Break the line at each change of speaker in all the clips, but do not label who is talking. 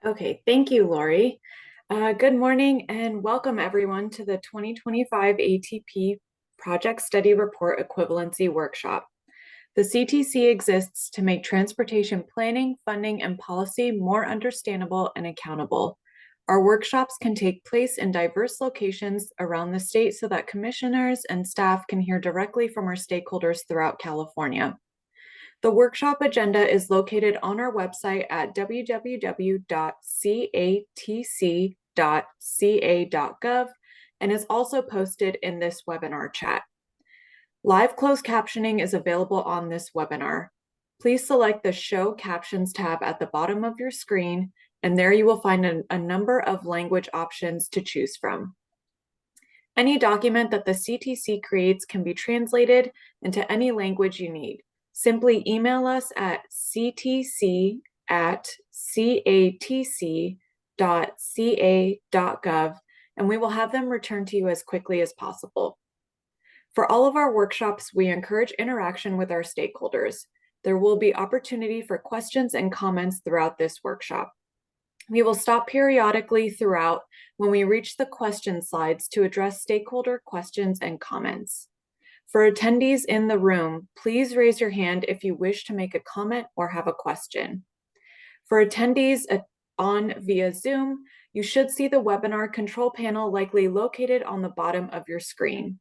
Okay, thank you, Lori. Good morning and welcome everyone to the 2025 ATP Project Study Report Equivalency Workshop. The CTC exists to make transportation planning, funding, and policy more understandable and accountable. Our workshops can take place in diverse locations around the state so that commissioners and staff can hear directly from our stakeholders throughout California. The workshop agenda is located on our website at www.catc.ca.gov and is also posted in this webinar chat. Live closed captioning is available on this webinar. Please select the Show Captions tab at the bottom of your screen, and there you will find a number of language options to choose from. Any document that the CTC creates can be translated into any language you need. Simply email us at ctc@catc.ca.gov, and we will have them returned to you as quickly as possible. For all of our workshops, we encourage interaction with our stakeholders. There will be opportunity for questions and comments throughout this workshop. We will stop periodically throughout when we reach the question slides to address stakeholder questions and comments. For attendees in the room, please raise your hand if you wish to make a comment or have a question. For attendees on via Zoom, you should see the webinar control panel likely located on the bottom of your screen.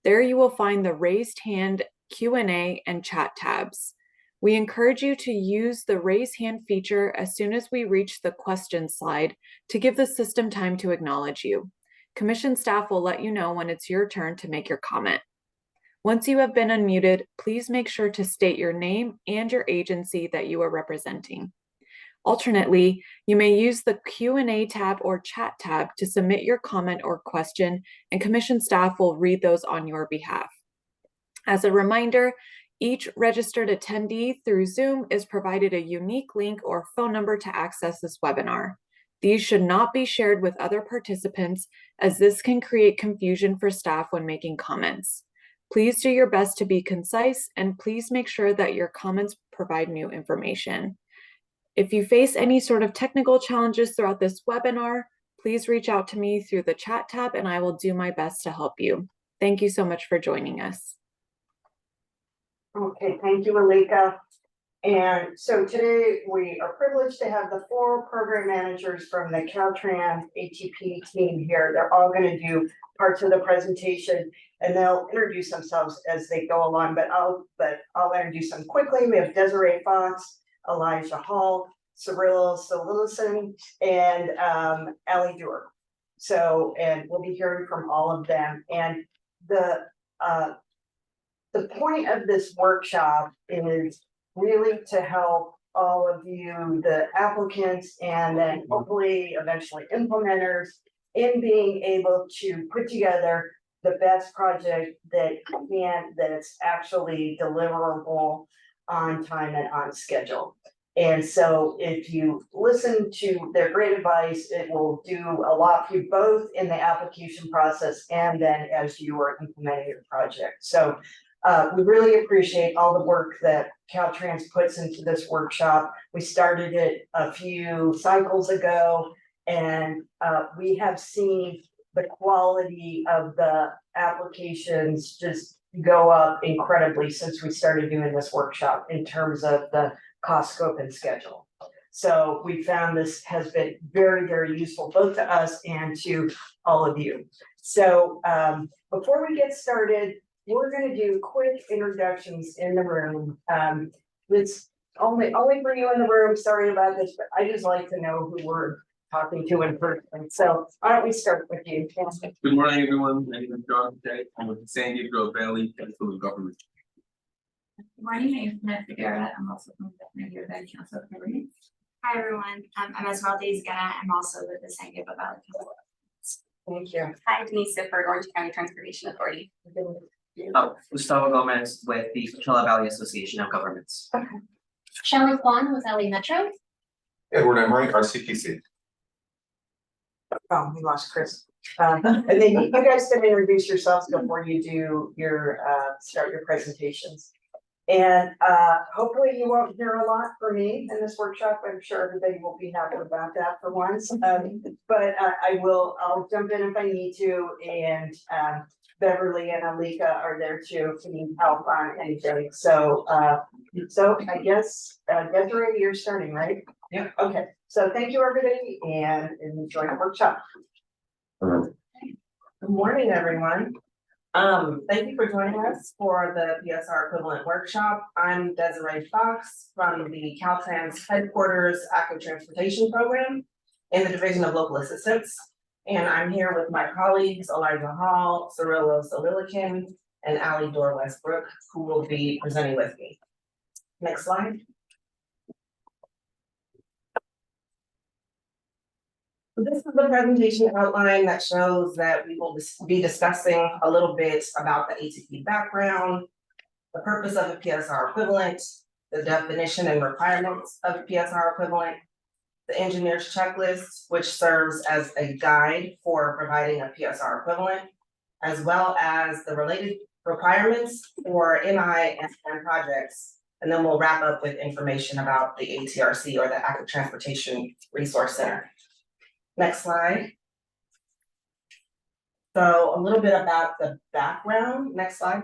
There you will find the raised hand, Q&A, and chat tabs. We encourage you to use the raise hand feature as soon as we reach the question slide to give the system time to acknowledge you. Commission staff will let you know when it's your turn to make your comment. Once you have been unmuted, please make sure to state your name and your agency that you are representing. Alternately, you may use the Q&A tab or chat tab to submit your comment or question, and Commission staff will read those on your behalf. As a reminder, each registered attendee through Zoom is provided a unique link or phone number to access this webinar. These should not be shared with other participants, as this can create confusion for staff when making comments. Please do your best to be concise, and please make sure that your comments provide new information. If you face any sort of technical challenges throughout this webinar, please reach out to me through the chat tab and I will do my best to help you. Thank you so much for joining us.
Okay, thank you, Alika. And so today we are privileged to have the 4 program managers from the Caltrans ATP team here. They're all going to do parts of the presentation and they'll introduce themselves as they go along, but I'll introduce them quickly. We have Desiree Fox, Elijah Hall, Cyril Solilison, and Ali Dewar. So, and we'll be hearing from all of them. And the point of this workshop is really to help all of you, the applicants, and then hopefully eventually implementers, in being able to put together the best project that's actually deliverable on time and on schedule. And so if you listen to their great advice, it will do a lot for you both in the application process and then as you are implementing your project. So we really appreciate all the work that Caltrans puts into this workshop. We started it a few cycles ago, and we have seen the quality of the applications just go up incredibly since we started doing this workshop in terms of the cost, scope, and schedule. So we found this has been very, very useful both to us and to all of you. So before we get started, we're going to do quick introductions in the room. It's only for you in the room. Sorry about this, but I just like to know who we're talking to in person. So why don't we start with you?
Good morning, everyone. My name is John Tate. I'm with the San Diego Valley Council of Government.
Good morning, my name is Annette Figueroa. I'm also from the San Diego Valley Council of Government. Hi, everyone. I'm Esmeralda Izgana. I'm also with the San Diego Valley Council of Government.
Thank you.
Hi, Denise Sifford, Orange County Transportation Authority.
Gustavo Gomez with the Coachella Valley Association of Governments.
Okay.
Shelley Kwan with LA Metro.
Edward Emery, our CTC.
Oh, we lost Chris. And then you guys can introduce yourselves before you do your start your presentations. And hopefully you won't hear a lot from me in this workshop. I'm sure everybody will be happy about that for once. But I'll jump in if I need to, and Beverly and Alika are there too if you need help on anything. So I guess Desiree, you're starting, right?
Yeah.
Okay, so thank you, everybody, and enjoy the workshop.
Alright.
Good morning, everyone. Thank you for joining us for the PSR equivalent workshop. I'm Desiree Fox from the Caltrans headquarters active transportation program in the Division of Local Assistance. And I'm here with my colleagues, Elijah Hall, Cirillo Solilikin, and Allie Dor Westbrook, who will be presenting with me. Next slide. This is the presentation outline that shows that we will be discussing a little bit about the ATP background, the purpose of a PSR equivalent, the definition and requirements of a PSR equivalent, the engineer's checklist, which serves as a guide for providing a PSR equivalent, as well as the related requirements for NI and SPAN projects. And then we'll wrap up with information about the ATRC, or the Active Transportation Resource Center. Next slide. So a little bit about the background. Next slide.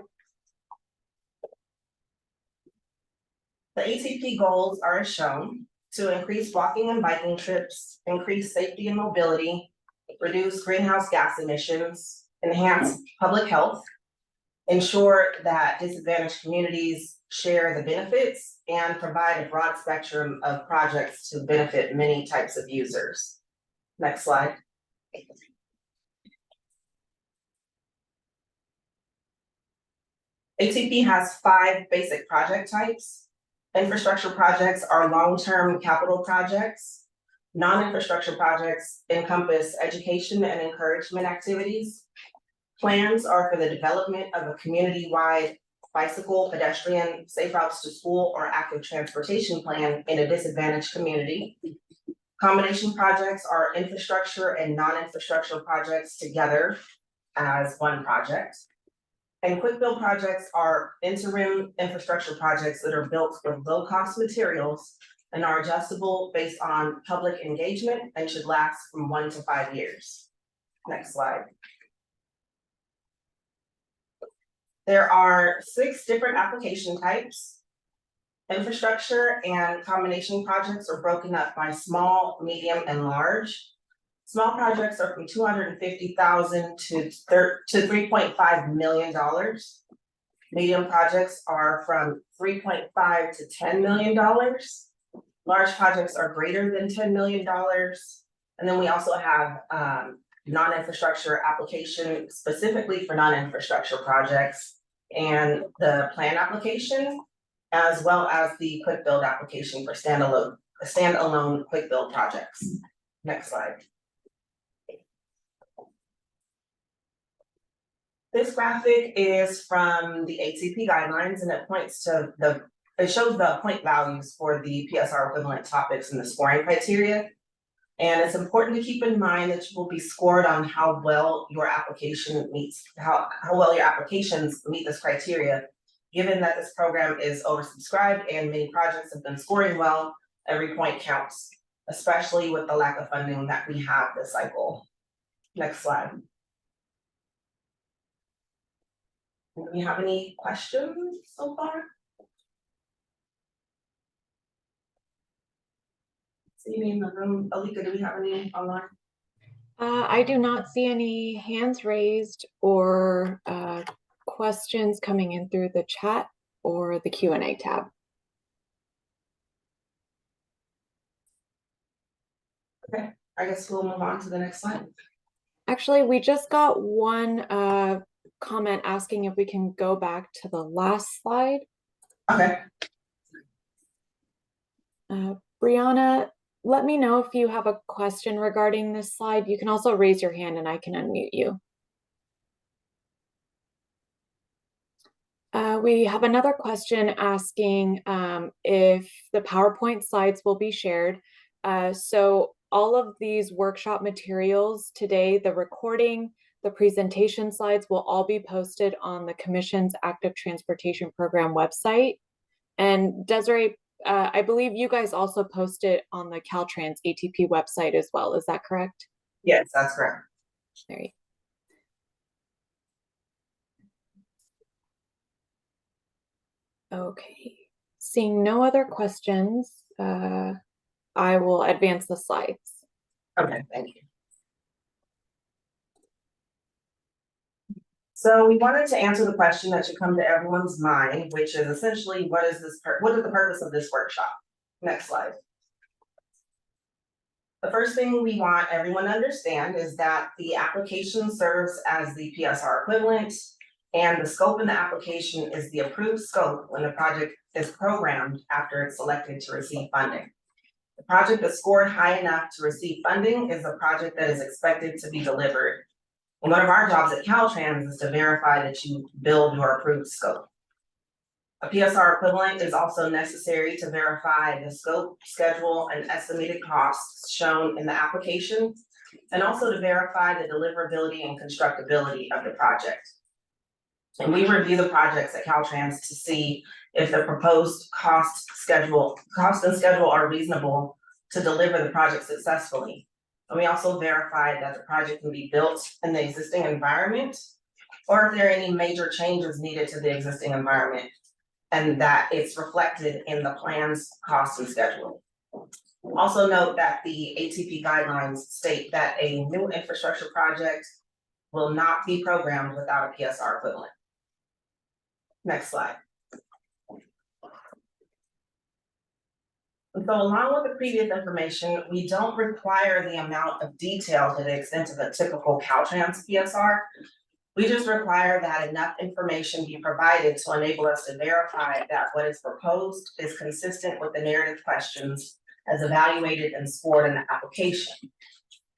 The ATP goals are as shown: to increase walking and biking trips, increase safety and mobility, reduce greenhouse gas emissions, enhance public health, ensure that disadvantaged communities share the benefits, and provide a broad spectrum of projects to benefit many types of users. Next slide. ATP has 5 basic project types. Infrastructure projects are long-term capital projects. Non-infrastructure projects encompass education and encouragement activities. Plans are for the development of a community-wide bicycle, pedestrian, safe routes to school, or active transportation plan in a disadvantaged community. Combination projects are infrastructure and non-infrastructure projects together as one project. And quick build projects are interim infrastructure projects that are built with low-cost materials and are adjustable based on public engagement and should last from 1 to 5 years. Next slide. There are 6 different application types. Infrastructure and combination projects are broken up by small, medium, and large. Small projects are from $250,000 to $3.5 million. Medium projects are from $3.5 to $10 million. Large projects are greater than $10 million. And then we also have non-infrastructure application specifically for non-infrastructure projects, and the plan application, as well as the quick build application for standalone quick build projects. Next slide. This graphic is from the ATP guidelines, and it points to it shows the point values for the PSR equivalent topics and the scoring criteria. And it's important to keep in mind that you will be scored on how well your application meets, how well your applications meet this criteria. Given that this program is oversubscribed and many projects have been scoring well, every point counts, especially with the lack of funding that we have this cycle. Next slide. Do we have any questions so far? See any in the room? Alika, do we have any online?
I do not see any hands raised or questions coming in through the chat or the Q&A tab.
Okay, I guess we'll move on to the next slide.
Actually, we just got one comment asking if we can go back to the last slide.
Okay.
Brianna, let me know if you have a question regarding this slide. You can also raise your hand and I can unmute you. We have another question asking if the PowerPoint slides will be shared. So all of these workshop materials today, the recording, the presentation slides will all be posted on the Commission's Active Transportation Program website. And Desiree, I believe you guys also posted on the Caltrans ATP website as well. Is that correct?
Yes, that's correct.
There you Okay, seeing no other questions, I will advance the slides.
Okay, thank you. So we wanted to answer the question that should come to everyone's mind, which is essentially, what is the purpose of this workshop? Next slide. The first thing we want everyone to understand is that the application serves as the PSR equivalent, and the scope in the application is the approved scope when the project is programmed after it's selected to receive funding. The project that's scored high enough to receive funding is a project that is expected to be delivered. And one of our jobs at Caltrans is to verify that you build your approved scope. A PSR equivalent is also necessary to verify the scope, schedule, and estimated costs shown in the application, and also to verify the deliverability and constructability of the project. And we review the projects at Caltrans to see if the proposed cost and schedule are reasonable to deliver the project successfully. And we also verify that the project can be built in the existing environment, or if there are any major changes needed to the existing environment, and that it's reflected in the plan's cost and schedule. Also note that the ATP guidelines state that a new infrastructure project will not be programmed without a PSR equivalent. Next slide. And so along with the previous information, we don't require the amount of detail to the extent of a typical Caltrans PSR. We just require that enough information be provided to enable us to verify that what is proposed is consistent with the narrative questions as evaluated and scored in the application.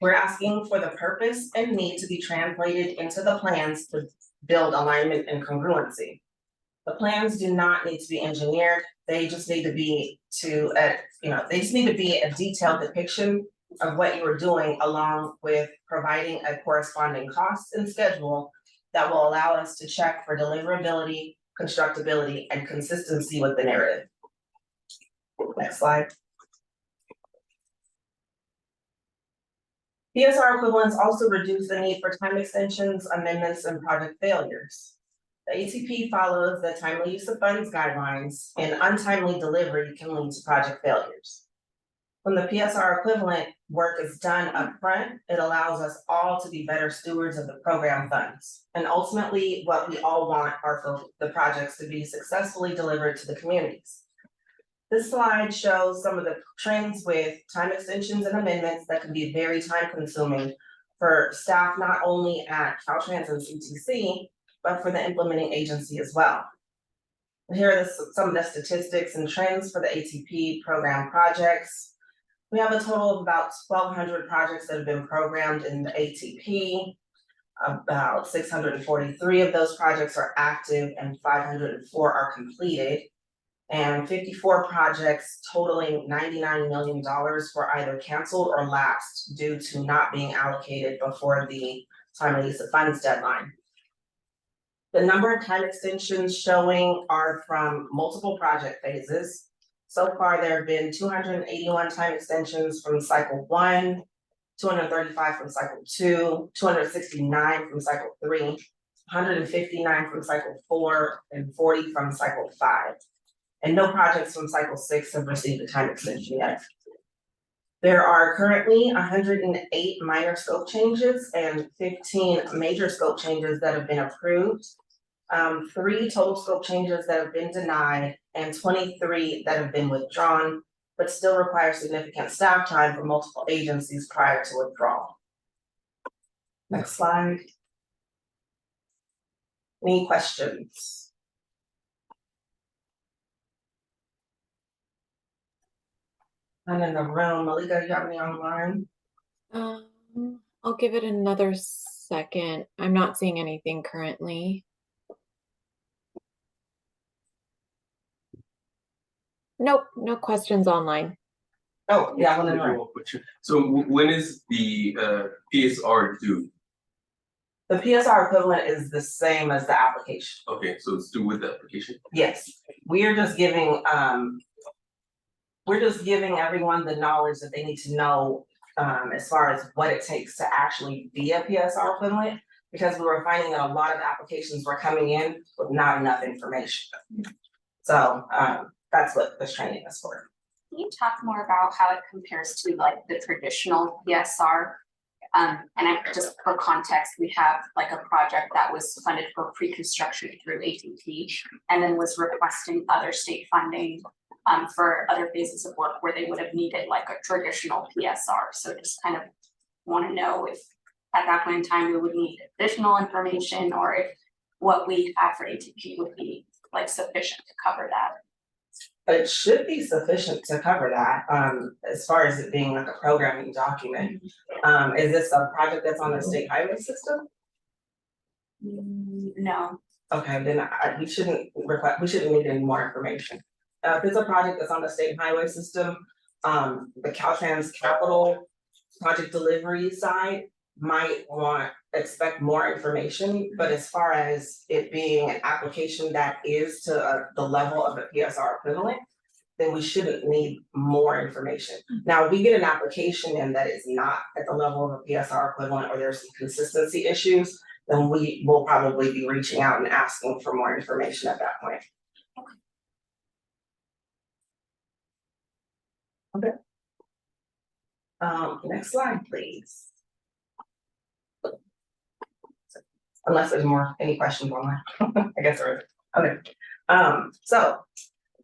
We're asking for the purpose and need to be translated into the plans to build alignment and congruency. The plans do not need to be engineered. They just need to be a detailed depiction of what you are doing, along with providing a corresponding cost and schedule that will allow us to check for deliverability, constructability, and consistency with the narrative. Next slide. PSR equivalents also reduce the need for time extensions, amendments, and project failures. The ATP follows the timely use of funds guidelines, and untimely delivery can lead to project failures. When the PSR equivalent work is done upfront, it allows us all to be better stewards of the program funds. And ultimately, what we all want are for the projects to be successfully delivered to the communities. This slide shows some of the trends with time extensions and amendments that can be very time consuming for staff, not only at Caltrans and CTC, but for the implementing agency as well. Here are some of the statistics and trends for the ATP program projects. We have a total of about 1,200 projects that have been programmed in the ATP. About 643 of those projects are active and 504 are completed. And 54 projects totaling $99 million were either canceled or lapsed due to not being allocated before the timely use of funds deadline. The number of time extensions showing are from multiple project phases. So far, there have been 281 time extensions from cycle 1, 235 from cycle 2, 269 from cycle 3, 159 from cycle 4, and 40 from cycle 5. And no projects from cycle 6 have received a time extension yet. There are currently 108 minor scope changes and 15 major scope changes that have been approved. 3 total scope changes that have been denied, and 23 that have been withdrawn, but still require significant staff time for multiple agencies prior to withdrawal. Next slide. Any questions? None in the room. Malika, you have any online?
I'll give it another second. I'm not seeing anything currently. Nope, no questions online.
Oh, yeah, one in the room.
One question. So when is the PSR due?
The PSR equivalent is the same as the application.
Okay, so it's due with the application.
Yes. we're just giving, everyone the knowledge that they need to know, as far as what it takes to actually be a PSR equivalent. Because we were finding that a lot of applications were coming in with not enough information. So, that's what this training is for.
Can you talk more about how it compares to like the traditional PSR? And I just for context, we have like a project that was funded for pre-construction through ATP and then was requesting other state funding for other phases of work where they would have needed like a traditional PSR. So just kind of want to know if at that point in time we would need additional information or if what we have for ATP would be like sufficient to cover that.
It should be sufficient to cover that, as far as it being like a programming document. Is this a project that's on the state highway system?
No.
Okay, then we shouldn't need any more information. If it's a project that's on the state highway system, the Caltrans capital project delivery side might expect more information, but as far as it being an application that is to the level of a PSR equivalent, then we shouldn't need more information. Now, if we get an application in that is not at the level of a PSR equivalent or there's some consistency issues, then we will probably be reaching out and asking for more information at that point. Okay. Next slide, please. Unless there's any questions on that, I guess there is. Okay, so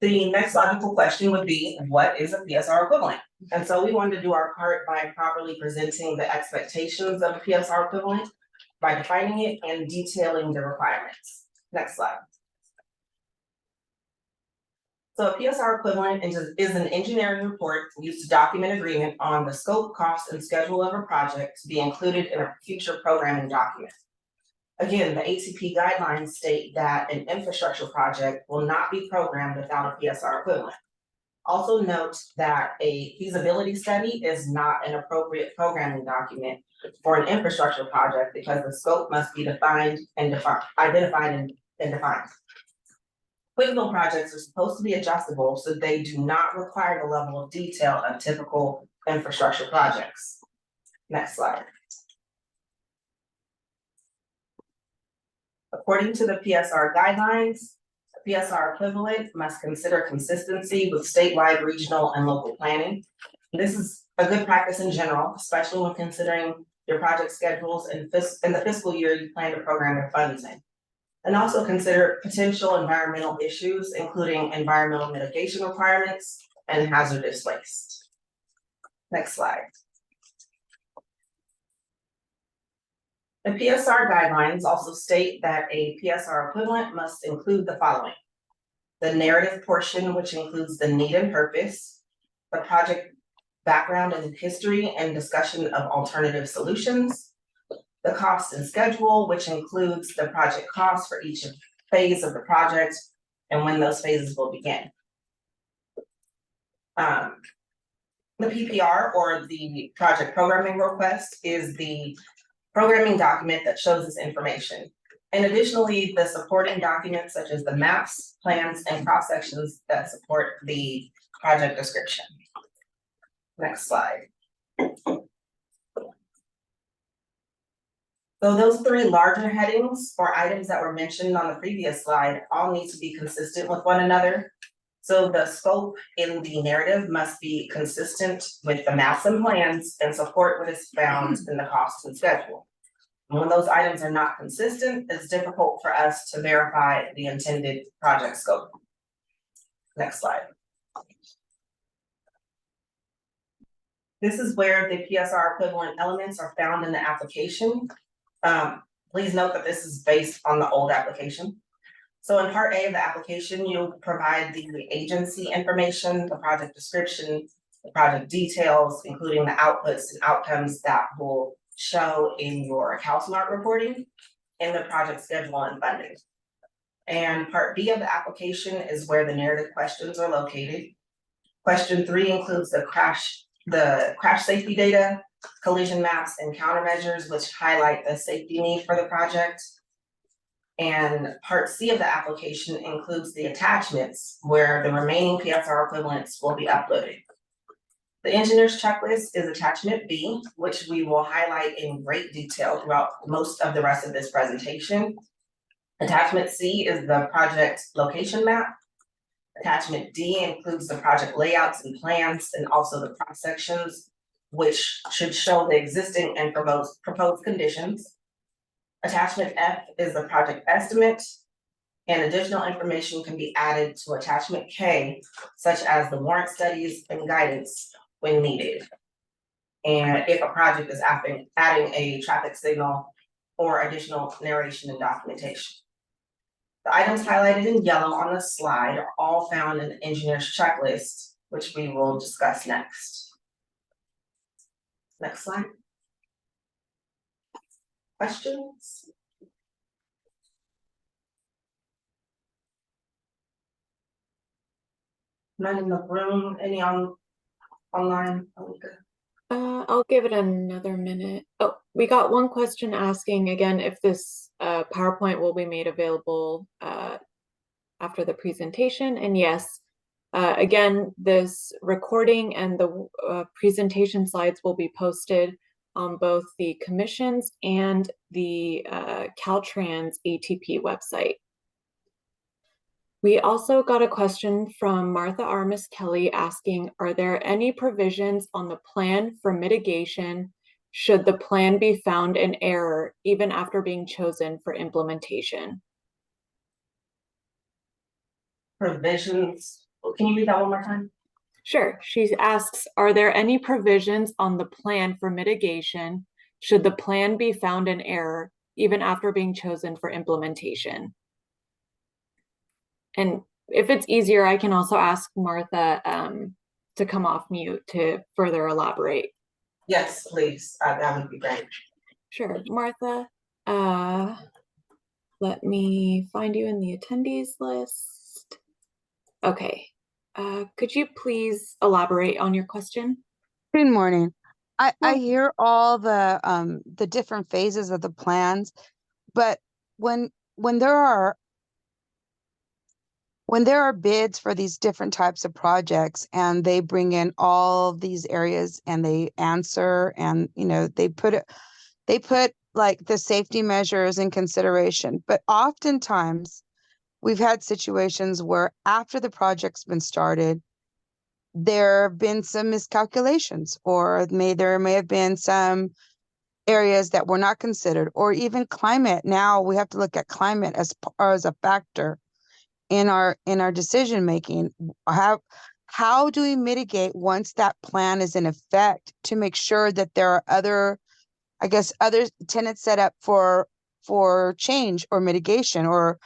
the next logical question would be, what is a PSR equivalent? And so we wanted to do our part by properly presenting the expectations of a PSR equivalent, by defining it and detailing the requirements. Next slide. So a PSR equivalent is an engineering report used to document agreement on the scope, cost, and schedule of a project to be included in a future programming document. Again, the ATP guidelines state that an infrastructure project will not be programmed without a PSR equivalent. Also note that a feasibility study is not an appropriate programming document for an infrastructure project because the scope must be defined and identified and defined. Quick build projects are supposed to be adjustable, so they do not require the level of detail of typical infrastructure projects. Next slide. According to the PSR guidelines, a PSR equivalent must consider consistency with statewide, regional, and local planning. This is a good practice in general, especially when considering your project schedules and the fiscal year you plan to program your funds in. And also consider potential environmental issues, including environmental mitigation requirements and hazardous waste. Next slide. The PSR guidelines also state that a PSR equivalent must include the following: the narrative portion, which includes the need and purpose, the project background and history and discussion of alternative solutions, the cost and schedule, which includes the project costs for each phase of the project and when those phases will begin. The PPR, or the project programming request, is the programming document that shows this information. And additionally, the supporting documents such as the maps, plans, and cross sections that support the project description. Next slide. So those three larger headings or items that were mentioned on the previous slide all need to be consistent with one another. So the scope in the narrative must be consistent with the maps and plans and support what is found in the cost and schedule. And when those items are not consistent, it's difficult for us to verify the intended project scope. Next slide. This is where the PSR equivalent elements are found in the application. Please note that this is based on the old application. So in part A of the application, you'll provide the agency information, the project description, the project details, including the outputs and outcomes that will show in your CalSmart reporting, and the project schedule and funding. And part B of the application is where the narrative questions are located. Question 3 includes the crash safety data, collision maps, and countermeasures, which highlight the safety need for the project. And part C of the application includes the attachments where the remaining PSR equivalents will be uploaded. The engineer's checklist is attachment B, which we will highlight in great detail throughout most of the rest of this presentation. Attachment C is the project location map. Attachment D includes the project layouts and plans and also the cross sections, which should show the existing and proposed conditions. Attachment F is the project estimate, and additional information can be added to attachment K, such as the warrant studies and guidance when needed. And if a project is adding a traffic signal or additional narration and documentation. The items highlighted in yellow on the slide are all found in the engineer's checklist, which we will discuss next. Next slide. Questions? None in the room, any online?
I'll give it another minute. Oh, we got one question asking again if this PowerPoint will be made available after the presentation. And yes, again, this recording and the presentation slides will be posted on both the commission's and the Caltrans ATP website. We also got a question from Martha Armis Kelly asking, are there any provisions on the plan for mitigation should the plan be found in error even after being chosen for implementation?
Provisions, can you read that one more time?
Sure. She asks, are there any provisions on the plan for mitigation should the plan be found in error even after being chosen for implementation? And if it's easier, I can also ask Martha to come off mute to further elaborate.
Yes, please, that would be great.
Sure, Martha, let me find you in the attendees list. Okay, could you please elaborate on your question?
Good morning. I hear all the different phases of the plans, but when there are bids for these different types of projects and they bring in all these areas and they answer and they put like the safety measures in consideration, but oftentimes we've had situations where after the project's been started, there have been some miscalculations, or there may have been some areas that were not considered, or even climate. Now we have to look at climate as a factor in our decision making. How do we mitigate once that plan is in effect to make sure that there are other tenants set up for change or mitigation or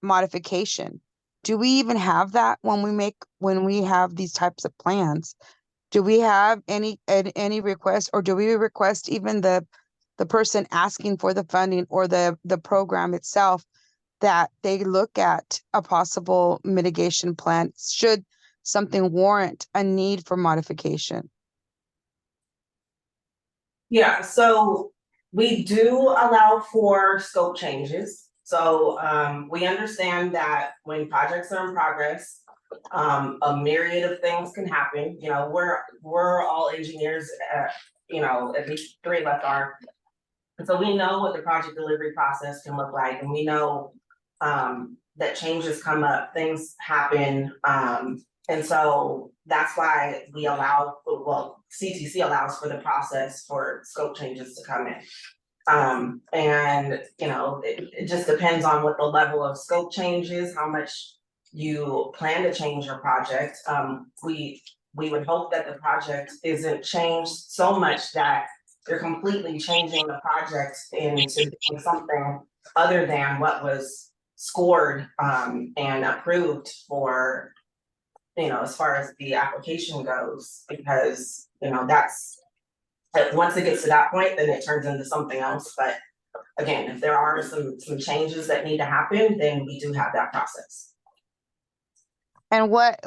modification? Do we even have that when we have these types of plans? Do we have any requests, or do we request even the person asking for the funding or the program itself that they look at a possible mitigation plan should something warrant a need for modification?
Yeah, so we do allow for scope changes. So we understand that when projects are in progress, a myriad of things can happen. We're all engineers, at least three of us are. And so we know what the project delivery process can look like, and we know that changes come up, things happen. And so that's why we allow, CTC allows for the process for scope changes to come in. And it just depends on what the level of scope change is, how much you plan to change your project. We would hope that the project isn't changed so much that you're completely changing the project into something other than what was scored and approved for, as far as the application goes, because that's once it gets to that point, then it turns into something else. But again, if there are some changes that need to happen, then we do have that process.
And what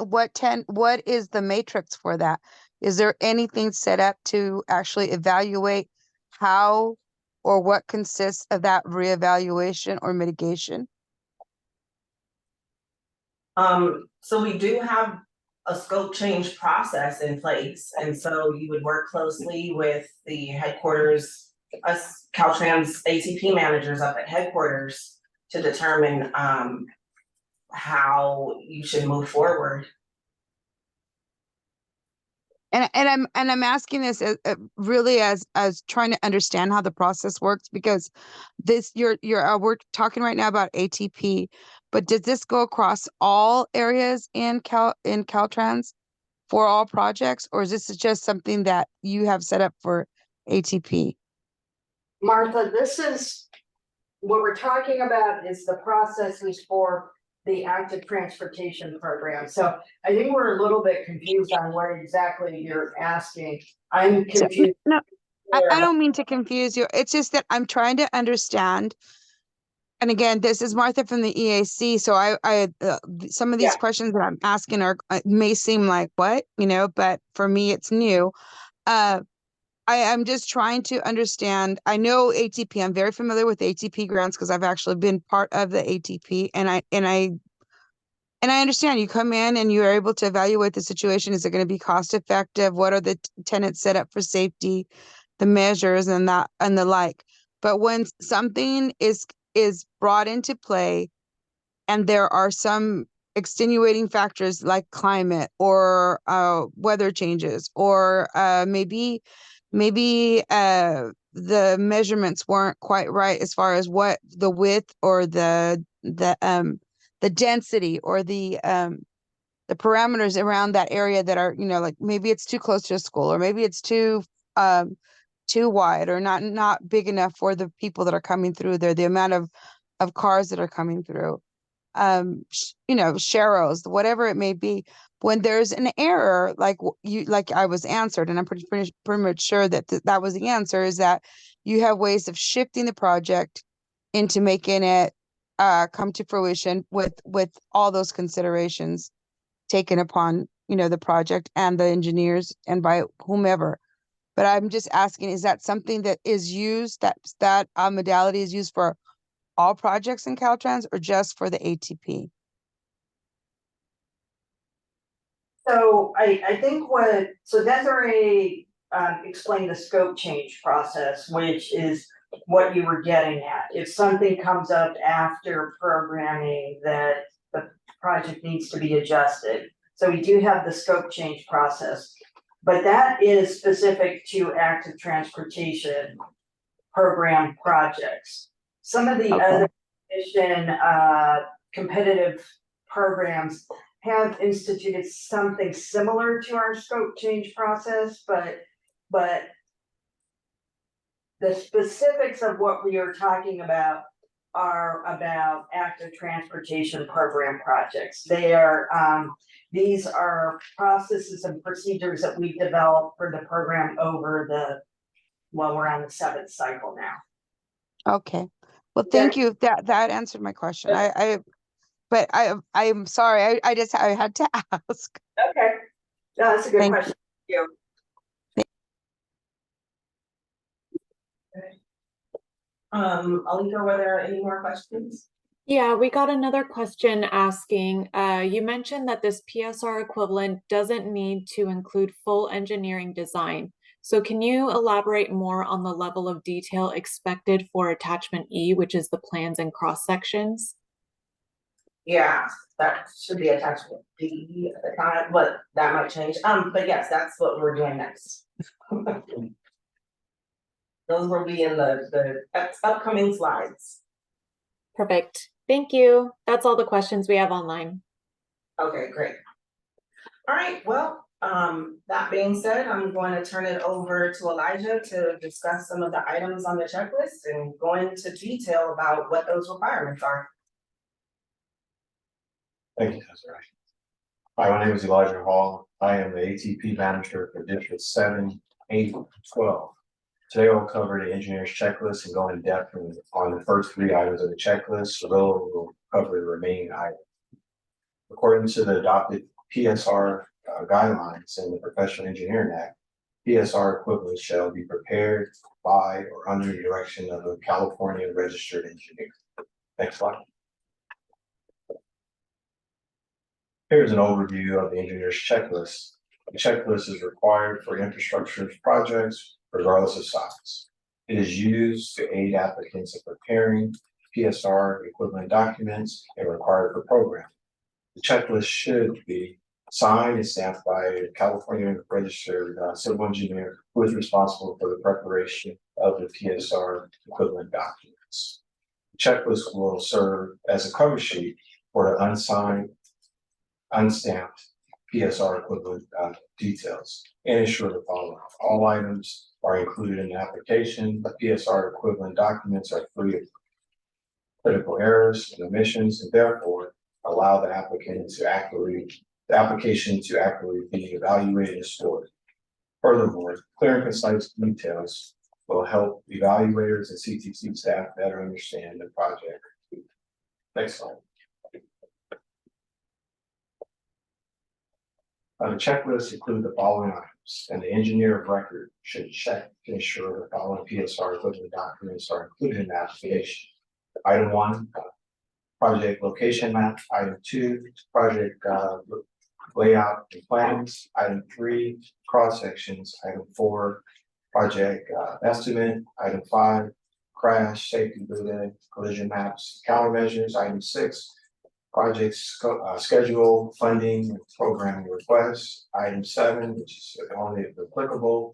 is the matrix for that? Is there anything set up to actually evaluate how or what consists of that reevaluation or mitigation?
So we do have a scope change process in place, and so you would work closely with the headquarters, us Caltrans ATP managers up at headquarters to determine how you should move forward.
And I'm asking this really as trying to understand how the process works, because this we're talking right now about ATP, but does this go across all areas in Caltrans for all projects, or is this just something that you have set up for ATP?
Martha, this is, what we're talking about is the processes for the active transportation program. So I think we're a little bit confused on what exactly you're asking. I'm confused.
No, I don't mean to confuse you. It's just that I'm trying to understand. And again, this is Martha from the EAC. So some of these
Yeah.
questions that I'm asking are may seem like what, but for me, it's new. I'm just trying to understand. I know ATP. I'm very familiar with ATP grants because I've actually been part of the ATP, and I understand you come in and you are able to evaluate the situation. Is it going to be cost effective? What are the tenants set up for safety, the measures, and the like. But when something is brought into play, and there are some extenuating factors like climate or weather changes, or maybe the measurements weren't quite right as far as what the width or the density or the parameters around that area that are, like maybe it's too close to a school, or maybe it's too wide, or not big enough for the people that are coming through there, the amount of cars that are coming through, sharrows, whatever it may be. When there's an error, like I was answered, and I'm pretty much sure that that was the answer, is that you have ways of shifting the project into making it come to fruition with all those considerations taken upon, the project and the engineers and by whomever. But I'm just asking, is that something that is used, that modality is used for all projects in Caltrans or just for the ATP?
So I think so Desiree explained the scope change process, which is what you were getting at. If something comes up after programming that the project needs to be adjusted. So we do have the scope change process, but that is specific to active transportation program projects. Some of the other competitive programs have instituted something similar to our scope change process, but the specifics of what we are talking about are about active transportation program projects. They are, these are processes and procedures that we've developed for the program over we're on the 7th cycle now.
Okay. Well, thank you. That answered my question. I'm sorry. I had to ask.
Okay. No, that's a good
Thank
question. Thank you.
Alika, were there any more questions?
Yeah, we got another question asking, you mentioned that this PSR equivalent doesn't need to include full engineering design. So can you elaborate more on the level of detail expected for attachment E, which is the plans and cross sections?
Yeah, that should be attachment B at the time, but that might change. But yes, that's what we're doing next. Those will be in the upcoming slides.
Perfect. Thank you. That's all the questions we have online.
Okay, great. All right, well, that being said, I'm going to turn it over to Elijah to discuss some of the items on the checklist and go into detail about what those requirements are.
Thank you, Desiree. Hi, my name is Elijah Hall. I am the ATP manager for District 7, 8, 12. Today I'll cover the engineer's checklist and go in depth on the first 3 items of the checklist, so we'll cover the remaining items. According to the adopted PSR guidelines in the Professional Engineering Act, PSR equivalent shall be prepared by or under the direction of a California registered engineer. Next slide. Here's an overview of the engineer's checklist. The checklist is required for infrastructure projects regardless of size. It is used to aid applicants in preparing PSR equivalent documents and required for program. The checklist should be signed and stamped by a California registered civil engineer who is responsible for the preparation of the PSR equivalent documents. The checklist will serve as a cover sheet for the unsigned, unstamped PSR equivalent details and ensure the following. All items are included in the application. The PSR equivalent documents are free of critical errors and omissions, and therefore allow the application to accurately be evaluated and stored. Furthermore, clear and concise details will help evaluators and CTC staff better understand the project. Next slide. The checklist include the following items, and the engineer of record should check to ensure the following PSR equivalent documents are included in the application. Item 1, project location map. Item 2, project layout and plans. Item 3, cross sections. Item 4, project estimate. Item 5, crash safety building collision maps, countermeasures. Item 6, project schedule, funding, and programming requests. Item 7, which is only if applicable,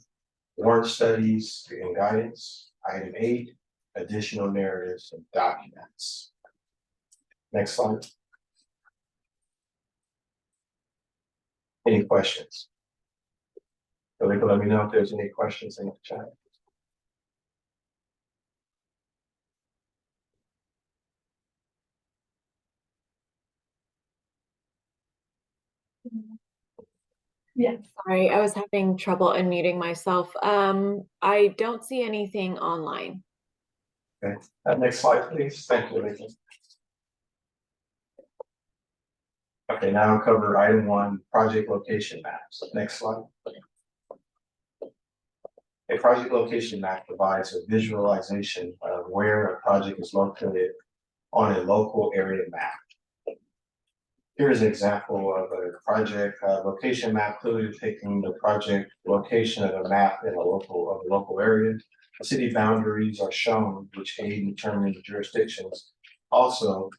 warrant studies and guidance. Item 8, additional narratives and documents. Next slide. Any questions? So they can let me know if there's any questions in the chat.
Yeah, sorry, I was having trouble unmuting myself. I don't see anything online.
Okay, next slide, please. Thank you, Lisa. Okay, now I'll cover item 1, project location maps. Next slide. A project location map provides a visualization of where a project is located on a local area map. Here is an example of a project location map clearly depicting the project location of a map in a local area. The city boundaries are shown, which aid in determining the jurisdictions. Also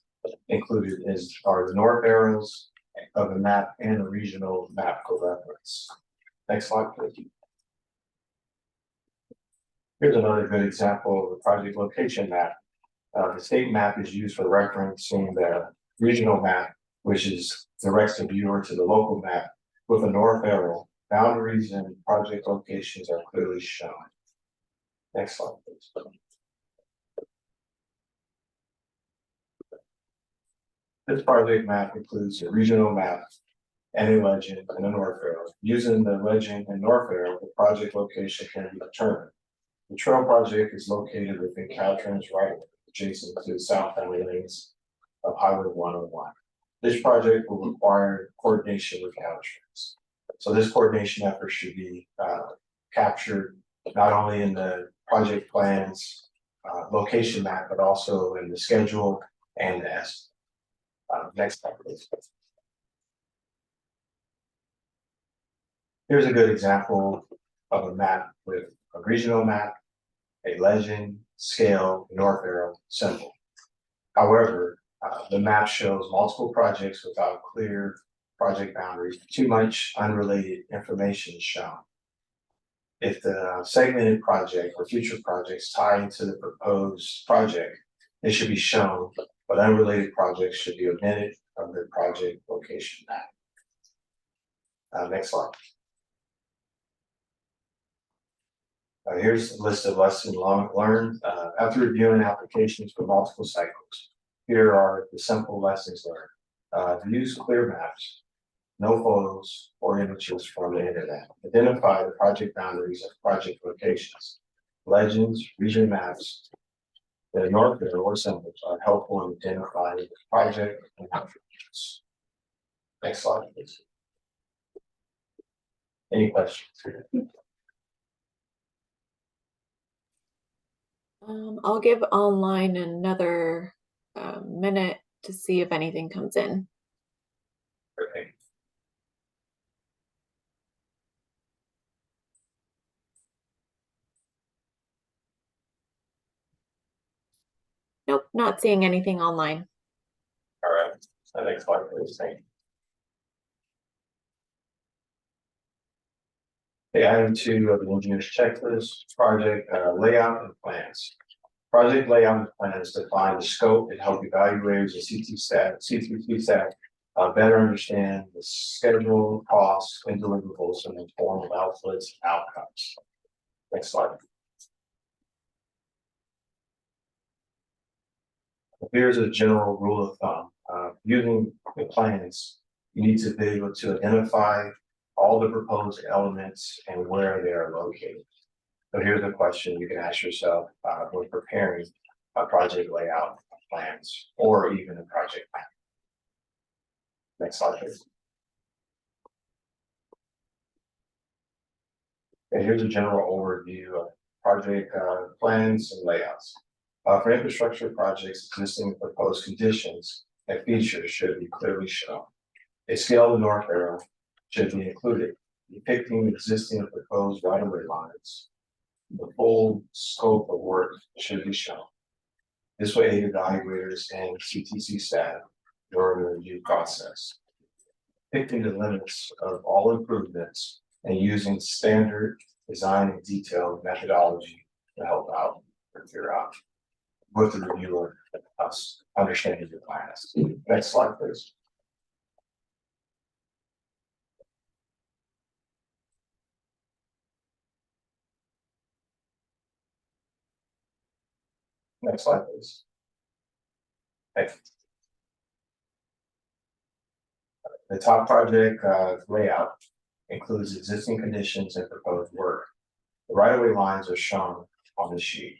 included are the north arrows of the map and a regional map for reference. Next slide, please. Here's another good example of a project location map. The state map is used for referencing the regional map, which directs the viewer to the local map with a north arrow. Boundaries and project locations are clearly shown. Next slide, please. This project map includes a regional map and a legend and a north arrow. Using the legend and north arrow, the project location can be determined. The trail project is located within Caltrans right adjacent to the southbound lanes of Highway 101. This project will require coordination with Caltrans. So this coordination effort should be captured not only in the project plans, location map, but also in the schedule and the estimate. Next slide, please. Here's a good example of a map with a regional map, a legend, scale, north arrow, symbol. However, the map shows multiple projects without clear project boundaries. Too much unrelated information is shown. If the segmented project or future projects tie into the proposed project, it should be shown, but unrelated projects should be omitted from the project location map. Next slide. Here's a list of lessons learned after reviewing applications for multiple cycles. Here are the simple lessons learned. Use clear maps, no photos or images from the internet. Identify the project boundaries of project locations. Legends, region maps, the north arrow or symbols are helpful in identifying the project and attributes. Next slide, please. Any questions?
I'll give online another minute to see if anything comes in.
Okay.
Nope, not seeing anything online.
All right, so next slide, please. Thank you. Okay, item 2 of the engineer's checklist, project layout and plans. Project layout and plans define the scope and help evaluators and CTC staff better understand the schedule, costs, and deliverables and inform of outputs and outcomes. Next slide. Here's a general rule of thumb. Using the plans, you need to be able to identify all the proposed elements and where they are located. So here's a question you can ask yourself when preparing a project layout plans or even a project plan. Next slide, please. And here's a general overview of project plans and layouts. For infrastructure projects, existing proposed conditions and features should be clearly shown. A scale of the north arrow should be included, depicting existing proposed right-of-way lines. The full scope of work should be shown. This will aid evaluators and CTC staff during the review process. Picking the limits of all improvements and using standard design and detailed methodology to help out with the reviewer, us understanding the plans. Next slide, please. Next slide, please. Okay. The top project layout includes existing conditions and proposed work. The right-of-way lines are shown on the sheet.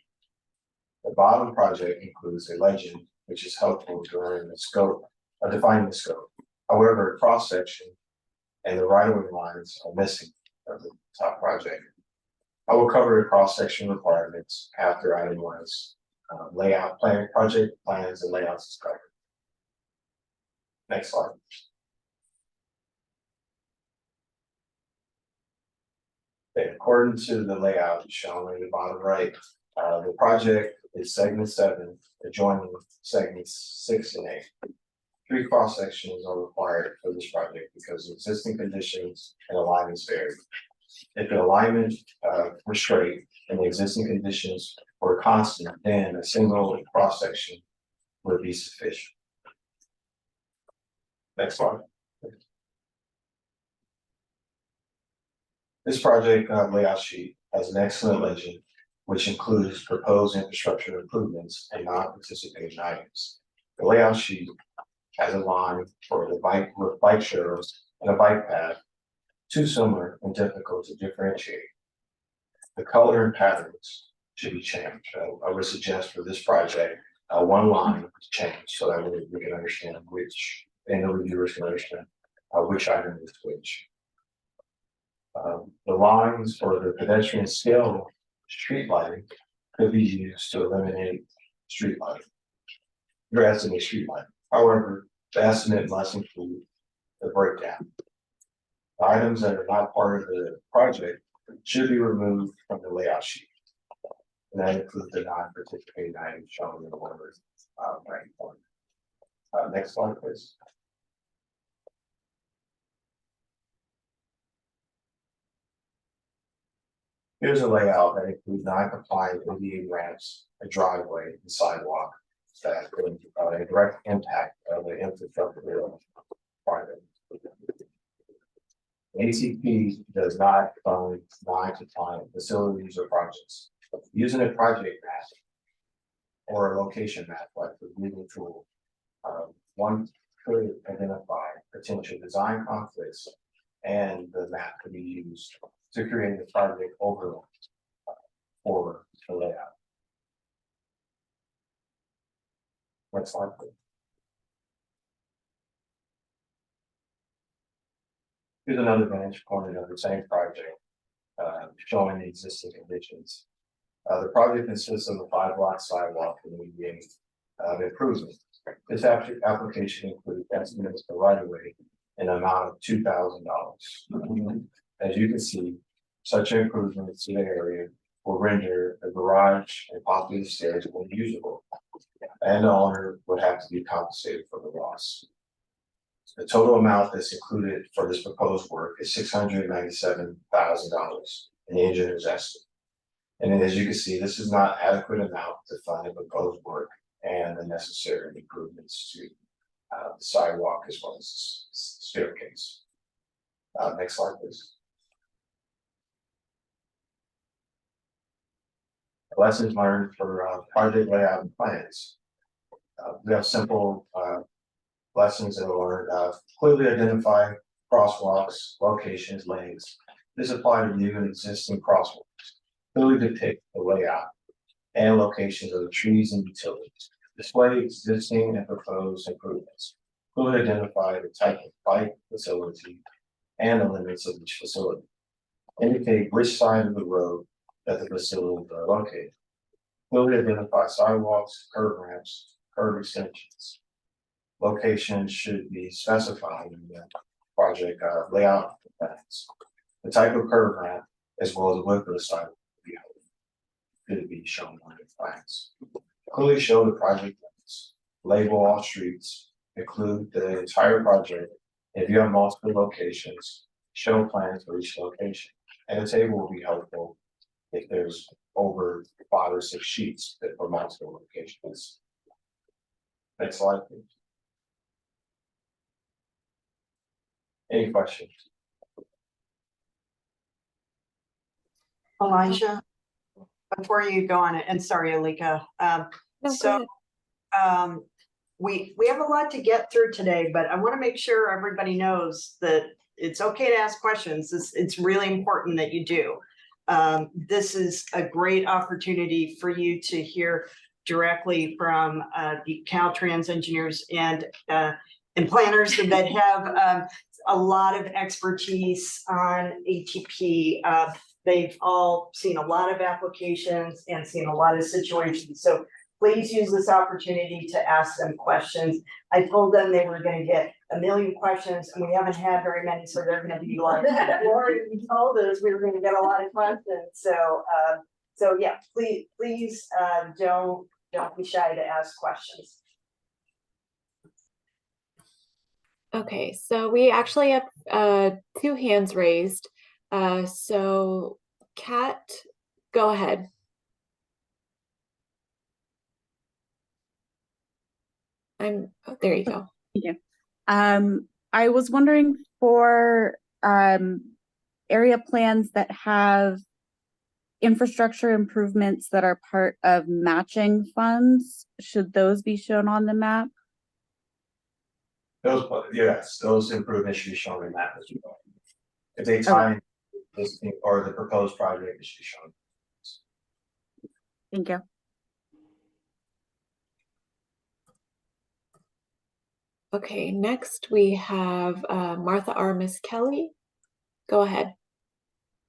The bottom project includes a legend, which is helpful during the scope of defining the scope. However, a cross-section and the right-of-way lines are missing from the top project. I will cover the cross-section requirements after item 1's layout plan, project plans and layouts is covered. Next slide. Okay, according to the layout shown in the bottom right, the project is segment 7, adjoining segments 6 and 8. 3 cross sections are required for this project because of existing conditions and alignments vary. If the alignment were straight and the existing conditions were constant, then a single cross section would be sufficient. Next slide. This project layout sheet has an excellent legend, which includes proposed infrastructure improvements and non-participating items. The layout sheet has a line for the bike trails and a bike path, too similar and difficult to differentiate. The color and patterns should be changed. I would suggest for this project, one line is changed so that we can understand which, and the reviewers can understand which item is which. The lines for the pedestrian scale street lighting could be used to eliminate street lighting. Your estimate street lighting. However, the estimate must include the breakdown. The items that are not part of the project should be removed from the layout sheet. And that includes the non-participating items shown in the order right corner. Next slide, please. Here's a layout that includes non-compliant ADA ramps, a driveway, and sidewalk that could a direct impact of the infrastructure project. ACP does not fund non-compliant facilities or projects. Using a project map or a location map like the Google tool, one could identify potential design conflicts, and the map could be used to create a project overlay for the layout. Next slide, please. Here's another vantage point of the same project, showing the existing conditions. The project consists of a 5 block sidewalk and median improvement. This application includes estimates for right of way in an amount of $2,000. As you can see, such improvements to the area will render the garage and possibly the stairs unusable, and the owner would have to be compensated for the loss. The total amount that's included for this proposed work is $697,000 in the engineer's estimate. And then, as you can see, this is not adequate amount to fund the proposed work and the necessary improvements to the sidewalk as well as the staircase. Next slide, please. Lessons learned for project layout and plans. We have simple lessons that are learned. Clearly identify crosswalks, locations, lanes. This applies to new and existing crosswalks. Clearly depict the layout and locations of the trees and utilities. Display existing and proposed improvements. Clearly identify the type of bike facility and the limits of each facility. Indicate which side of the road that the facilities are located. Clearly identify sidewalks, curb ramps, curb extensions. Locations should be specified in the project layout plans. The type of curb ramp as well as the width of the sidewalk could be shown on the plans. Clearly show the project limits. Label all streets. Include the entire project. If you have multiple locations, show plans for each location. And the table will be helpful if there's over 5 or 6 sheets that for multiple locations. Next slide, please. Any questions?
Elijah, before you go on it, and sorry, Alika,
No, go
so
ahead.
we have a lot to get through today, but I want to make sure everybody knows that it's okay to ask questions. It's really important that you do. This is a great opportunity for you to hear directly from the Caltrans engineers and planners that have a lot of expertise on ATP. They've all seen a lot of applications and seen a lot of situations. So please use this opportunity to ask them questions. I told them they were going to get a million questions, and we haven't had very many, so they're going to be like, Lori, you told us we were going to get a lot of questions. So yeah, please don't be shy to ask questions.
Okay, so we actually have 2 hands raised. So Kat, go ahead. Oh, there you go.
Thank you. I was wondering for area plans that have infrastructure improvements that are part of matching funds, should those be shown on the map?
Yes, those improvements should be shown in that as well. If they tie this or the proposed project, it should be shown.
Thank you.
Okay, next we have Martha R. Miss Kelly. Go ahead.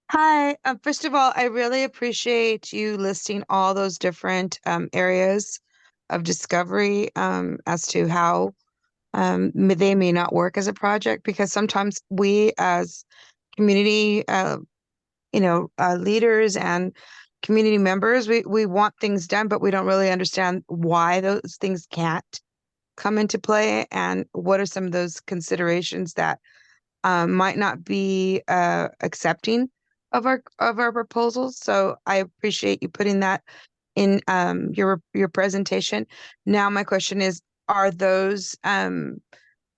Hi, first of all, I really appreciate you listing all those different areas of discovery as to how they may not work as a project, because sometimes we as community leaders and community members, we want things done, but we don't really understand why those things can't come into play, and what are some of those considerations that might not be accepting of our proposals. So I appreciate you putting that in your presentation. Now my question is, are those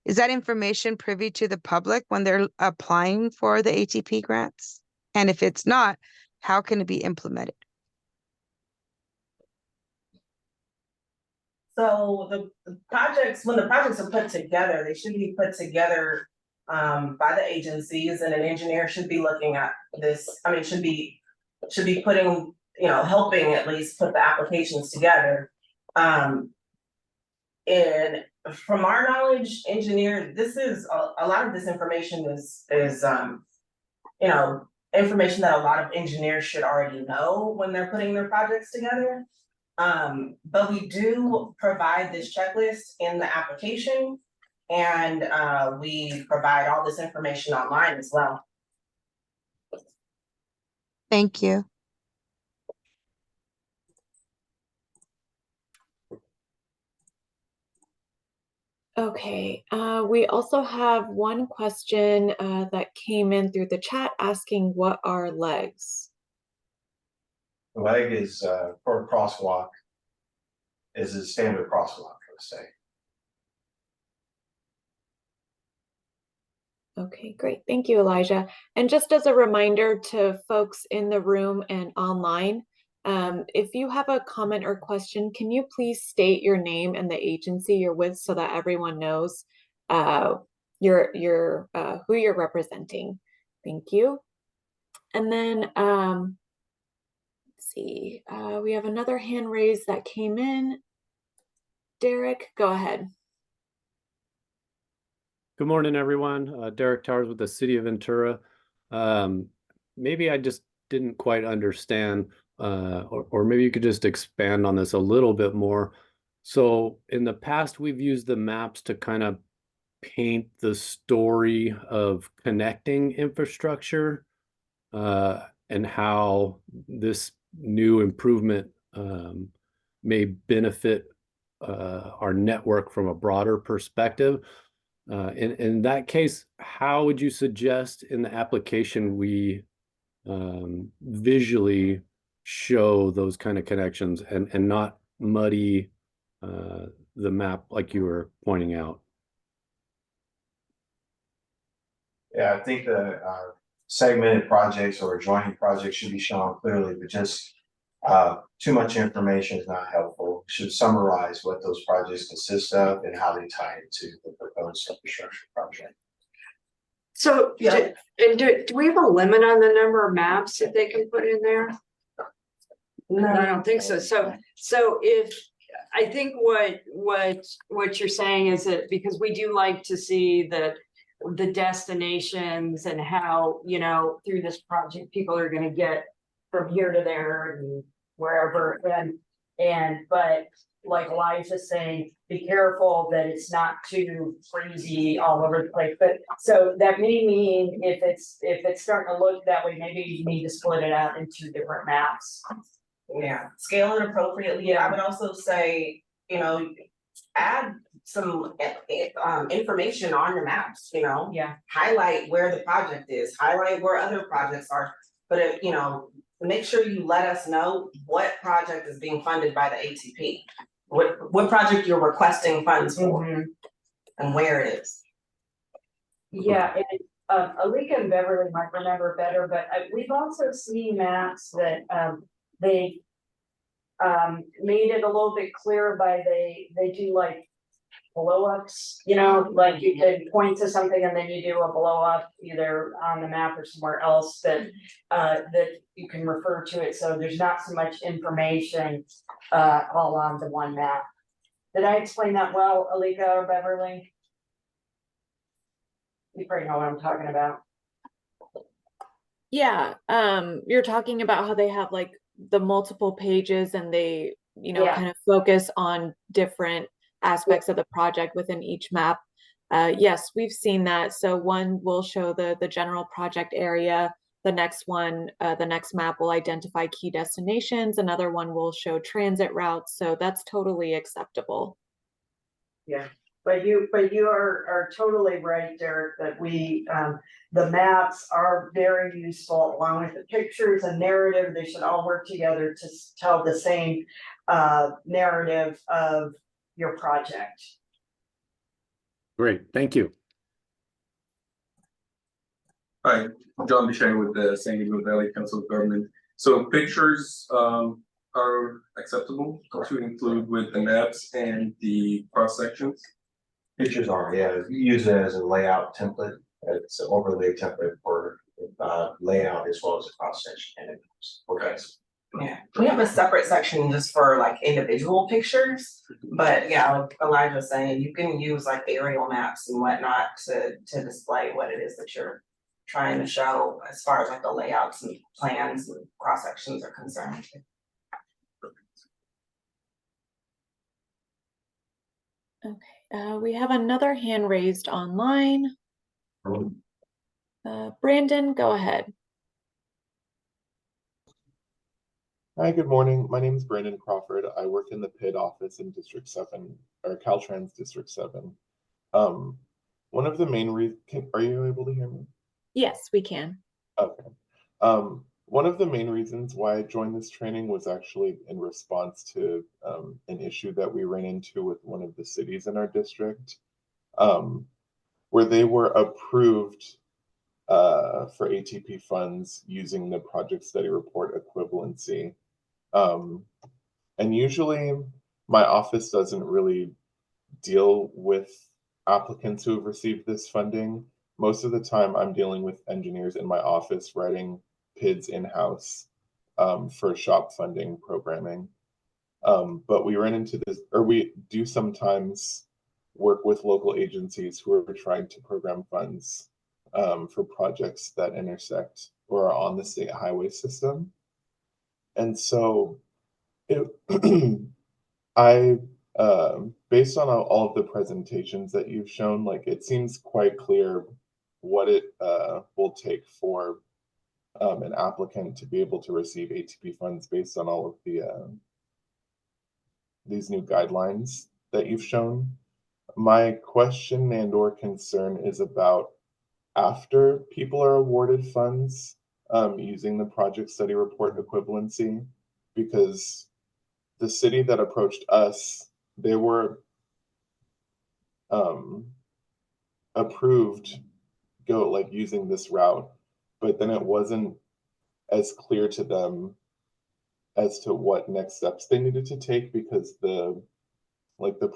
is that information privy to the public when they're applying for the ATP grants? And if it's not, how can it be implemented?
So the projects, when the projects are put together, they should be put together by the agencies, and an engineer should be looking at this. I mean, should be putting, helping at least put the applications together. And from our knowledge, engineers, this is a lot of this information is information that a lot of engineers should already know when they're putting their projects together. But we do provide this checklist in the application, and we provide all this information online as well.
Thank you.
Okay, we also have one question that came in through the chat asking what are legs?
The leg is for a crosswalk, is a standard crosswalk, let's say.
Okay, great. Thank you, Elijah. And just as a reminder to folks in the room and online, if you have a comment or question, can you please state your name and the agency you're with so that everyone knows who you're representing. Thank you. And then let's see, we have another hand raised that came in. Derek, go ahead.
Good morning, everyone. Derek Towers with the City of Ventura. Maybe I just didn't quite understand, or maybe you could just expand on this a little bit more. So in the past, we've used the maps to kind of paint the story of connecting infrastructure and how this new improvement may benefit our network from a broader perspective. In that case, how would you suggest in the application we visually show those kind of connections and not muddy the map like you were pointing out?
Yeah, I think the segmented projects or adjoining projects should be shown clearly, but just too much information is not helpful. We should summarize what those projects consist of and how they tie into the proposed infrastructure project.
So,
Yeah.
do we have a limit on the number of maps that they can put in there?
No.
I don't think so. So if, I think what you're saying is that, because we do like to see the destinations and how, you know, through this project, people are gonna get from here to there and wherever, but like Elijah's saying, be careful that it's not too crazy all over the place. But so that may mean if it's starting to look that way, maybe you need to split it out into different maps.
Yeah, scale it appropriately. I would also say, you know, add some information on your maps, you know?
Yeah.
Highlight where the project is, highlight where other projects are, but you know, make sure you let us know what project is being funded by the ATP. What project you're requesting funds for and where it is.
Yeah, and Alika and Beverly might remember better, but we've also seen maps that they made it a little bit clearer by they do like blow ups, you know, like you can point to something and then you do a blow up either on the map or somewhere else that you can refer to it. So there's not so much information all on the one map. Did I explain that well, Alika or Beverly? You probably know what I'm talking about.
Yeah, you're talking about how they have like the multiple pages and they, you know, kind of focus on different aspects of the project within each map. Yes, we've seen that. So one will show the general project area. The next one, the next map will identify key destinations. Another one will show transit routes. So that's totally acceptable.
Yeah, but you are totally right, Derek, that the maps are very useful along with the pictures and narrative. They should all work together to tell the same narrative of your project.
Great, thank you.
Hi, John Bishang with the San Gabriel Valley Council of Government. So pictures are acceptable to include with the maps and the cross sections?
Pictures are, yeah, you use it as a layout template. It's an overlay template for layout as well as a cross section. Okay.
Yeah, we have a separate section just for like individual pictures, but yeah, like Elijah was saying, you can use like aerial maps and whatnot to display what it is that you're trying to show as far as like the layouts and plans and cross sections are concerned.
Okay, we have another hand raised online. Brandon, go ahead.
Hi, good morning. My name is Brandon Crawford. I work in the PID office in District 7, or Caltrans District 7. One of the main are you able to hear me?
Yes, we can.
Okay. One of the main reasons why I joined this training was actually in response to an issue that we ran into with one of the cities in our district, where they were approved for ATP funds using the project study report equivalency. And usually my office doesn't really deal with applicants who have received this funding. Most of the time I'm dealing with engineers in my office writing PIDs in-house for shop funding programming. But we ran into this, or we do sometimes work with local agencies who are trying to program funds for projects that intersect or are on the state highway system. And so I, based on all of the presentations that you've shown, like it seems quite clear what it will take for an applicant to be able to receive ATP funds based on all of the these new guidelines that you've shown. My question and or concern is about after people are awarded funds using the project study report equivalency, because the city that approached us, they were approved using this route, but then it wasn't as clear to them as to what next steps they needed to take, because the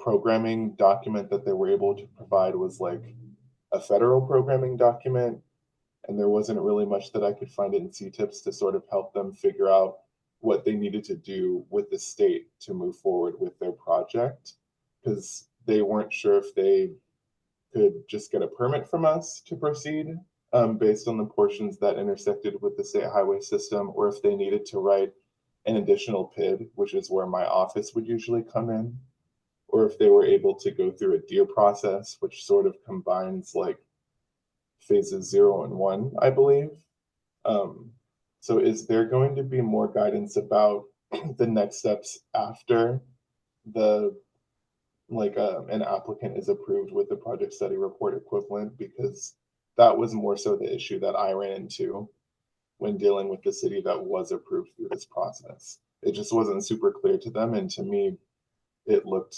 programming document that they were able to provide was like a federal programming document, and there wasn't really much that I could find in CTIPs to sort of help them figure out what they needed to do with the state to move forward with their project, because they weren't sure if they could just get a permit from us to proceed based on the portions that intersected with the state highway system, or if they needed to write an additional PID, which is where my office would usually come in, or if they were able to go through a DEAR process, which sort of combines like phases 0 and 1, I believe. So is there going to be more guidance about the next steps after the an applicant is approved with the project study report equivalent? Because that was more so the issue that I ran into when dealing with the city that was approved through this process. It just wasn't super clear to them, and to me, it looked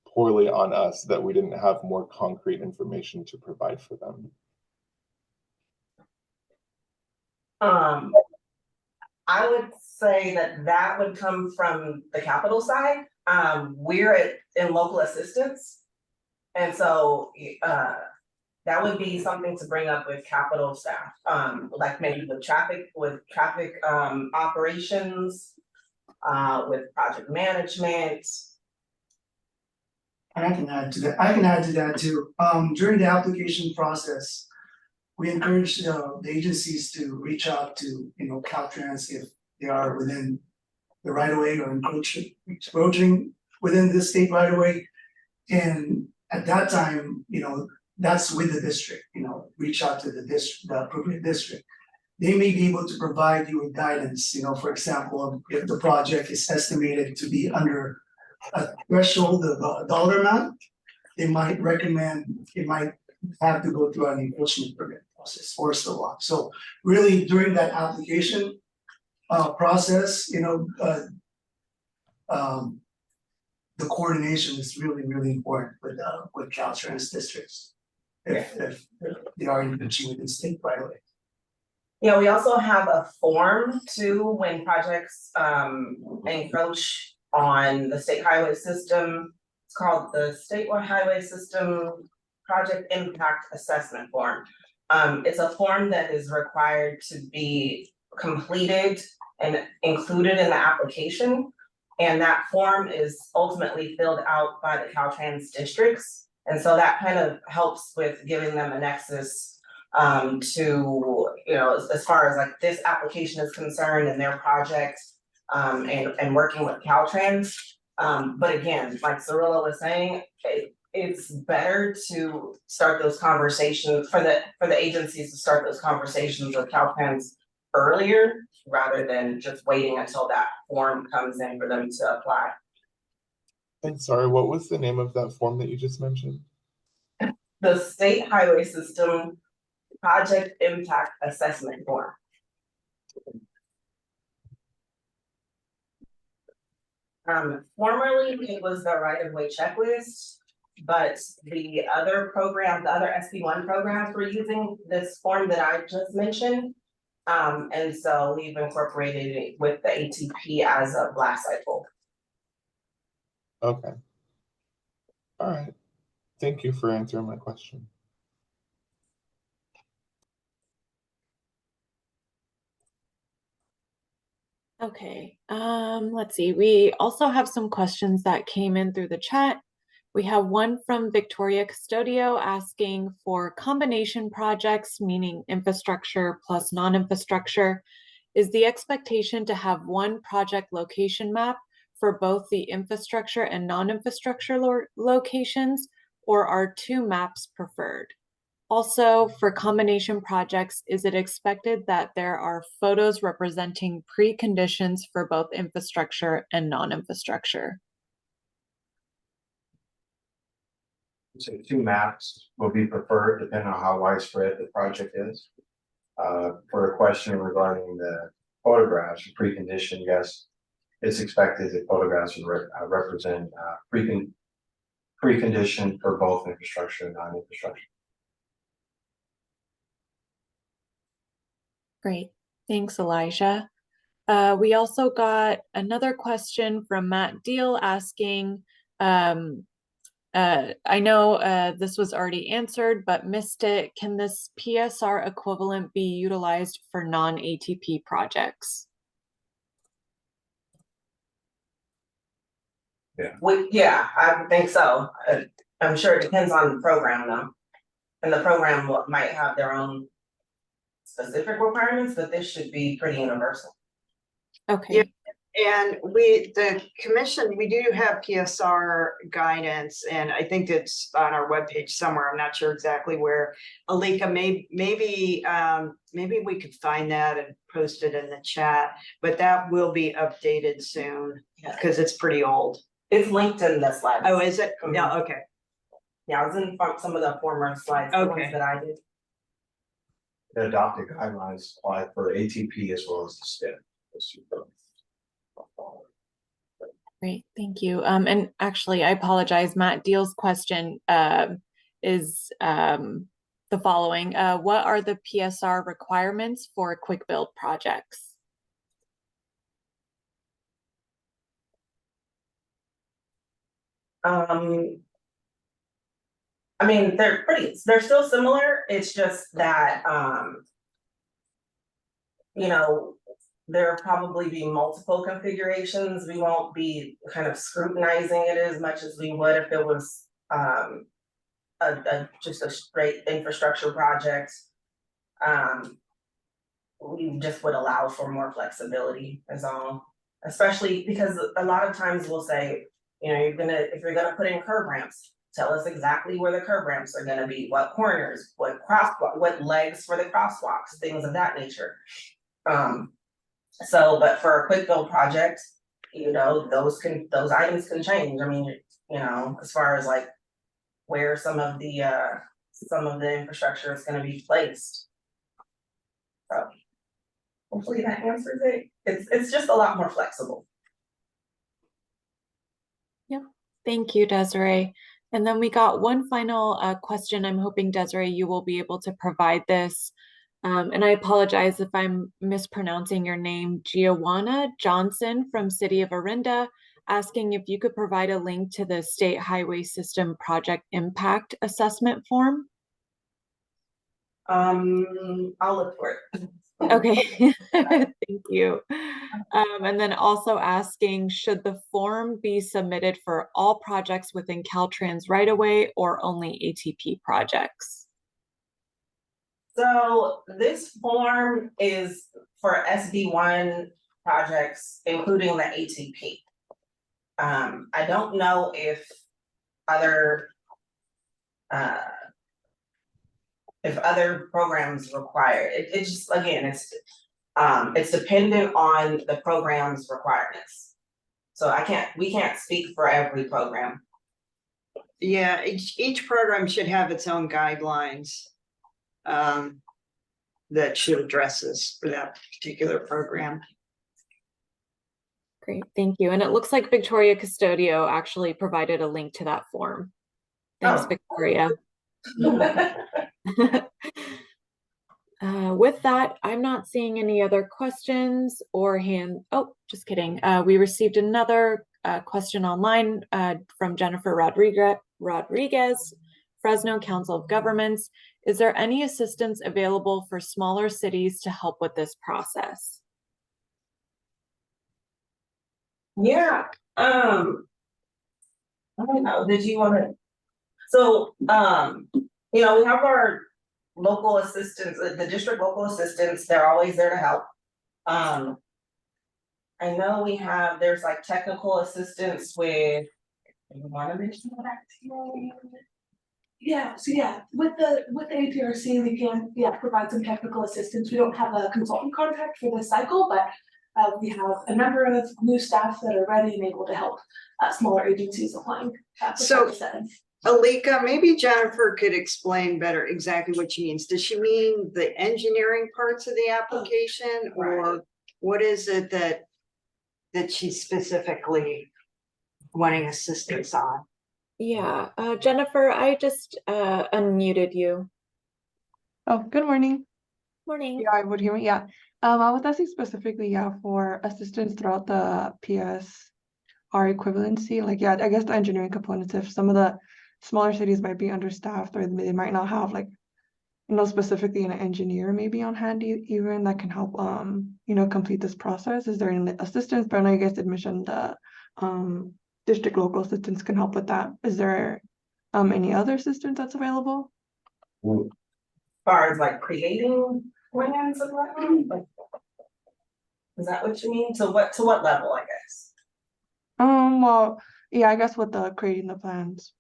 poorly on us that we didn't have more concrete information to provide for them.
I would say that would come from the capital side. We're in local assistance. And so that would be something to bring up with capital staff, like maybe with traffic operations, with project management.
And I can add to that too. During the application process, we encourage the agencies to reach out to Caltrans if they are within the right of way or encroaching within the state right of way. And at that time, that's with the district. Reach out to the appropriate district. They may be able to provide you with guidance. For example, if the project is estimated to be under a threshold of a dollar amount, they might recommend it might have to go through an enforcement permit process or so on. So really during that application process, the coordination is really, really important with Caltrans districts if they are engaging with the state right away.
Yeah, we also have a form too when projects encroach on the state highway system. It's called the State Highway System Project Impact Assessment Form. It's a form that is required to be completed and included in the application. And that form is ultimately filled out by the Caltrans districts. And so that kind of helps with giving them a nexus to, you know, as far as like this application is concerned and their project, and working with Caltrans. But again, like Cirilla was saying, it's better to start those conversations for the agencies to start those conversations with Caltrans earlier rather than just waiting until that form comes in for them to apply.
And sorry, what was the name of that form that you just mentioned?
The State Highway System Project Impact Assessment Form. Formerly it was the right-of-way checklist, but the other program, the other SB1 programs were using this form that I just mentioned. And so we've incorporated it with the ATP as a last cycle.
Okay. All right. Thank you for answering my question.
Okay, let's see. We also have some questions that came in through the chat. We have one from Victoria Custodio asking for combination projects, meaning infrastructure plus non-infrastructure. Is the expectation to have one project location map for both the infrastructure and non-infrastructure locations, or are two maps preferred? Also, for combination projects, is it expected that there are photos representing preconditions for both infrastructure and non-infrastructure?
So two maps will be preferred depending on how widespread the project is. For a question regarding the photographs, precondition, yes, it's expected that photographs will represent precondition for both infrastructure and non-infrastructure.
Great, thanks, Elijah. We also got another question from Matt Deal asking, I know this was already answered, but missed it. Can this PSR equivalent be utilized for non-ATP projects?
Yeah, I would think so. I'm sure it depends on the program though. And the program might have their own specific requirements, but this should be pretty universal.
Okay.
And the commission, we do have PSR guidance, and I think it's on our webpage somewhere. I'm not sure exactly where. Alika, maybe we could find that and post it in the chat, but that will be updated soon because it's pretty old. It's linked in the slides. Oh, is it? Yeah, okay. Yeah, I was in some of the former slides, the ones that I did.
The adopted guidelines apply for ATP as well as the STIP.
Great, thank you. And actually, I apologize. Matt Deal's question is the following. What are the PSR requirements for quick build projects?
I mean, they're still similar. It's just that, you know, there'll probably be multiple configurations. We won't be kind of scrutinizing it as much as we would if it was just a straight infrastructure project. We just would allow for more flexibility is all, especially because a lot of times we'll say, you know, if you're gonna put in curb ramps, tell us exactly where the curb ramps are gonna be, what corners, what legs for the crosswalks, things of that nature. So, but for a quick build project, you know, those items can change. I mean, you know, as far as like where some of the infrastructure is gonna be placed. So hopefully that answers it. It's just a lot more flexible.
Yep, thank you, Desiree. And then we got one final question. I'm hoping, Desiree, you will be able to provide this. And I apologize if I'm mispronouncing your name. Giovanna Johnson from City of Orinda, asking if you could provide a link to the State Highway System Project Impact Assessment form.
I'll look for it.
Okay, thank you. And then also asking, should the form be submitted for all projects within Caltrans right away or only ATP projects?
So this form is for SB1 projects, including the ATP. I don't know if other programs require it. It just, again, it's dependent on the program's requirements. So we can't speak for every program.
Yeah, each program should have its own guidelines. That should address this for that particular program.
Great, thank you. And it looks like Victoria Custodio actually provided a link to that form. Thanks, Victoria. With that, I'm not seeing any other questions or oh, just kidding. We received another question online from Jennifer Rodriguez, Fresno Council of Governments. Is there any assistance available for smaller cities to help with this process?
Yeah, I don't know, did you want to? So, we have our local assistants, the district local assistants, they're always there to help. I know there's like technical assistance with, you want to mention that?
Yeah, so with the APRC, we can provide some technical assistance. We don't have a consultant contract for this cycle, but we have a number of new staff that are ready and able to help smaller agencies applying.
So, Alika, maybe Jennifer could explain better exactly what she means. Does she mean the engineering parts of the application, or what is it that she's specifically wanting assistance on?
Yeah, Jennifer, I just unmuted you.
Oh, good morning.
Morning.
Yeah, I would hear me. Yeah. I was asking specifically, for assistance throughout the PSR equivalency. Like, I guess the engineering components, if some of the smaller cities might be understaffed, or they might not have specifically an engineer maybe on hand even that can help complete this process. Is there any assistance? But I know you guys did mention the district local assistance can help with that. Is there any other assistance that's available?
As far as like creating plans and whatnot? Is that what you mean? To what level, I guess?
Well, yeah, I guess with the creating the plans.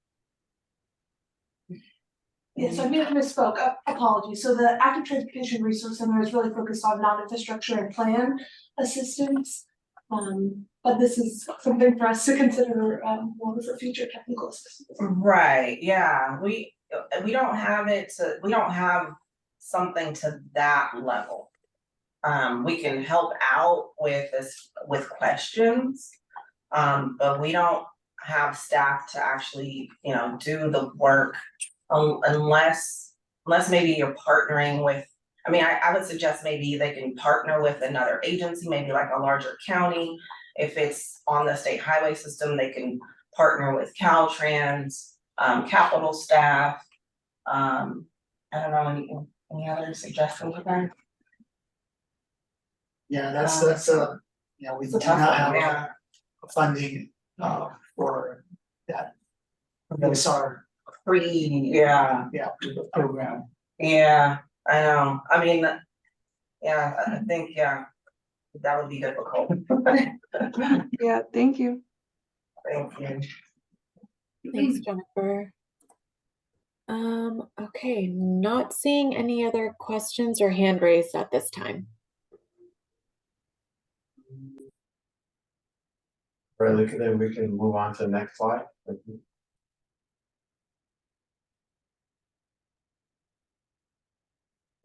Yes, I may have misspoke. Apologies. So the Active Transportation Resource Center is really focused on non-infrastructure and plan assistance. But this is something for us to consider as a future technical assistance.
Right. Yeah. We don't have we don't have something to that level. We can help out with questions, but we don't have staff to actually, do the work unless maybe you're partnering with. I mean, I would suggest maybe they can partner with another agency, maybe like a larger county. If it's on the state highway system, they can partner with Caltrans, capital staff. I don't know, any other suggestions with that?
Yeah, that's we do not have a funding for that. Those are the program.
Yeah, I know. I mean, I think that would be difficult.
Yeah, thank you.
Thank you.
Thanks, Jennifer. Okay, not seeing any other questions or hand raised at this time.
Really, then we can move on to the next slide.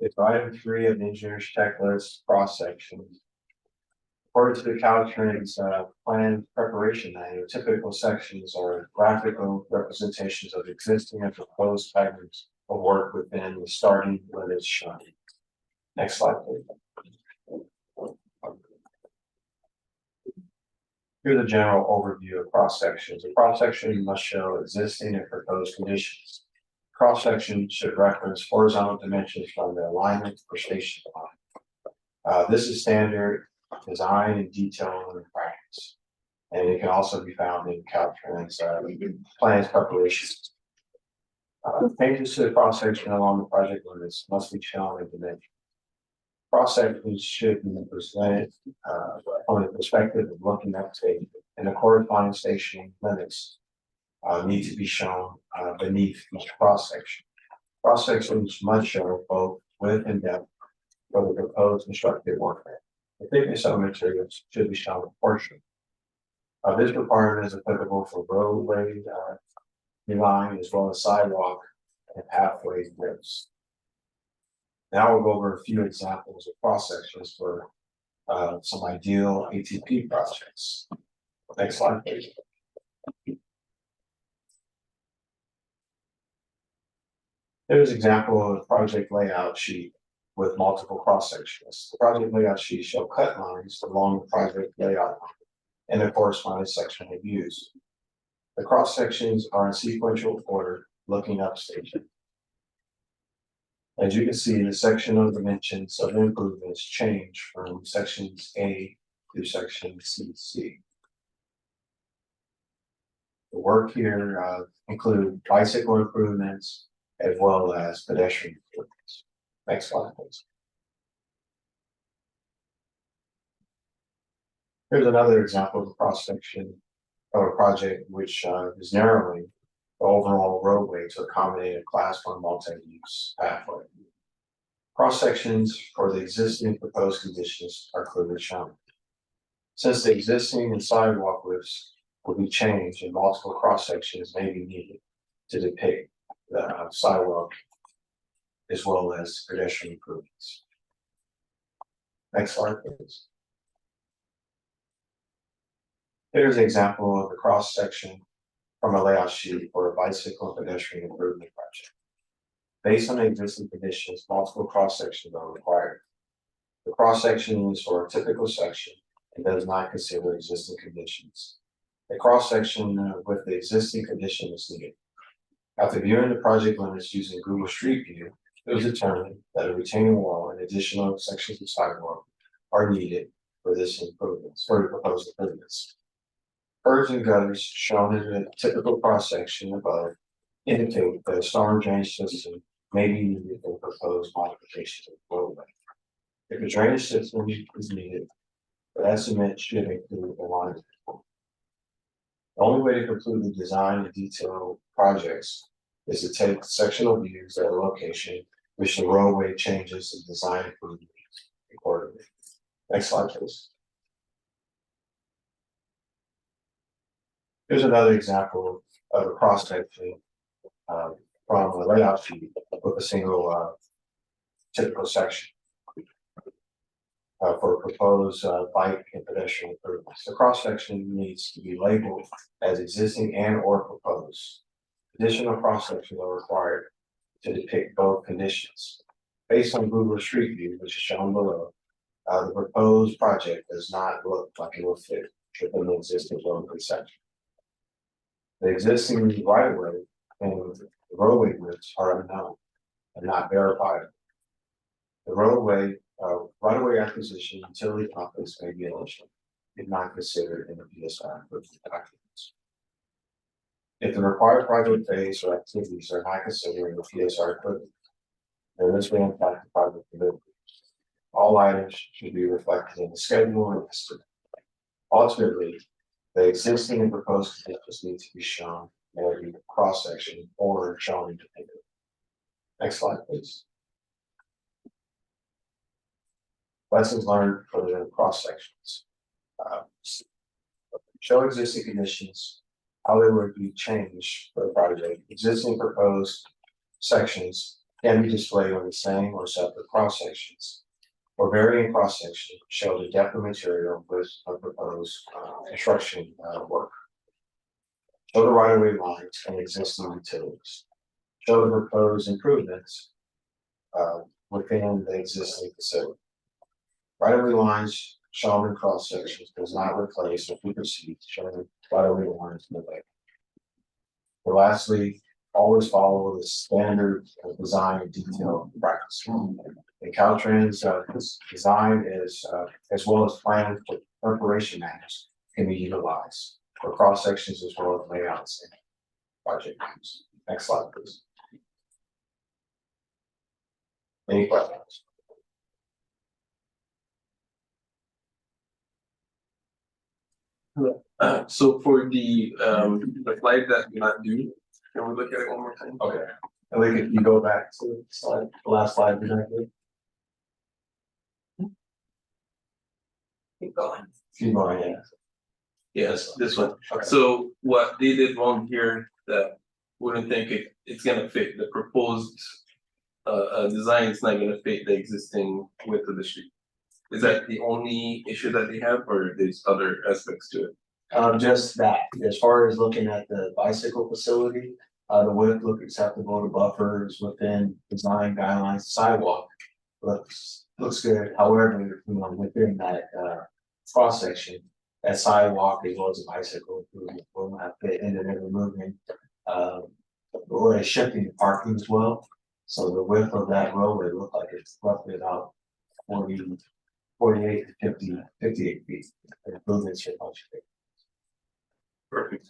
It's item 3 of the engineer's checklist, cross sections. According to the Caltrans plan preparation manual, typical sections are graphical representations of existing and proposed patterns of work within the starting limits shown. Next slide, please. Here's a general overview of cross sections. A cross section must show existing and proposed conditions. Cross section should reference horizontal dimensions from the alignment or station line. This is standard design and detail in practice, and it can also be found in Caltrans plans preparation. Changes to the cross section along the project limits must be shown in dimension. Cross sections should be presented from the perspective of looking up to, and the corresponding station limits need to be shown beneath each cross section. Cross sections must show both width and depth for the proposed constructed work area. The thickness of materials should be shown proportionally. This requirement is applicable for roadway line as well as sidewalk and pathway widths. Now we'll go over a few examples of cross sections for some ideal ATP projects. Next slide, please. Here's an example of a project layout sheet with multiple cross sections. The project layout sheet show cut lines along the project layout line and the corresponding section views. The cross sections are in sequential order looking up station. As you can see, the sectional dimensions of improvements change from sections A to section CC. The work here include bicycle improvements as well as pedestrian improvements. Next slide, please. Here's another example of a cross section of a project which is narrowing the overall roadway to accommodate a class 1 multi-use pathway. Cross sections for the existing proposed conditions are clearly shown. Since the existing and sidewalk widths will be changed and multiple cross sections may be needed to depict the sidewalk as well as pedestrian improvements. Next slide, please. Here's an example of the cross section from a layout sheet for a bicycle and pedestrian improvement project. Based on the existing conditions, multiple cross sections are required. The cross section is for a typical section and does not consider existing conditions. A cross section with the existing condition is needed. After viewing the project limits using Google Street View, it was determined that a retaining wall and additional sections of sidewalk are needed for this improvements, for the proposed improvements. Curbs and gutters shown in the typical cross section above indicate that a storm drainage system may be needed for proposed modifications of the roadway. If a drainage system is needed, the estimate should include the line. The only way to complete the design and detail projects is to take sectional views at a location which the roadway changes and design improvements accordingly. Next slide, please. Here's another example of a cross section from a layout sheet with a single typical section for proposed bike and pedestrian improvements. The cross section needs to be labeled as existing and or proposed. Additional cross sections are required to depict both conditions. Based on Google Street View, which is shown below, the proposed project does not look like it will fit within the existing roadway section. The existing right-of-way and the roadway widths are unknown and not verified. The roadway right-of-way acquisition utility complex may be eligible, if not considered in the PSI documents. If the required project phase or activities are not considered in the PSR equipment, then this may impact the project delivery. All items should be reflected in the schedule and estimate. Ultimately, the existing and proposed conditions need to be shown in every cross section or shown independently. Next slide, please. Lessons learned for the cross sections. Show existing conditions, how they would be changed for the project. Existing proposed sections can be displayed on the same or separate cross sections. For varying cross sections, show the depth of material with proposed construction work. Show the right-of-way lines and existing utilities. Show the proposed improvements within the existing facility. Right-of-way lines shown in cross sections does not replace or supersede showing right-of-way lines in the way. And lastly, always follow the standard design and detail practice. And Caltrans design is as well as plan for preparation matters can be utilized for cross sections as well as layouts and project views. Next slide, please. Any questions?
So for the slide that we not do, can we look at it one more time?
Okay, and we could, you go back to the slide, the last slide, exactly.
Keep going.
Keep going, yeah.
Yes, this one.
Okay.
So what they did wrong here that wouldn't think it's gonna fit the proposed design is not gonna fit the existing width of the street. Is that the only issue that they have, or there's other aspects to it?
Just that, as far as looking at the bicycle facility, the width look acceptable, the buffers within design guidelines, sidewalk looks good. However, you know, within that cross section, that sidewalk as well as a bicycle improvement will not fit into their movement. Or shifting the parking as well. So the width of that roadway look like it's roughly about 48 to 58 feet. The improvements are much bigger.
Perfect.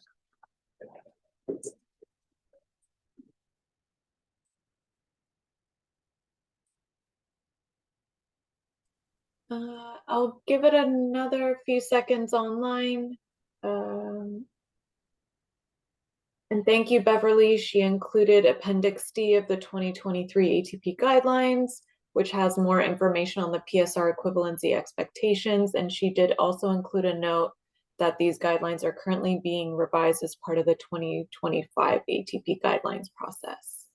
I'll give it another few seconds online. And thank you, Beverly. She included Appendix D of the 2023 ATP guidelines, which has more information on the PSR equivalency expectations. And she did also include a note that these guidelines are currently being revised as part of the 2025 ATP guidelines process.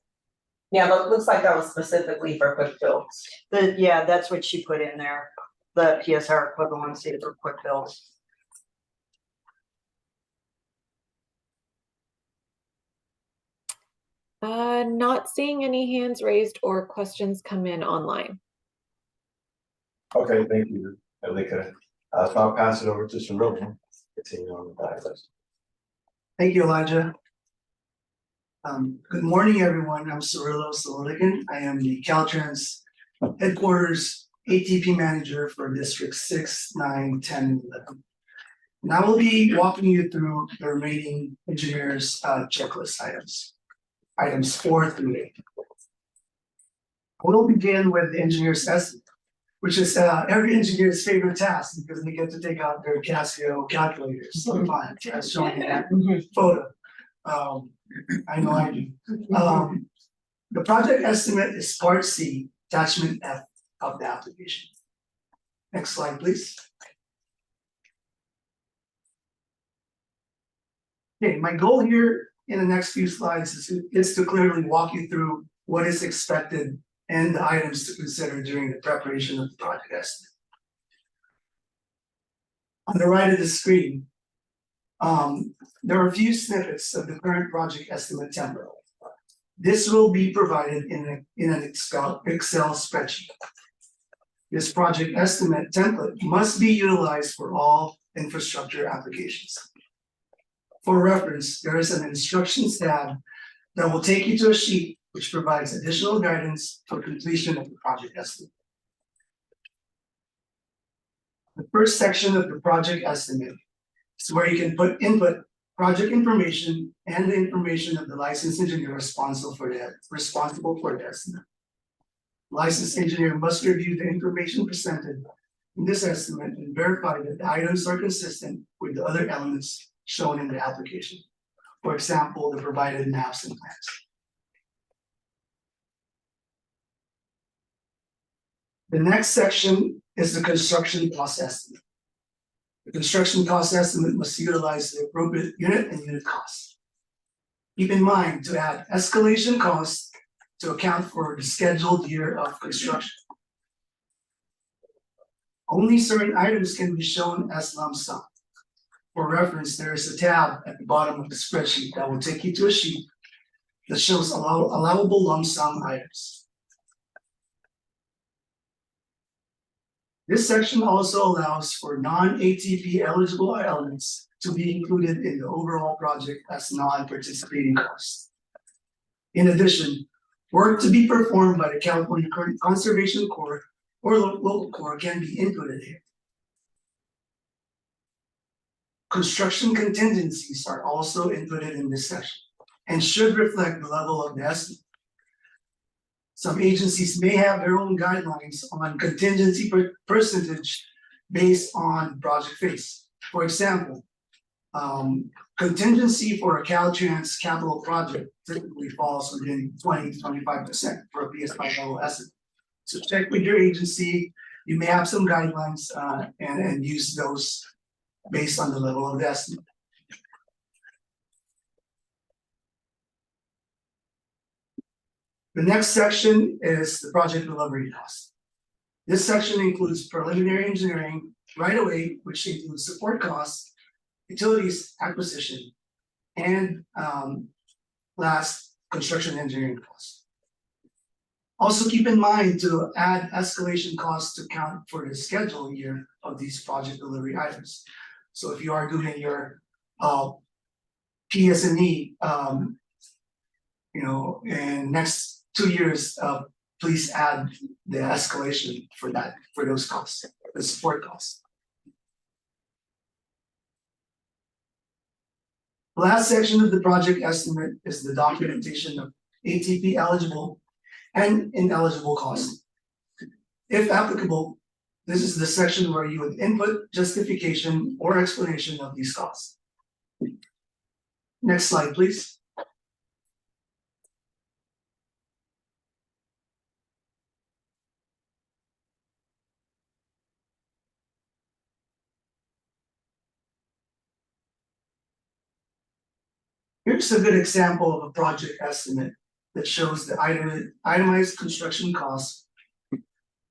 Yeah, but it looks like that was specifically for quick fills.
Yeah, that's what she put in there, the PSR equivalency for quick fills.
Not seeing any hands raised or questions come in online.
Okay, thank you, Elika. So I'll pass it over to Cyril. Continue on with that.
Thank you, Elijah. Good morning, everyone. I'm Cirillo Sololigan. I am the Caltrans headquarters ATP manager for District 6, 9, 10, and 11. And I will be walking you through the remaining engineers checklist items 4 through 8. We'll begin with the engineer's estimate, which is every engineer's favorite task because they get to take out their Casio calculators. So fun, as shown in that photo. I know I do. The project estimate is Part C, attachment F of the application. Next slide, please. Okay, my goal here in the next few slides is to clearly walk you through what is expected and the items to consider during the preparation of the project estimate. On the right of the screen, there are a few snippets of the current project estimate template. This will be provided in an Excel spreadsheet. This project estimate template must be utilized for all infrastructure applications. For reference, there is an instructions tab that will take you to a sheet which provides additional guidance for completion of the project estimate. The first section of the project estimate is where you can input project information and the information of the licensed engineer responsible for the estimate. Licensed engineer must review the information presented in this estimate and verify that the items are consistent with the other elements shown in the application. For example, the provided maps and plans. The next section is the construction cost estimate. The construction cost estimate must utilize the appropriate unit and unit costs. Keep in mind to add escalation costs to account for the scheduled year of construction. Only certain items can be shown as lump sum. For reference, there is a tab at the bottom of the spreadsheet that will take you to a sheet that shows allowable lump sum items. This section also allows for non-ATP eligible elements to be included in the overall project as non-participating costs. In addition, work to be performed by the California Conservation Corps or local corps can be inputted here. Construction contingencies are also inputted in this section and should reflect the level of the estimate. Some agencies may have their own guidelines on contingency percentage based on project phase. For example, contingency for a Caltrans capital project typically falls within 20 to 25% for a PS5 level estimate. So check with your agency. You may have some guidelines and use those based on the level of the estimate. The next section is the project delivery cost. This section includes preliminary engineering right away, which includes support costs, utilities acquisition, and last, construction engineering costs. Also keep in mind to add escalation costs to account for the schedule year of these project delivery items. So if you are doing your PS&E, in next 2 years, please add the escalation for those costs, the support costs. Last section of the project estimate is the documentation of ATP eligible and ineligible costs. If applicable, this is the section where you would input justification or explanation of these costs. Next slide, please. Here's a good example of a project estimate that shows the itemized construction costs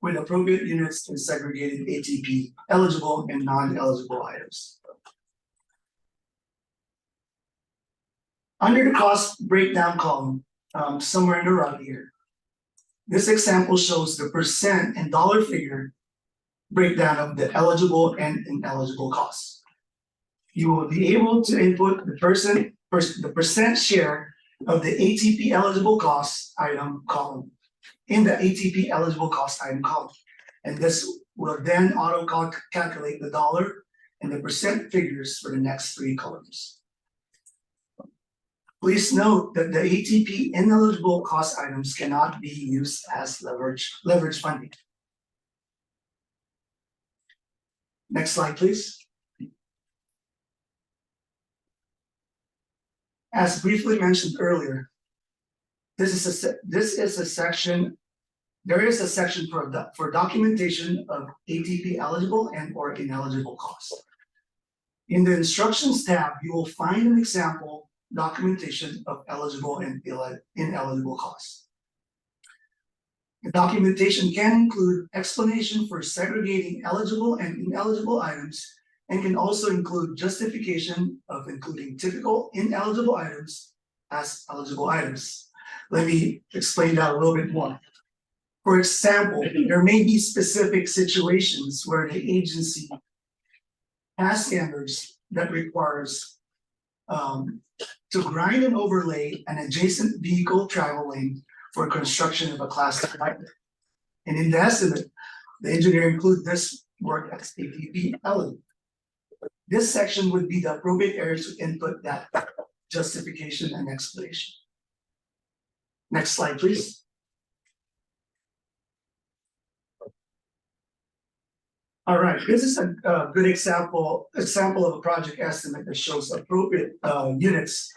with appropriate units and segregated ATP eligible and non-eligible items. Under the cost breakdown column, somewhere in the right here, this example shows the percent and dollar figure breakdown of the eligible and ineligible costs. You will be able to input the percent share of the ATP eligible cost item column in the ATP eligible cost item column. And this will then auto calculate the dollar and the percent figures for the next 3 columns. Please note that the ATP ineligible cost items cannot be used as leverage funding. Next slide, please. As briefly mentioned earlier, there is a section for documentation of ATP eligible and or ineligible costs. In the instructions tab, you will find an example documentation of eligible and ineligible costs. The documentation can include explanation for segregating eligible and ineligible items, and can also include justification of including typical ineligible items as eligible items. Let me explain that a little bit more. For example, there may be specific situations where the agency has standards that requires to grind and overlay an adjacent vehicle travel lane for construction of a class 2 highway. And in the estimate, the engineer includes this work as ATP eligible. This section would be the appropriate area to input that justification and explanation. Next slide, please. All right, this is a good example of a project estimate that shows appropriate units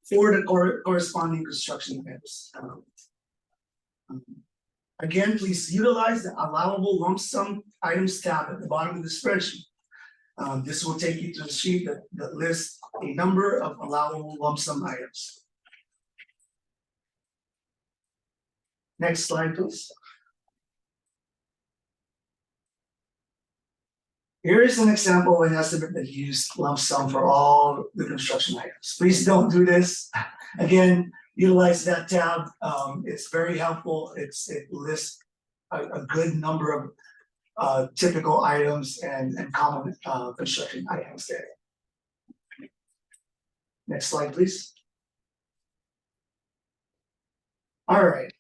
for the corresponding construction events. Again, please utilize the allowable lump sum items tab at the bottom of the spreadsheet. This will take you to a sheet that lists a number of allowable lump sum items. Next slide, please. Here is an example of an estimate that used lump sum for all the construction items. Please don't do this. Again, utilize that tab. It's very helpful. It lists a good number of typical items and common construction items there. Next slide, please. All right.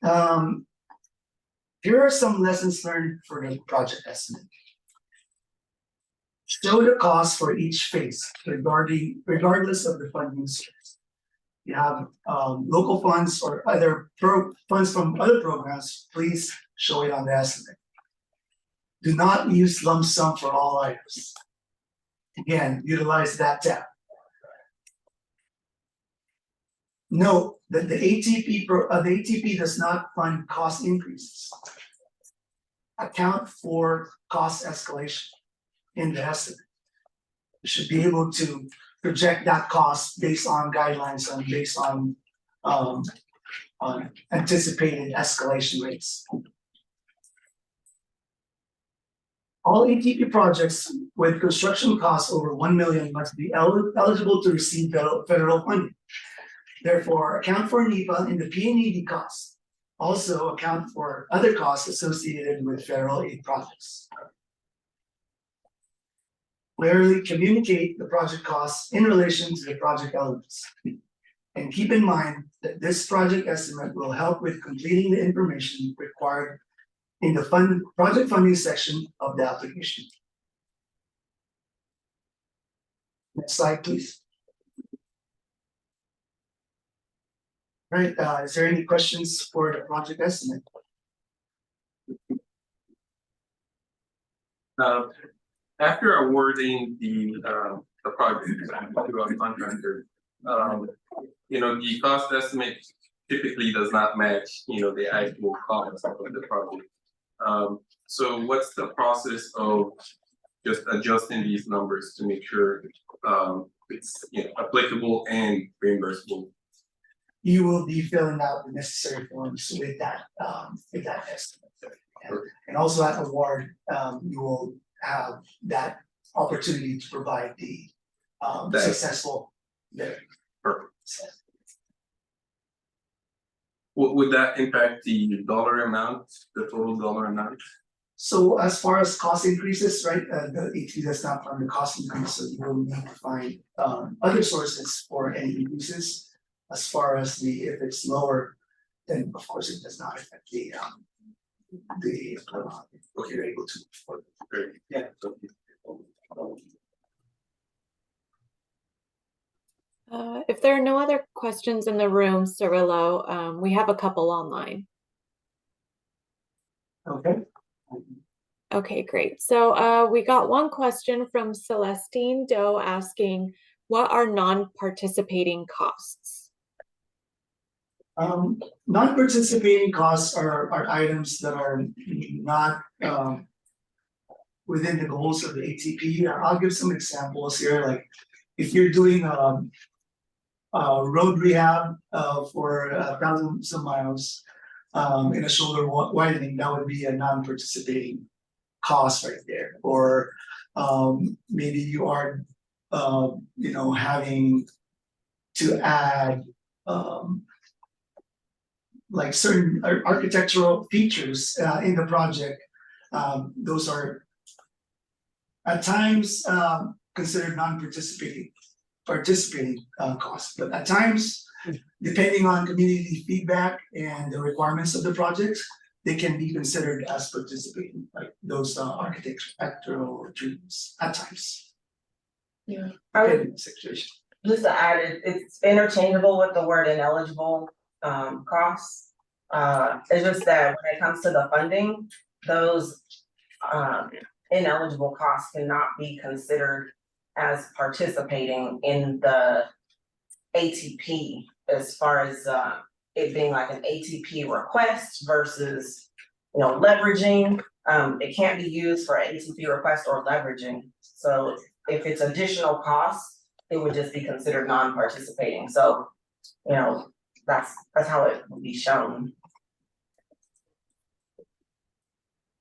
Here are some lessons learned for the project estimate. Show the cost for each phase regardless of the funding source. you have local funds or other funds from other programs, please show it on the estimate. Do not use lump sum for all items. Again, utilize that tab. Note that the ATP does not fund cost increases. Account for cost escalation in the estimate. You should be able to project that cost based on guidelines and based on anticipated escalation rates. All ATP projects with construction costs over 1 million must be eligible to receive federal funding. Therefore, account for NEPA in the P&ED costs. Also account for other costs associated with federal aid projects. Clearly communicate the project costs in relation to the project elements. And keep in mind that this project estimate will help with completing the information required in the project funding section of the application. Next slide, please. All right, is there any questions for the project estimate?
After awarding the project to a contractor, the cost estimate typically does not match, the actual cost of the project. So what's the process of just adjusting these numbers to make sure it's applicable and reimbursable?
You will be filling out the necessary forms with that estimate. And also at award, you will have that opportunity to provide the successful bidder.
Perfect. Would that impact the dollar amount, the total dollar amount?
So as far as cost increases, right, the AT does not fund the cost increase, so you will need to find other sources for any increases. As far as if it's lower, then of course it does not affect what you're able to afford. Yeah.
If there are no other questions in the room, Cirillo, we have a couple online.
Okay.
Okay, great. So we got one question from Celestine Doe asking, what are non-participating costs?
Non-participating costs are items that are not within the goals of the ATP. I'll give some examples here. Like if you're doing road rehab for 1,000 some miles in a shoulder widening, that would be a non-participating cost right there. Or maybe you are having to add like certain architectural features in the project. Those are at times considered non-participating costs, but at times, depending on community feedback and the requirements of the project, they can be considered as participating, like those architectural treatments at times.
Yeah.
Situation.
Just to add, it's interchangeable with the word ineligible costs. It's just that when it comes to the funding, those ineligible costs cannot be considered as participating in the ATP as far as it being like an ATP request versus leveraging. It can't be used for ATP request or leveraging. So if it's additional costs, it would just be considered non-participating. So that's how it will be shown.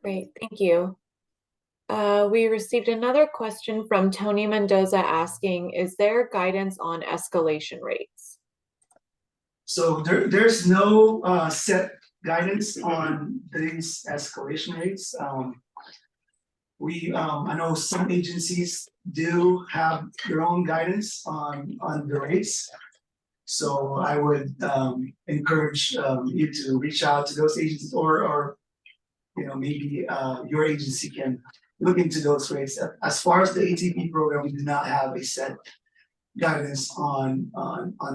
Great, thank you. We received another question from Tony Mendoza asking, is there guidance on escalation rates?
So there's no set guidance on these escalation rates. I know some agencies do have their own guidance on the rates. So I would encourage you to reach out to those agencies, or maybe your agency can look into those rates. As far as the ATP program, we do not have a set guidance on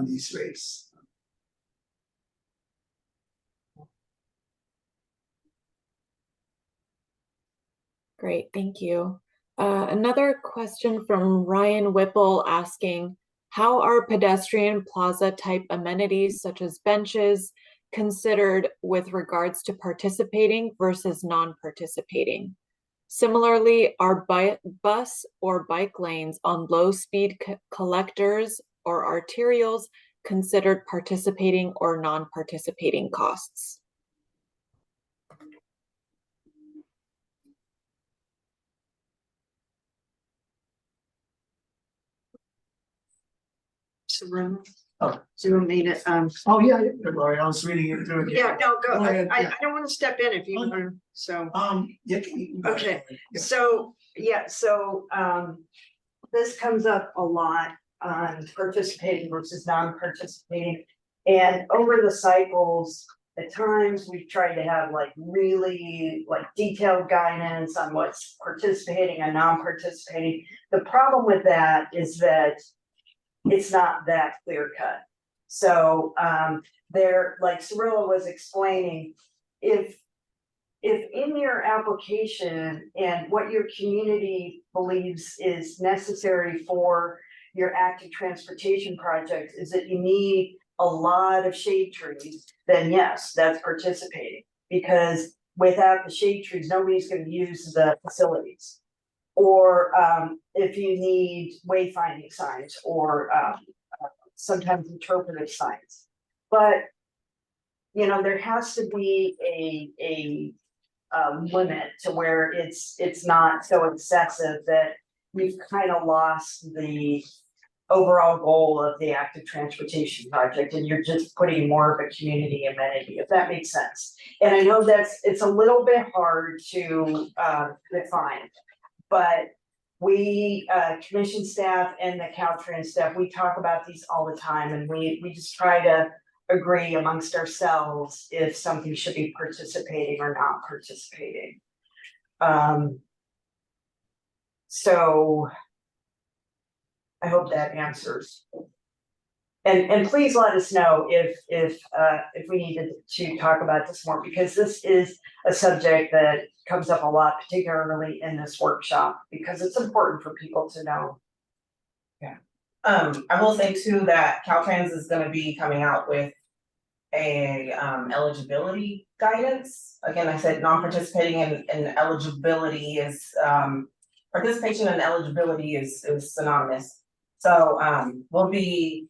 these rates.
Great, thank you. Another question from Ryan Whipple asking, how are pedestrian plaza type amenities such as benches considered with regards to participating versus non-participating? Similarly, are bus or bike lanes on low-speed collectors or arterials considered participating or non-participating costs?
Do you mean it,
Oh, yeah, Lori, I was reading it through again.
yeah, no, go,
Go ahead,
I
yeah.
don't wanna step in if you
Oh,
want, so.
Yeah,
Okay,
yeah.
so, this comes up a lot on participating versus non-participating. And over the cycles, at times we've tried to have like really like detailed guidance on what's participating and non-participating. The problem with that is that it's not that clear cut. So, there, like Cirilla was explaining, if in your application and what your community believes is necessary for your active transportation project is that you need a lot of shade trees, then yes, that's participating. Because without the shade trees, nobody's gonna use the facilities. Or if you need wayfinding signs or sometimes interpretive signs. But you know, there has to be a limit to where it's not so excessive that we've kind of lost the overall goal of the active transportation project and you're just putting more of a community amenity, if that makes sense. And I know it's a little bit hard to define, but we commission staff and the Caltrans staff, we talk about these all the time and we just try to agree amongst ourselves if something should be participating or not participating. So I hope that answers. And please let us know if we needed to talk about this more, because this is a subject that comes up a lot, particularly in this workshop, because it's important for people to know.
Yeah. I will say too that Caltrans is gonna be coming out with a eligibility guidance. Again, I said non-participating and eligibility is participation and eligibility is synonymous. So we'll be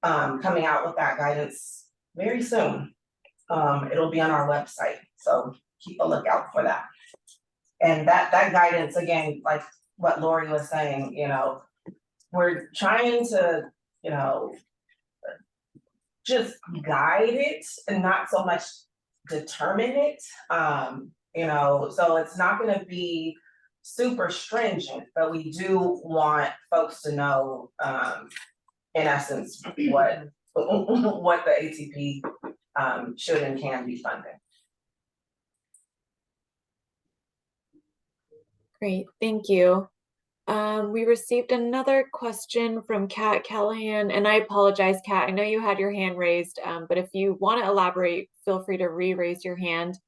coming out with that guidance very soon. It'll be on our website, so keep a lookout for that. And that guidance, again, like what Lori was saying, you know, we're trying to, you know, just guide it and not so much determine it. You know, so it's not gonna be super stringent, but we do want folks to know, in essence, what the ATP should and can be funding.
Great, thank you. We received another question from Kat Callahan, and I apologize, Kat, I know you had your hand raised, but if you want to elaborate, feel free to re-raise your hand.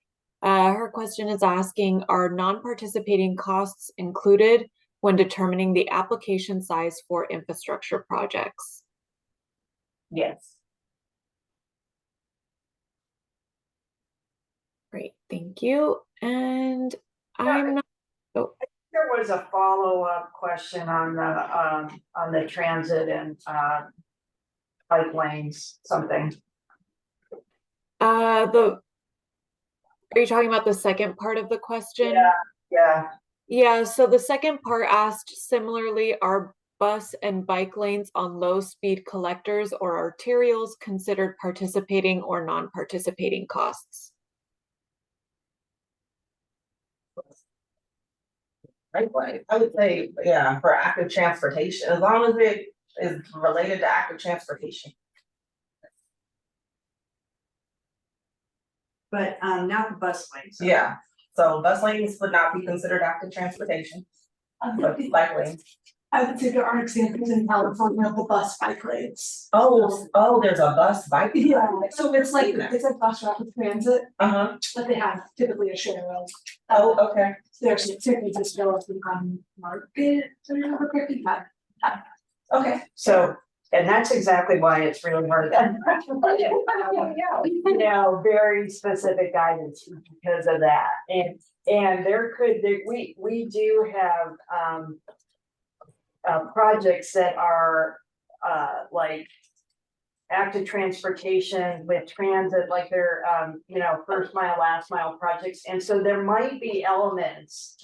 Her question is asking, are non-participating costs included when determining the application size for infrastructure projects?
Yes.
Great, thank you. And I'm not, oh.
There was a follow-up question on the transit and bike lanes, something.
Are you talking about the second part of the question?
Yeah.
So the second part asked similarly, are bus and bike lanes on low-speed collectors or arterials considered participating or non-participating costs?
Right, I would say, yeah, for active transportation, as long as it is related to active transportation.
But not the bus lanes.
Yeah, so bus lanes would not be considered active transportation, but bike lanes.
I would say there are examples in California of the bus bike lanes.
Oh, there's a bus bike.
Yeah, so it's like bus rapid transit,
Uh-huh.
but they have typically a share of.
Oh, okay.
There's typically just developing on market, so you remember correctly, but.
Okay.
So, and that's exactly why it's really hard. You know, very specific guidance because of that. And we do have, projects that are, like active transportation with transit, like they're, first mile, last mile projects. And so there might be elements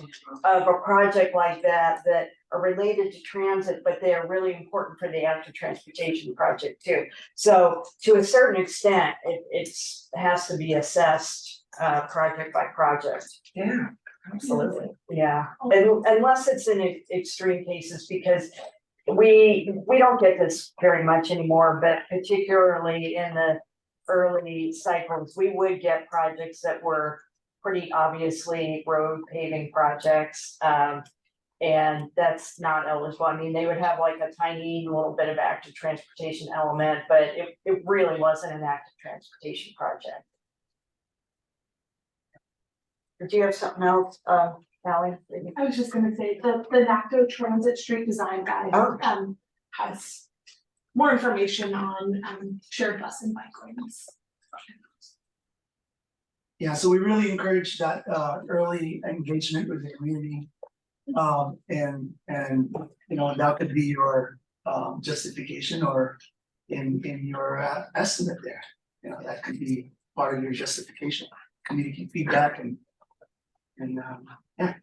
of a project like that that are related to transit, but they are really important for the active transportation project too. So to a certain extent, it has to be assessed, project by project.
Yeah, absolutely.
Yeah, and unless it's in extreme cases, because we don't get this very much anymore, but particularly in the early cycles, we would get projects that were pretty obviously road paving projects. And that's not eligible. I mean, they would have like a tiny little bit of active transportation element, but it really wasn't an active transportation project. Did you have something else, Callie?
I was just gonna say, the NACTO Transit Street Design Guide, has more information on, shared bus and bike lanes.
Yeah, so we really encourage that early engagement with the community. And that could be your justification or in your estimate there. That could be part of your justification, community feedback and yeah.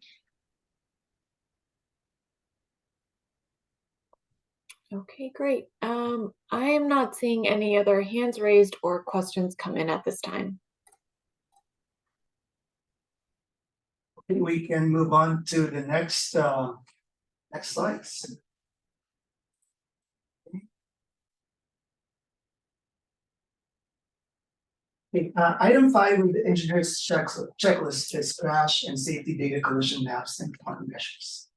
Okay, great. I am not seeing any other hands raised or questions come in at this time.
I think we can move on to the next slides. Okay, item 5 of the engineer's checklist is crash and safety data collision maps and countermeasures.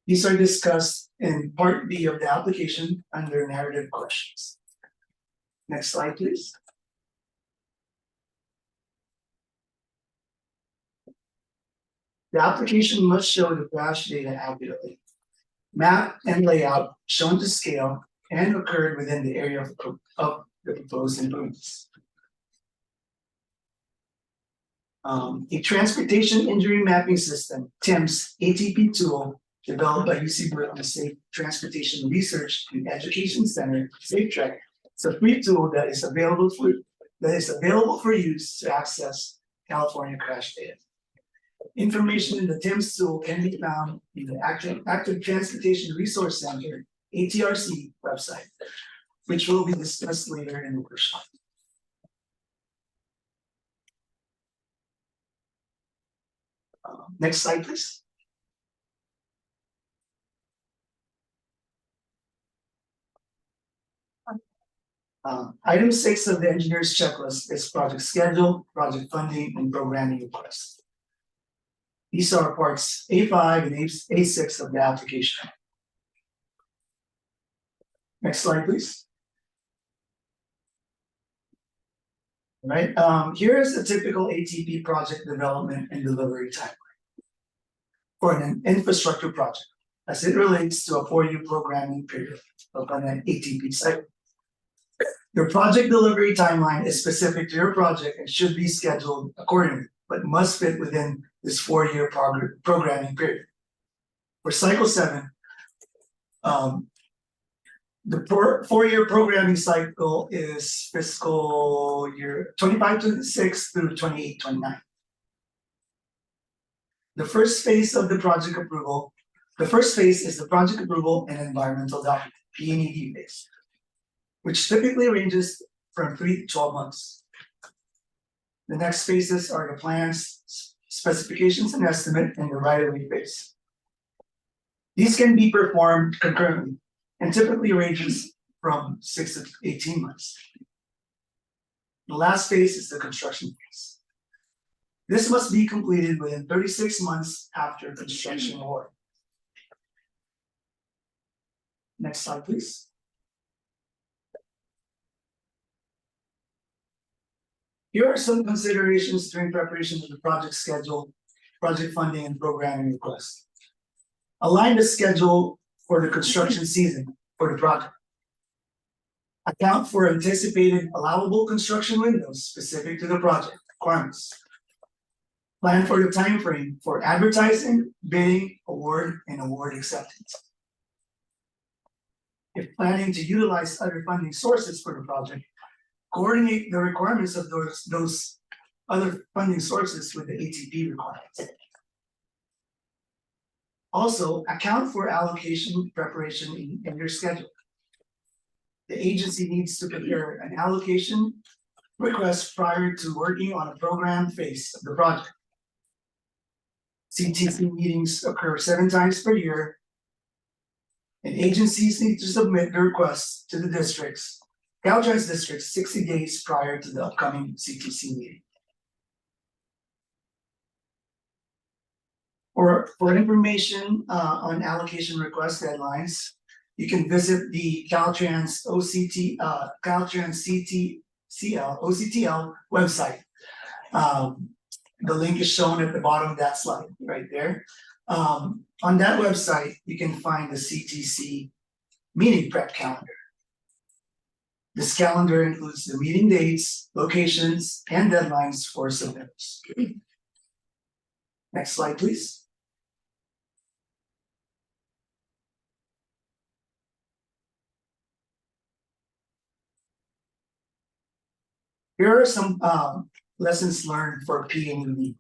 These are discussed in part B of the application under narrative questions. Next slide, please. The application must show the crash data accurately. Map and layout shown to scale and occurred within the area of the proposed improvements. A transportation injury mapping system, TIMS ATP tool developed by UC Berkeley Safe Transportation Research and Education Center, SafeTrack. It's a free tool that is available for use to access California crash data. Information in the TIMS tool can be found in the Active Transportation Resource Center, ATRC website, which will be discussed later in the workshop. Next slide, please. Item 6 of the engineer's checklist is project schedule, project funding, and programming requests. These are parts A5 and A6 of the application. Next slide, please. All right, here is a typical ATP project development and delivery timeline for an infrastructure project as it relates to a 4-year programming period of an ATP cycle. Your project delivery timeline is specific to your project and should be scheduled accordingly, but must fit within this 4-year programming period. For cycle 7, the 4-year programming cycle is fiscal year 25-26 through 28-29. The first phase is the project approval and environmental document, P&ED phase, which typically ranges from 3 to 12 months. The next phases are the plans, specifications and estimate, and the right-of-way phase. These can be performed concurrently and typically ranges from 6 to 18 months. The last phase is the construction phase. This must be completed within 36 months after construction award. Next slide, please. Here are some considerations during preparation of the project schedule, project funding, and programming request. Align the schedule for the construction season for the project. Account for anticipated allowable construction windows specific to the project requirements. Plan for the time frame for advertising, bidding, award, and award acceptance. If planning to utilize other funding sources for the project, coordinate the requirements of those other funding sources with the ATP requirements. Also, account for allocation preparation in your schedule. The agency needs to prepare an allocation request prior to working on a program phase of the project. CTC meetings occur 7 times per year, and agencies need to submit the requests to the districts, Caltrans districts, 60 days prior to the upcoming CTC meeting. For information on allocation request deadlines, you can visit the Caltrans OCTL website. The link is shown at the bottom of that slide right there. On that website, you can find the CTC meeting prep calendar. This calendar includes the meeting dates, locations, and deadlines for submittals. Next slide, please. Here are some lessons learned for PMUD.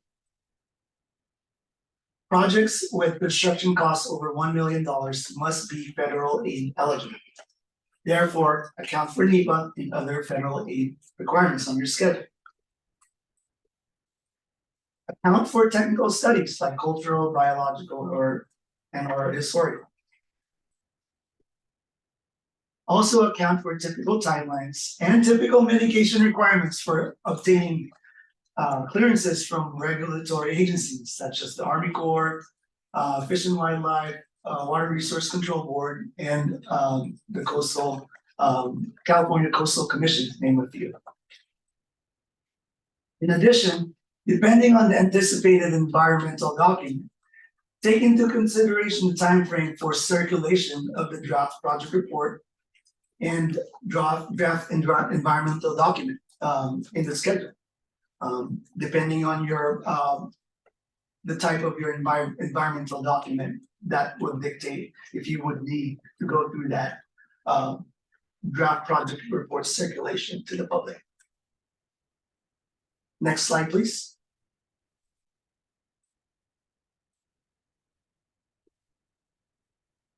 Projects with construction costs over $1 million must be federal aid eligible. Therefore, account for NEPA and other federal aid requirements on your schedule. Account for technical studies like cultural, biological, and/or historical. Also account for typical timelines and typical mitigation requirements for obtaining clearances from regulatory agencies such as the Army Corps, Fish and Wildlife, Water Resource Control Board, and the California Coastal Commission, to name a few. In addition, depending on the anticipated environmental document, take into consideration the time frame for circulation of the draft project report and draft environmental document in the schedule. Depending on your the type of your environmental document, that would dictate if you would need to go through that draft project report circulation to the public. Next slide, please.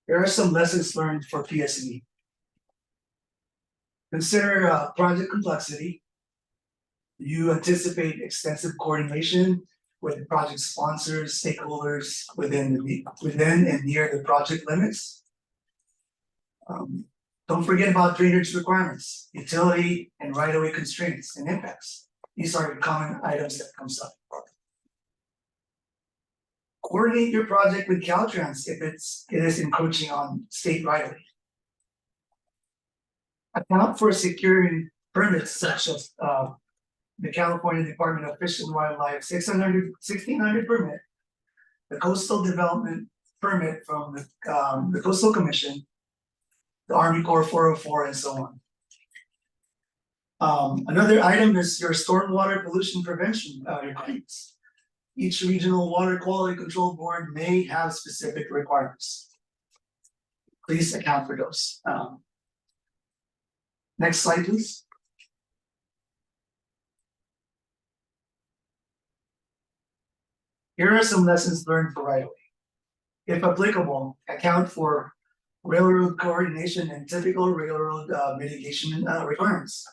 Here are some lessons learned for PSE. Consider project complexity. You anticipate extensive coordination with project sponsors, stakeholders within and near the project limits. Don't forget about drainage requirements, utility and right-of-way constraints and impacts. These are common items that comes up. Coordinate your project with Caltrans if it is encroaching on state right-of-way. Account for securing permits such as the California Department of Fish and Wildlife 1600 permit, the Coastal Development permit from the Coastal Commission, the Army Corps 404, and so on. Another item is your stormwater pollution prevention requirements. Each regional water quality control board may have specific requirements. Please account for those. Next slide, please. Here are some lessons learned for right-of-way. If applicable, account for railroad coordination and typical railroad mitigation requirements.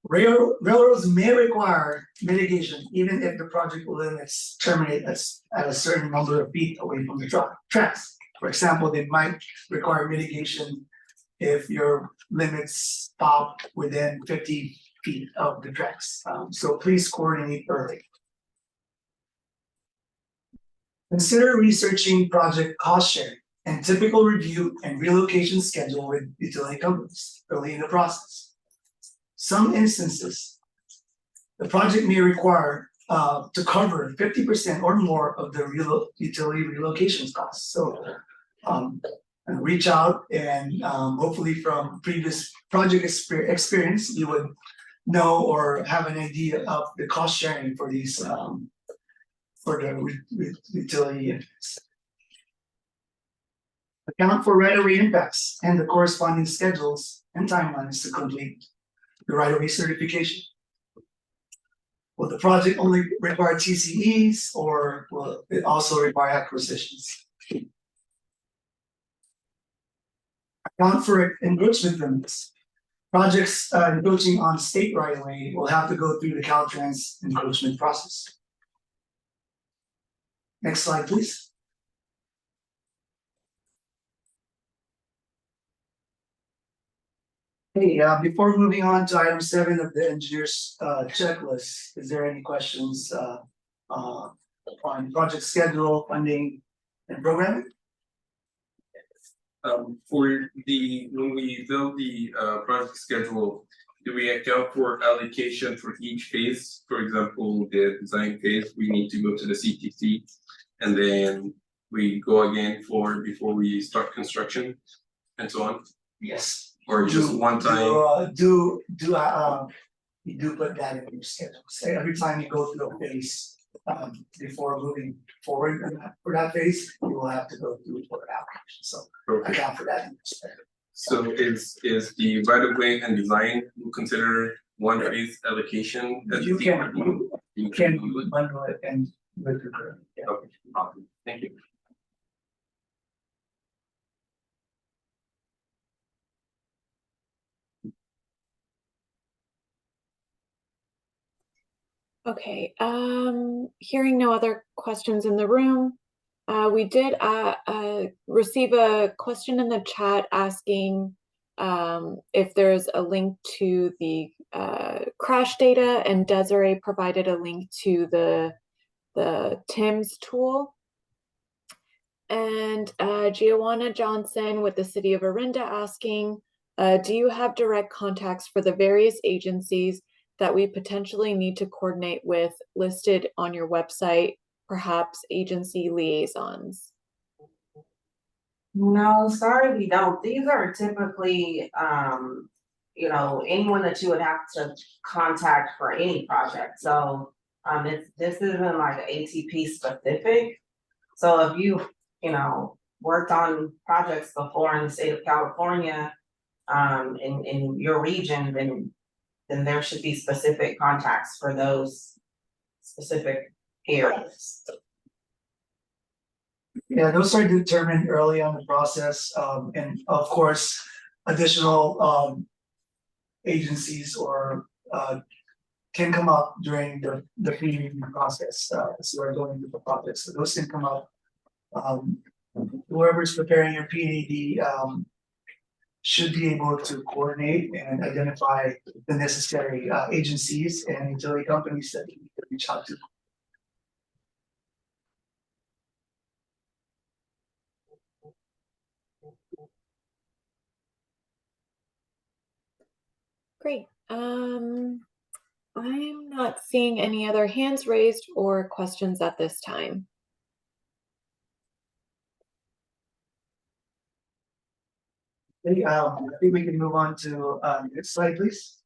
Railroads may require mitigation even if the project limits terminate at a certain number of feet away from the tracks. For example, they might require mitigation if your limits stop within 50 feet of the tracks. So please coordinate early. Consider researching project cost sharing and typical review and relocation schedule with utility companies early in the process. Some instances, the project may require to cover 50% or more of the utility relocation costs. So reach out and hopefully from previous project experience, you would know or have an idea of the cost sharing for these for the utility units. Account for right-of-way impacts and the corresponding schedules and timelines to complete the right-of-way certification. Will the project only require TCEs or will it also require acquisitions? Account for encroachment limits. Projects encroaching on state right-of-way will have to go through the Caltrans encroachment process. Next slide, please. Hey, before moving on to item 7 of the engineer's checklist, is there any questions on project schedule, funding, and programming?
For when we build the project schedule, do we account for allocation for each phase? For example, the design phase, we need to go to the CTC, and then we go again before we start construction, and so on.
Yes.
Or just one time.
You do put that in your schedule. So every time you go through a phase, before moving forward for that phase, you will have to go through for application. So account for that in your schedule.
So is the right of way and design consider one phase allocation?
You can bundle it and with the current. Yeah.
Okay, awesome. Thank you.
Okay, hearing no other questions in the room, we did receive a question in the chat asking if there's a link to the crash data, and Desiree provided a link to the TIMS tool. And Giovanna Johnson with the City of Orinda asking, do you have direct contacts for the various agencies that we potentially need to coordinate with listed on your website, perhaps agency liaisons?
No, sorry, we don't. These are typically, you know, anyone that you would have to contact for any project. So, this isn't like ATP specific. So if you know, worked on projects before in the state of California, in your region, then there should be specific contacts for those specific areas.
Yeah, those are determined early on in the process, and of course, additional agencies or can come up during the pre-review process as we're going through the project. So those can come up. Whoever's preparing your PAD should be able to coordinate and identify the necessary agencies and utility companies that you need to reach out to.
Great. I'm not seeing any other hands raised or questions at this time.
Okay, I think we can move on to next slide, please.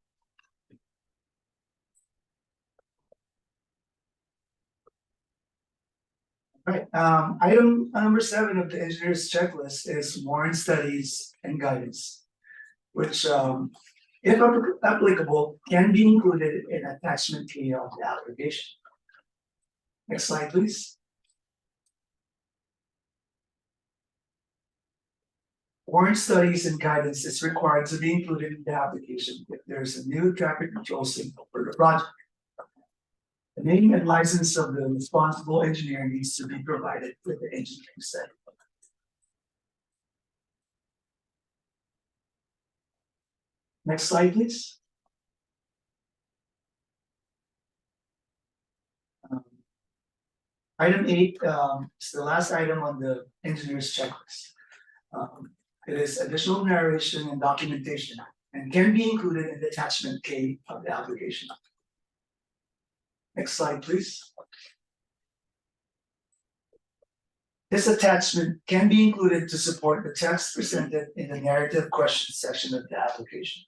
All right, item number 7 of the engineer's checklist is warrant studies and guidance, which, if applicable, can be included in attachment K of the application. Next slide, please. Warrant studies and guidance is required to be included in the application if there's a new traffic control signal for the project. The name and license of the responsible engineer needs to be provided with the engineering study. Next slide, please. Item 8 is the last item on the engineer's checklist. It is additional narration and documentation and can be included in the attachment K of the application. Next slide, please. This attachment can be included to support the text presented in the narrative question section of the application.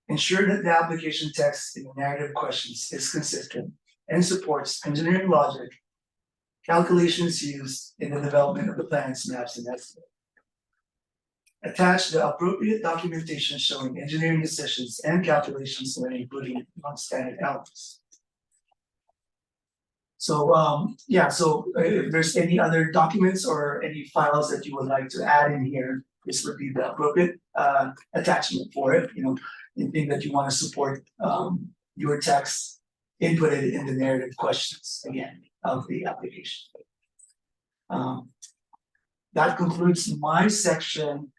Ensure that the application text in the narrative questions is consistent and supports engineering logic, calculations used in the development of the plans, maps, and estimates. Attach the appropriate documentation showing engineering decisions and calculations when including non-standard elements. So if there's any other documents or any files that you would like to add in here, this would be the appropriate attachment for it. You know, anything that you want to support your text inputted in the narrative questions again of the application. That concludes my section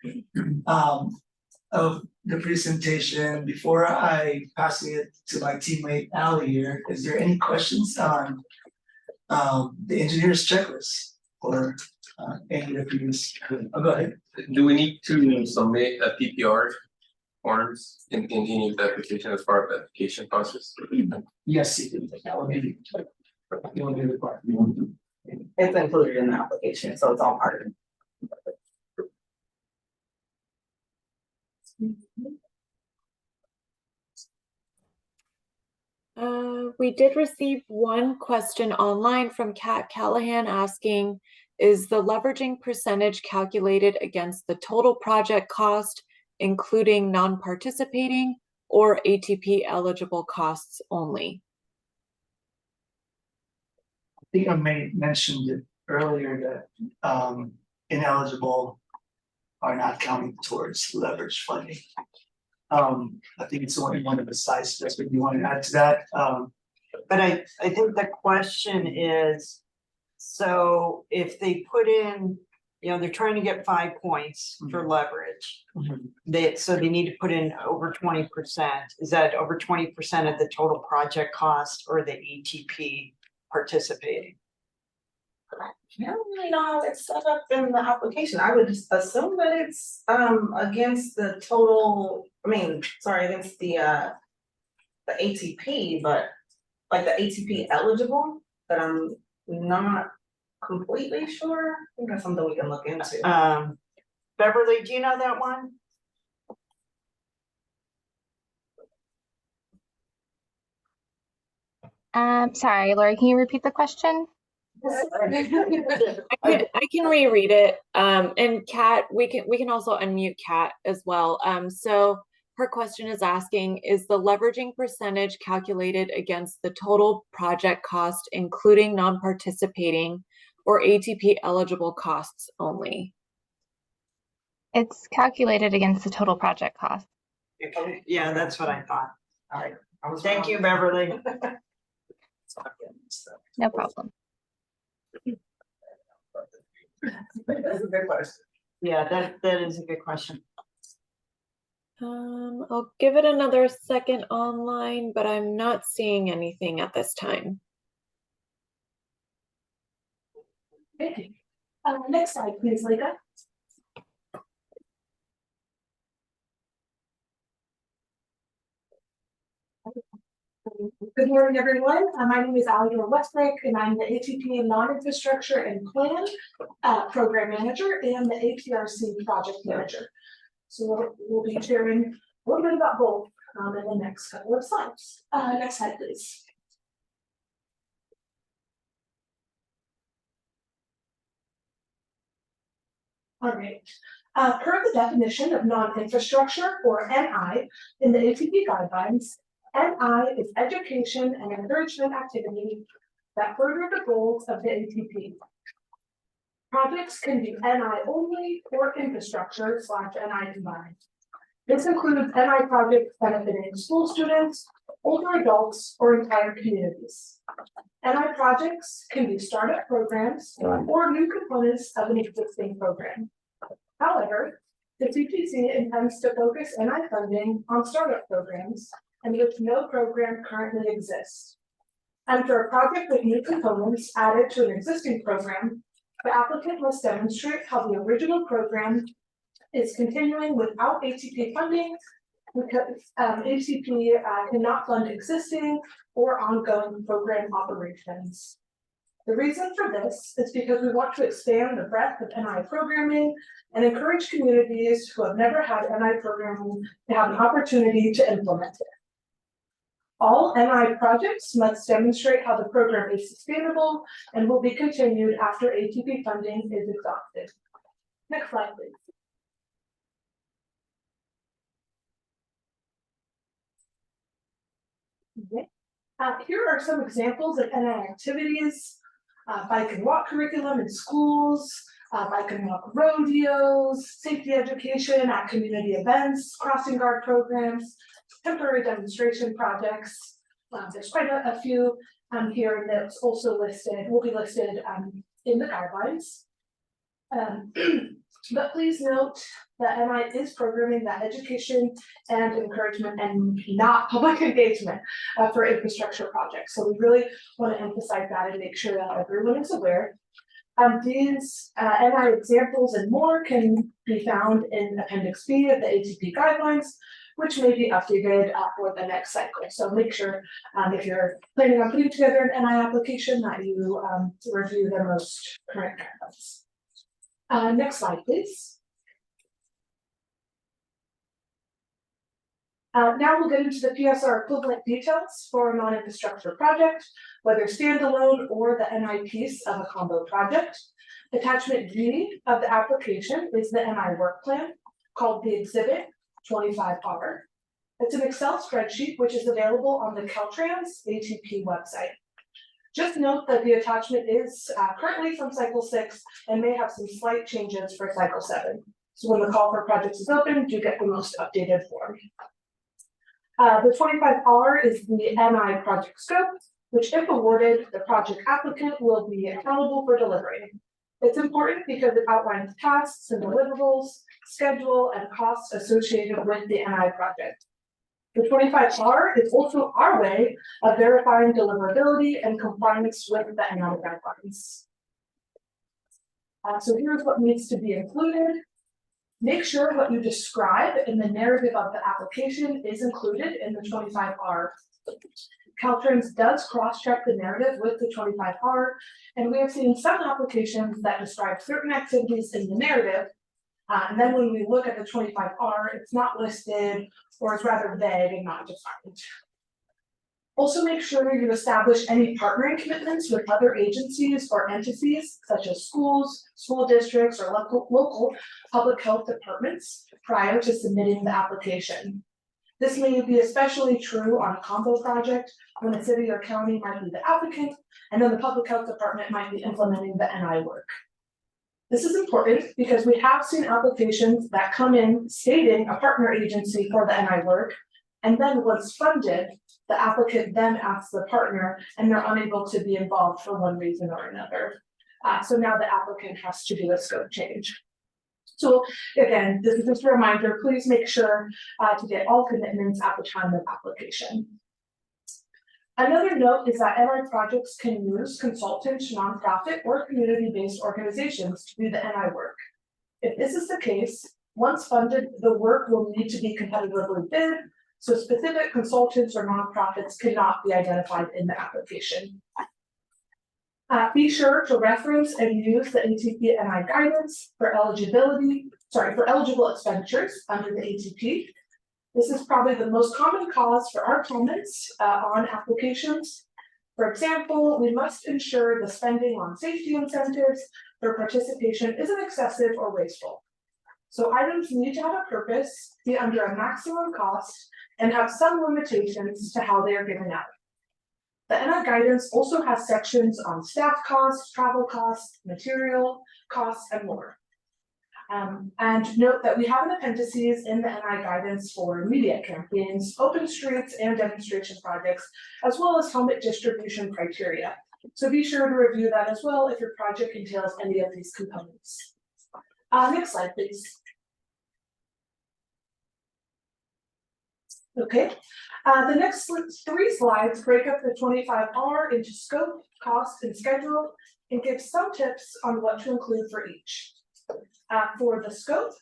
of the presentation. Before I pass it to my teammate Ali here, is there any questions on the engineer's checklist or any of the previous? Go ahead.
Do we need to submit a PPR forms in any of the application as part of the application process?
Yes, that would be required.
It's included in the application, so it's all part of it.
We did receive one question online from Kat Callahan asking, is the leveraging percentage calculated against the total project cost, including non-participating or ATP eligible costs only?
I think I may have mentioned it earlier that ineligible are not counting towards leverage funding. I think it's only one of the size steps, but you want to add to that?
But I think the question is, so if they put in, you know, they're trying to get 5 points for leverage. So they need to put in over 20%. Is that over 20% of the total project cost or the ATP participating?
I don't really know how it's set up in the application. I would just assume that it's against the total, against the ATP, but like the ATP eligible, but I'm not completely sure. I think that's something we can look into.
Beverly, do you know that one?
Sorry, Lori, can you repeat the question?
I can reread it. And Kat, we can also unmute Kat as well. So her question is asking, is the leveraging percentage calculated against the total project cost, including non-participating or ATP eligible costs only?
It's calculated against the total project cost.
Yeah, that's what I thought. All right. Thank you, Beverly.
No problem.
That's a good question.
Yeah, that is a good question.
I'll give it another second online, but I'm not seeing anything at this time.
Okay. Next slide, please, Lika. Good morning, everyone. My name is Alidor Westbrook, and I'm the ATP Non-Infrastructure and Plan Program Manager and the APRC Project Manager. So we'll be sharing a little bit about both in the next couple of slides. Next slide, please. All right. Per the definition of non-infrastructure, or NI, in the ATP guidelines, NI is education and encouragement activity that further the goals of the ATP. Projects can be NI only or infrastructure/NI combined. This includes NI projects benefiting school students, older adults, or entire communities. NI projects can be startup programs or new components of an existing program. However, the CTC intends to focus NI funding on startup programs in which no program currently exists. And for a project with new components added to an existing program, The applicant must demonstrate how the original program is continuing without ATP funding, because ATP cannot fund existing or ongoing program operations. The reason for this is because we want to expand the breadth of NI programming and encourage communities who have never had NI programming to have an opportunity to implement it. All NI projects must demonstrate how the program is sustainable and will be continued after ATP funding is exhausted. Next slide, please. Okay. Here are some examples of NI activities. Bike and walk curriculum in schools, bike and walk rodeos, safety education at community events, crossing guard programs, temporary demonstration projects. There's quite a few here that's also listed, will be listed in the guidelines. But please note that NI is programming that education and encouragement and not public engagement for infrastructure projects. So we really want to emphasize that and make sure that everyone is aware. These NI examples and more can be found in Appendix B of the ATP guidelines, which may be updated for the next cycle. So make sure if you're planning on putting together an NI application that you review the most current guidelines. Next slide, please. Now we'll get into the PSR equivalent details for a non-infrastructure project, whether standalone or the NI piece of a combo project. Attachment G of the application is the NI work plan called the Exhibit 25R. It's an Excel spreadsheet which is available on the Caltrans ATP website. Just note that the attachment is currently from cycle 6 and may have some slight changes for cycle 7. So when the call for projects is open, do get the most updated form. The 25R is the NI project scope, which if awarded, the project applicant will be accountable for delivering. It's important because it outlines tasks and deliverables, schedule, and costs associated with the NI project. The 25R is also our way of verifying deliverability and compliance with the NI guidelines. So here's what needs to be included. Make sure what you describe in the narrative of the application is included in the 25R. Caltrans does cross-check the narrative with the 25R, and we have seen some applications that describe certain activities in the narrative, and then when we look at the 25R, it's not listed or it's rather vague and not defined. Also make sure you establish any partnering commitments with other agencies or entities such as schools, school districts, or local public health departments prior to submitting the application. This may be especially true on a combo project when a city or county might be the applicant and then the public health department might be implementing the NI work. This is important because we have seen applications that come in stating a partner agency for the NI work, and then once funded, the applicant then asks the partner and they're unable to be involved for one reason or another. So now the applicant has to do a scope change. So again, this is just a reminder, please make sure to get all commitments at the time of application. Another note is that NI projects can use consultant, nonprofit, or community-based organizations to do the NI work. If this is the case, once funded, the work will need to be competitively bid, so specific consultants or nonprofits cannot be identified in the application. Be sure to reference and use the ATP NI guidance for eligible expenditures under the ATP. This is probably the most common cause for our comments on applications. For example, we must ensure the spending on safety incentives for participation isn't excessive or wasteful. So items need to have a purpose, be under a maximum cost, and have some limitations to how they are given out. The NI guidance also has sections on staff costs, travel costs, material costs, and more. And note that we have an appendices in the NI guidance for media campaigns, open streets, and demonstration projects, as well as helmet distribution criteria. So be sure to review that as well if your project entails any of these components. Next slide, please. Okay, the next three slides break up the 25R into scope, cost, and schedule, and give some tips on what to include for each. For the scope,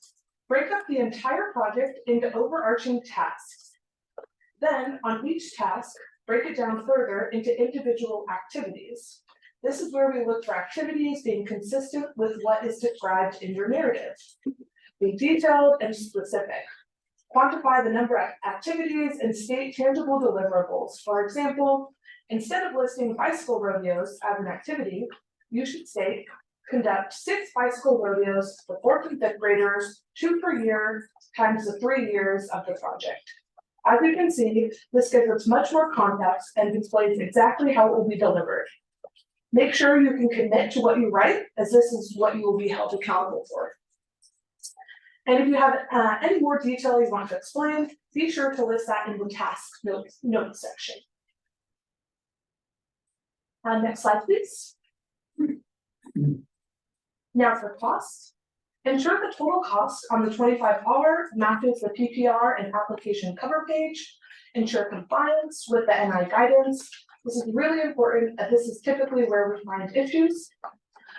break up the entire project into overarching tasks. Then, on each task, break it down further into individual activities. This is where we look for activities being consistent with what is described in your narrative. Be detailed and specific. Quantify the number of activities and state tangible deliverables. For example, instead of listing bicycle rodeos as an activity, you should state, conduct 6 bicycle rodeos for 4th and 5th graders, 2 per year, times the 3 years of the project. As you can see, this gives us much more context and displays exactly how it will be delivered. Make sure you can commit to what you write, as this is what you will be held accountable for. And if you have any more detail you want to explain, be sure to list that in the task notes section. Next slide, please. Now for cost. Ensure the total cost on the 25R matches the PPR and application cover page. Ensure compliance with the NI guidance. This is really important, as this is typically where we find issues.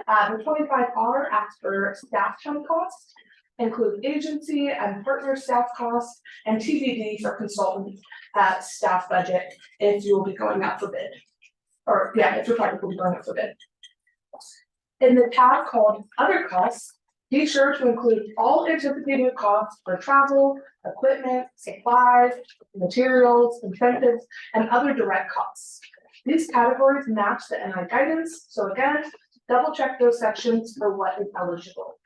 The 25R asks for staff time costs, include agency and partner staff costs, and TBD for consultant staff budget if you will be going out for bid. Or yeah, if your project will be going out for bid. In the tab called Other Costs, be sure to include all anticipated costs for travel, equipment, supplies, materials, incentives, and other direct costs. These categories match the NI guidance, so again, double check those sections for what is eligible.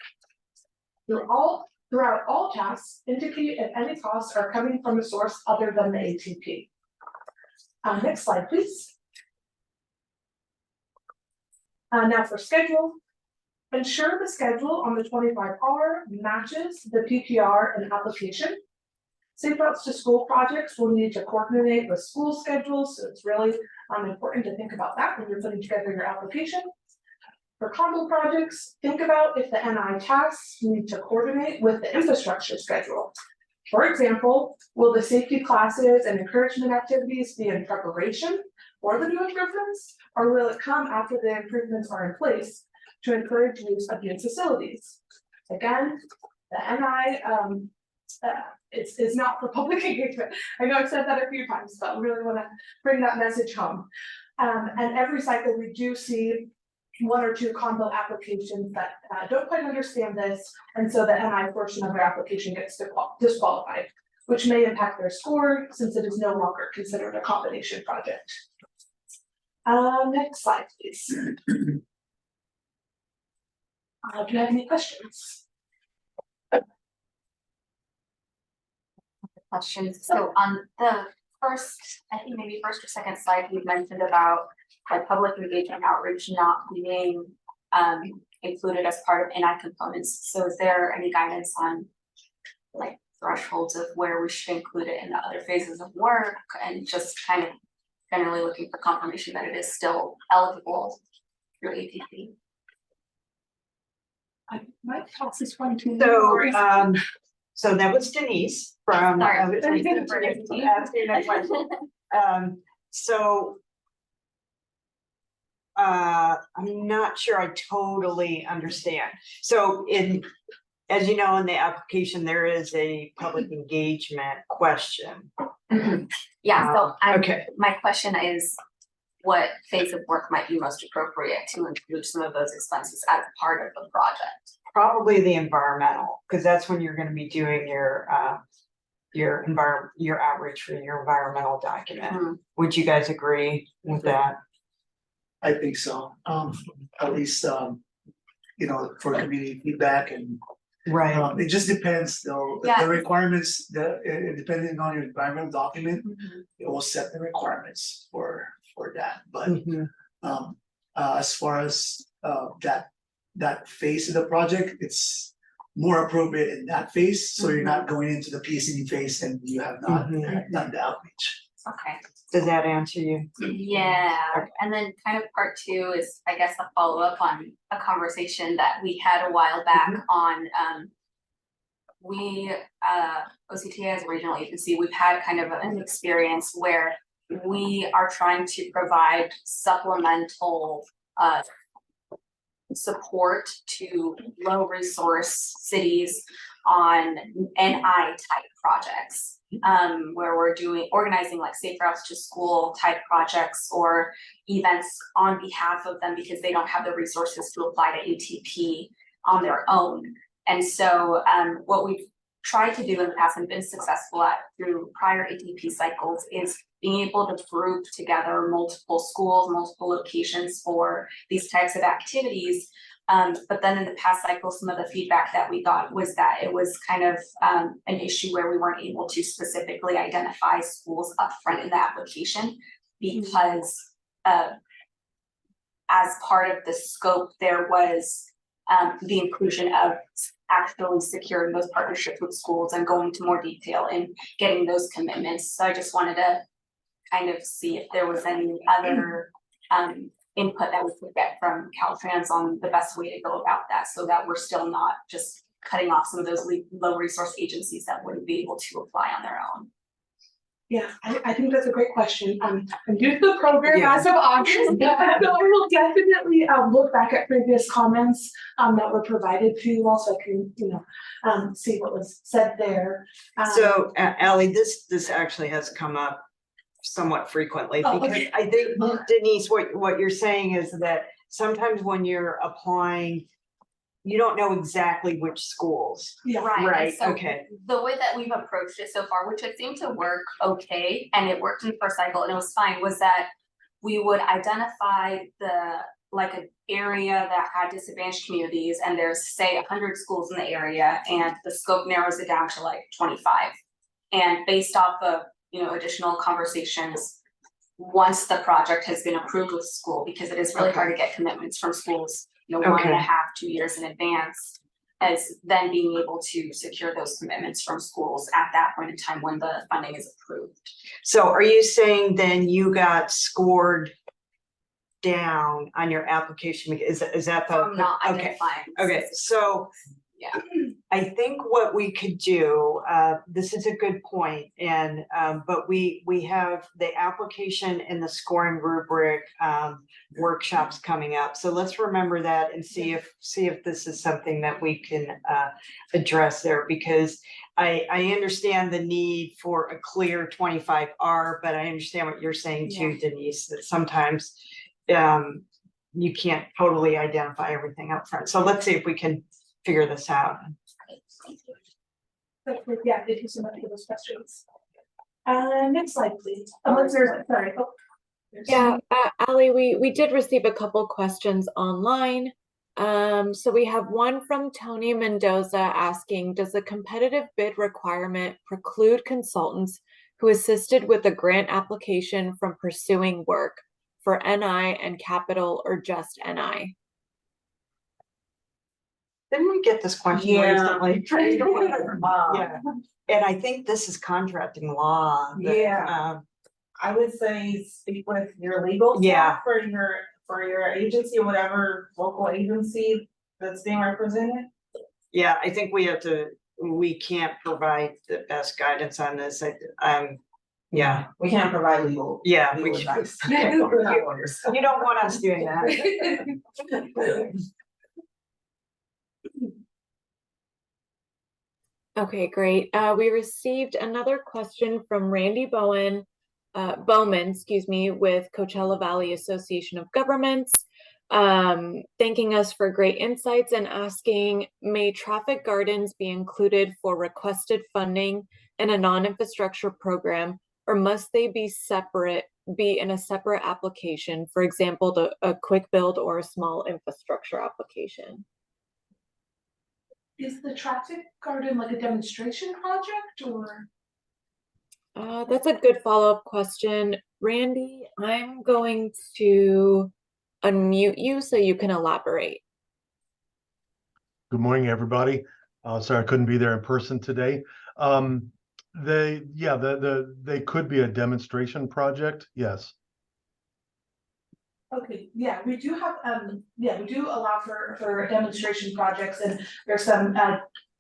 Throughout all tasks, indicate if any costs are coming from a source other than the ATP. Next slide, please. Now for schedule. Ensure the schedule on the 25R matches the PPR and application. Safe routes to school projects will need to coordinate with school schedules, so it's really important to think about that when you're putting together your application. For combo projects, think about if the NI tasks need to coordinate with the infrastructure schedule. For example, will the safety classes and encouragement activities be in preparation for the new improvements, or will it come after the improvements are in place to encourage use of new facilities? Again, the NI it's not for public engagement. I know I've said that a few times, but we really want to bring that message home. And every cycle we do see 1 or 2 combo applications that don't quite understand this, and so the NI portion of their application gets disqualified, which may impact their score since it is no longer considered a combination project. Next slide, please. Do you have any questions?
Questions. So on the first, I think maybe first or second slide, you mentioned about like public engagement outreach not being included as part of NI components. So is there any guidance on like thresholds of where we should include it in the other phases of work, and just kind of generally looking for confirmation that it is still eligible through ATP?
I might toss this one to
So, so that was Denise from.
Sorry.
Asking that question. So. I'm not sure I totally understand. So as you know, in the application, there is a public engagement question.
Yeah, so
okay.
My question is, what phase of work might be most appropriate to include some of those expenses as part of the project?
Probably the environmental, because that's when you're going to be doing your outreach for your environmental document. Would you guys agree with that?
I think so. At least you know, for community feedback and
right.
It just depends though.
Yeah.
The requirements depending on your environmental document, it will set the requirements for that. But as far as that phase of the project, it's more appropriate in that phase. So you're not going into the PCD phase and you have not done the outreach.
Okay.
Does that answer you?
Yeah, okay. And then kind of part 2 is, I guess, a follow-up on a conversation that we had a while back on we, OCTA as a regional agency, we've had kind of an experience where we are trying to provide supplemental support to low resource cities on NI type projects. Where we're organizing like safe routes to school type projects or events on behalf of them because they don't have the resources to apply to ATP on their own. And so what we've tried to do in the past and been successful at through prior ATP cycles is being able to group together multiple schools, multiple locations for these types of activities. But then in the past cycle, some of the feedback that we got was that it was kind of an issue where we weren't able to specifically identify schools upfront in the application because as part of the scope, there was the inclusion of actually securing those partnerships with schools and going into more detail and getting those commitments. So I just wanted to kind of see if there was any other input that we could get from Caltrans on the best way to go about that so that we're still not just cutting off some of those low resource agencies that wouldn't be able to apply on their own.
Yeah, I think that's a great question. I'm new to the program as of August, so I will definitely look back at previous comments that were provided to you all so I can, see what was said there.
So, Ally, this actually has come up somewhat frequently because I think, Denise, what you're saying is that sometimes when you're applying, you don't know exactly which schools.
Yeah.
Right. So
Okay.
the way that we've approached it so far, which it seemed to work okay, and it worked in the first cycle and it was fine, was that we would identify an area that had disadvantaged communities and there's say 100 schools in the area and the scope narrows it down to like 25. And based off of, additional conversations, once the project has been approved with school, because it is really hard to get commitments from schools, 1.5, 2 years in advance, as then being able to secure those commitments from schools at that point in time when the funding is approved.
So are you saying then you got scored down on your application? Is that the?
Not identifying.
Okay, so
yeah,
I think what we could do, this is a good point, and but we have the application and the scoring rubric workshops coming up. So let's remember that and see if this is something that we can address there, because I understand the need for a clear 25R, but I understand what you're saying too, Denise, that sometimes you can't totally identify everything up front. So let's see if we can figure this out.
Yeah, thank you so much for those questions. Next slide, please. Sorry.
Yeah, Ally, we did receive a couple questions online. So we have one from Tony Mendoza asking, does the competitive bid requirement preclude consultants who assisted with a grant application from pursuing work for NI and capital or just NI?
Didn't we get this question recently?
Yeah.
And I think this is contracting law.
I would say speak with your legal staff for your agency or whatever local agency that's being represented.
Yeah, I think we can't provide the best guidance on this.
We can't provide legal.
Legal
advice.
We're not lawyers. You don't want us doing that.
Okay, great. We received another question from Randy Bowman, with Coachella Valley Association of Governments, thanking us for great insights and asking, may traffic gardens be included for requested funding in a non-infrastructure program, or must they be in a separate application, for example, a quick build or a small infrastructure application?
Is the traffic garden like a demonstration project or?
That's a good follow-up question. Randy, I'm going to unmute you so you can elaborate.
Good morning, everybody. Sorry I couldn't be there in person today. They could be a demonstration project, yes.
Okay, yeah, we do have, we do allow for demonstration projects, and there's some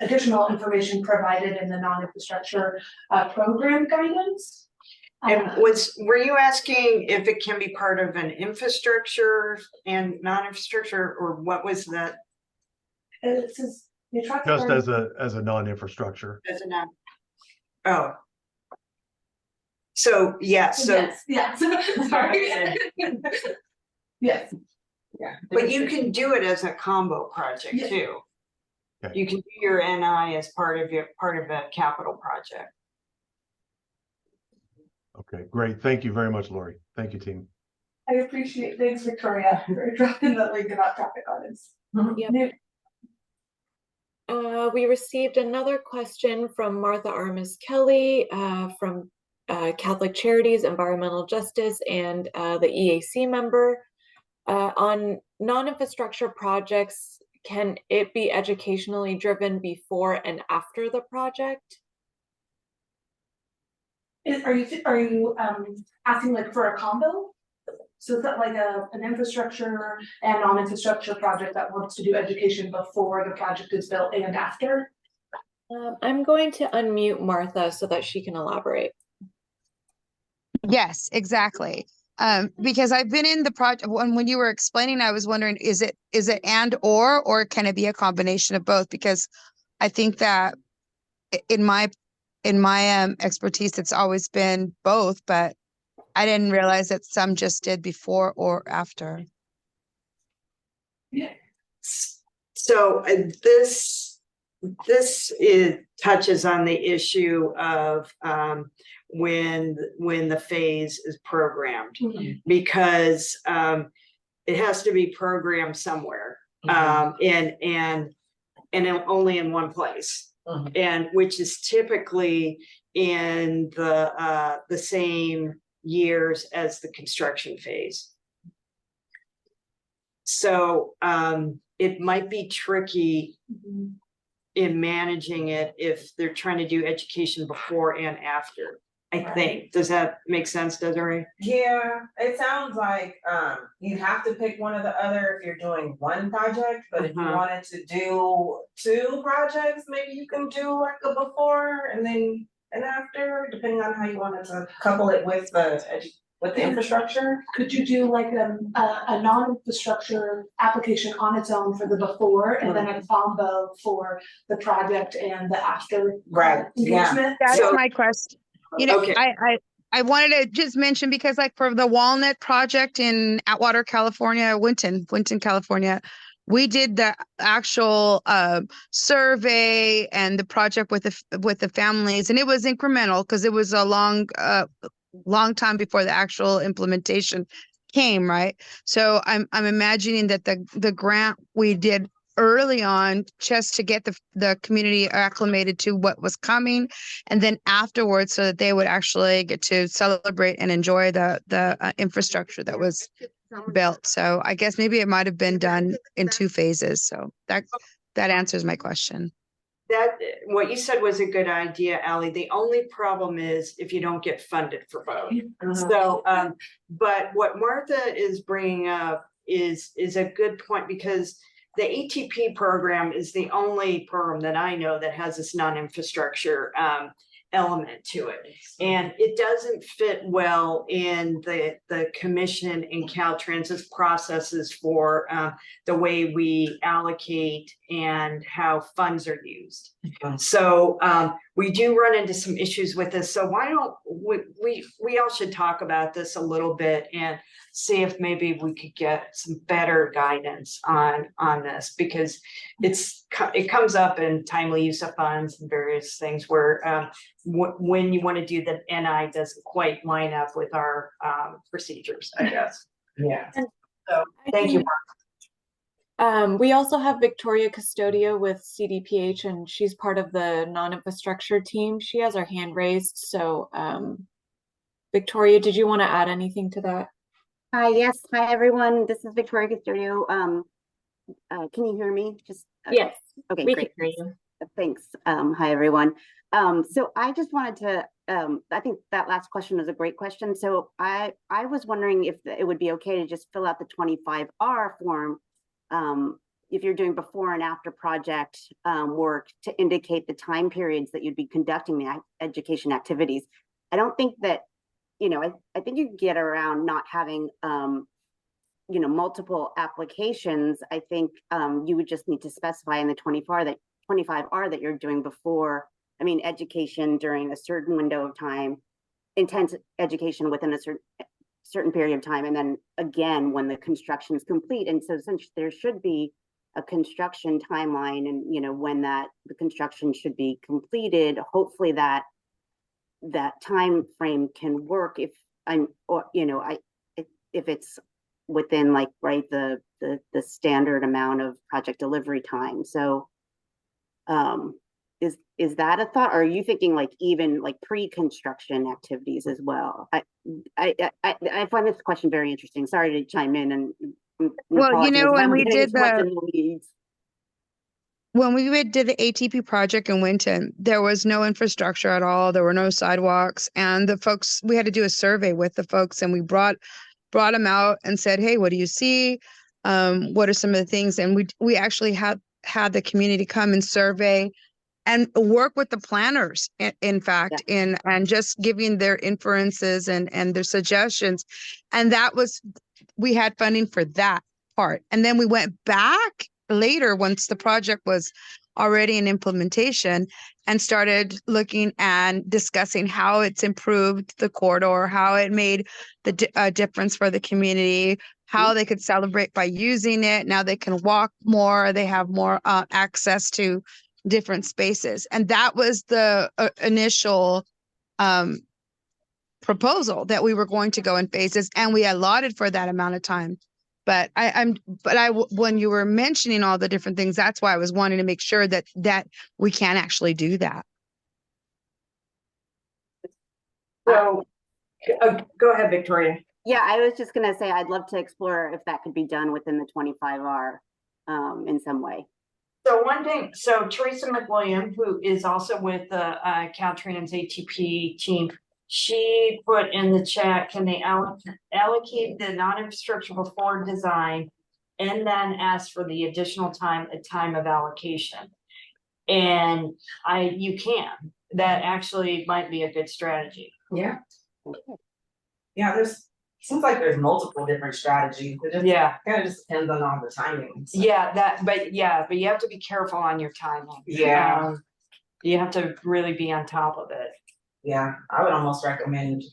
additional information provided in the non-infrastructure program guidance.
And were you asking if it can be part of an infrastructure and non-infrastructure, or what was that?
It says the attractive
Just
area-
as a non-infrastructure.
As a non. Oh. So, yeah, so.
Yes, sorry. Yes.
Yeah. But you can do it as a combo project
Yeah.
too.
Okay.
You can do your NI as part of a capital project.
Okay, great. Thank you very much, Lori. Thank you, team.
I appreciate, thanks Victoria for dropping the link about traffic audits.
Yep. We received another question from Martha Armis Kelly from Catholic Charities, Environmental Justice, and the EAC member. On non-infrastructure projects, can it be educationally driven before and after the project?
Are you asking like for a combo? So is that like an infrastructure and non-infrastructure project that wants to do education before the project is built and after?
I'm going to unmute Martha so that she can elaborate.
Yes, exactly. Because I've been in the project when you were explaining, I was wondering, is it and or can it be a combination of both? Because I think that in my expertise, it's always been both, but I didn't realize that some just did before or after.
Yeah.
So this touches on the issue of when the phase is programmed, because it has to be programmed somewhere, and only in one place, and which is typically in the same years as the construction phase. So it might be tricky in managing it if they're trying to do education before and after. I think. Does that make sense, Desiree?
Yeah, it sounds like you have to pick one or the other if you're doing one project, but if you wanted to do two projects, maybe you can do like a before and then and after, depending on how you wanted to couple it with the infrastructure.
Could you do like a non-infrastructure application on its own for the before and then a combo for the project and the after engagement?
That's my question. You know, I wanted to just mention, because like for the Walnut project in Atwater, California, Winton, California, we did the actual survey and the project with the families, and it was incremental because it was a long time before the actual implementation came, right? So I'm imagining that the grant we did early on just to get the community acclimated to what was coming, and then afterwards so that they would actually get to celebrate and enjoy the infrastructure that was built. So I guess maybe it might have been done in two phases. So that answers my question.
That what you said was a good idea, Ally. The only problem is if you don't get funded for both. So but what Martha is bringing up is a good point, because the ATP program is the only program that I know that has this non-infrastructure element to it, and it doesn't fit well in the commission and Caltrans's processes for the way we allocate and how funds are used. So we do run into some issues with this. So why don't we all should talk about this a little bit and see if maybe we could get some better guidance on this, because it comes up in timely use of funds and various things where when you want to do the NI doesn't quite line up with our procedures, I guess. Yeah. So thank you, Mark.
We also have Victoria Custodio with CDPH, and she's part of the non-infrastructure team. She has her hand raised. So Victoria, did you want to add anything to that?
Yes. Hi, everyone. This is Victoria Custodio. Can you hear me?
Yes.
Okay,
we
great.
can hear you.
Thanks. Hi, everyone. So I just wanted to, I think that last question was a great question. So I was wondering if it would be okay to just fill out the 25R form if you're doing before and after project work to indicate the time periods that you'd be conducting the education activities. I don't think that, you know, I think you get around not having, you know, multiple applications. I think you would just need to specify in the 25R that you're doing before, I mean, education during a certain window of time, intense education within a certain period of time, and then again when the construction is complete. And so essentially there should be a construction timeline, and you know when the construction should be completed. Hopefully that time frame can work if I'm, or you know, if it's within like the standard amount of project delivery time. So is that a thought, or are you thinking like even like pre-construction activities as well? I find this question very interesting. Sorry to chime in and
Well, you know, when we
did
did the ATP project in Winton, there was no infrastructure at all. There were no sidewalks, and the folks, we had to do a survey with the folks, and we brought them out and said, hey, what do you see? What are some of the things? And we actually had the community come and survey and work with the planners, in fact, and just giving their inferences and their suggestions. And we had funding for that part. And then we went back later once the project was already in implementation and started looking and discussing how it's improved the corridor, how it made the difference for the community, how they could celebrate by using it. Now they can walk more, they have more access to different spaces. And that was the initial proposal, that we were going to go in phases, and we allotted for that amount of time. But when you were mentioning all the different things, that's why I was wanting to make sure that we can actually do that.
So, go ahead, Victoria.
Yeah, I was just gonna say, I'd love to explore if that could be done within the 25R in some way.
So one thing, so Teresa McWilliam, who is also with the Caltrans ATP team, she put in the chat, can they allocate the non-infrastructure before design and then ask for the additional time at time of allocation? And you can. That actually might be a good strategy.
Yeah. Yeah, seems like there's multiple different strategies. It just kind of just depends on all the timing. So.
Yeah, but you have to be careful on your timing.
Yeah.
You have to really be on top of it. Yeah, I would almost recommend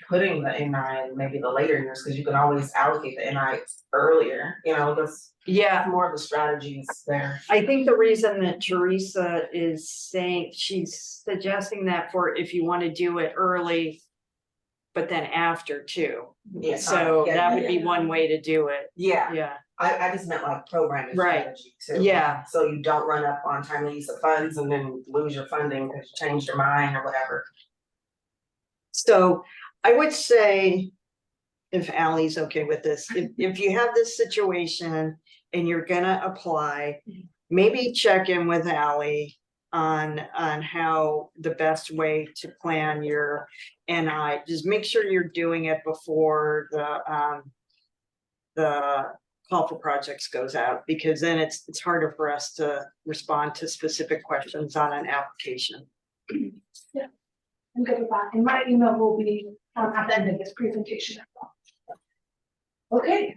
putting the NI in maybe the later years, because you can always allocate the NI earlier, you know, that's more of the strategies there. I think the reason that Teresa is saying, she's suggesting that for if you want to do it early, but then after too. Yeah. So that would be one way to do it. Yeah. Yeah. I just meant like programming strategy too. Yeah. So you don't run up on timely use of funds and then lose your funding because you changed your mind or whatever. So I would say, if Allie's okay with this, if you have this situation and you're gonna apply, maybe check in with Allie on how the best way to plan your NI. Just make sure you're doing it before the call for projects goes out, because then it's harder for us to respond to specific questions on an application.
Yeah, I'm getting back, and my email will be at the end of this presentation as well. Okay,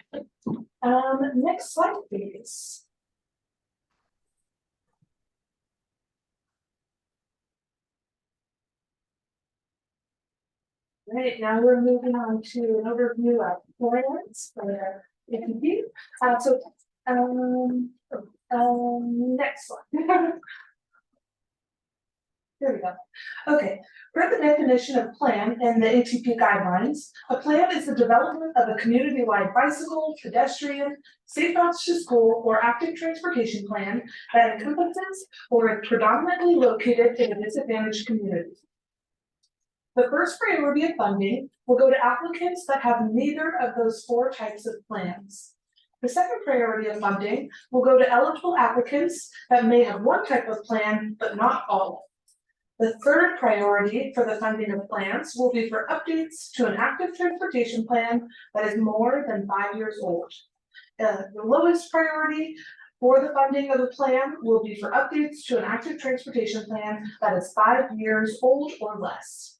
next slide, please. Right, now we're moving on to an overview of plans for ATP. Next slide. There we go. Okay, per the definition of plan in the ATP guidelines, a plan is the development of a community-wide bicycle, pedestrian, safe routes to school, or active transportation plan that encompasses or is predominantly located in a disadvantaged community. The first priority of funding will go to applicants that have neither of those 4 types of plans. The second priority of funding will go to eligible applicants that may have one type of plan, but not all. The third priority for the funding of plans will be for updates to an active transportation plan that is more than 5 years old. The lowest priority for the funding of the plan will be for updates to an active transportation plan that is 5 years old or less.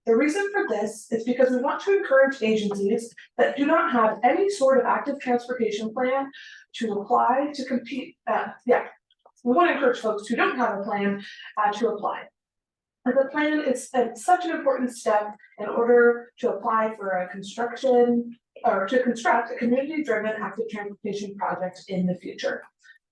The reason for this is because we want to encourage agencies that do not have any sort of active transportation plan to apply to compete. We want to encourage folks who don't have a plan to apply. And the plan is such an important step in order to apply for a construction or to construct a community-driven active transportation project in the future.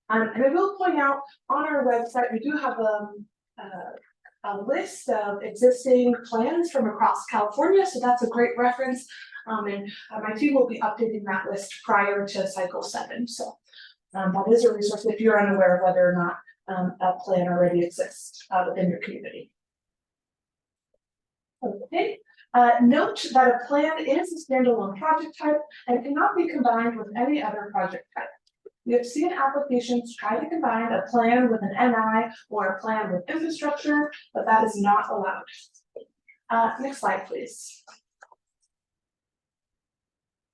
And I will point out on our website, we do have a list of existing plans from across California, so that's a great reference. And my team will be updating that list prior to cycle 7. So that is a resource if you're unaware of whether or not a plan already exists within your community. Okay. Note that a plan is a standalone project type and cannot be combined with any other project type. We have seen applications try to combine a plan with an NI or a plan with infrastructure, but that is not allowed. Next slide, please.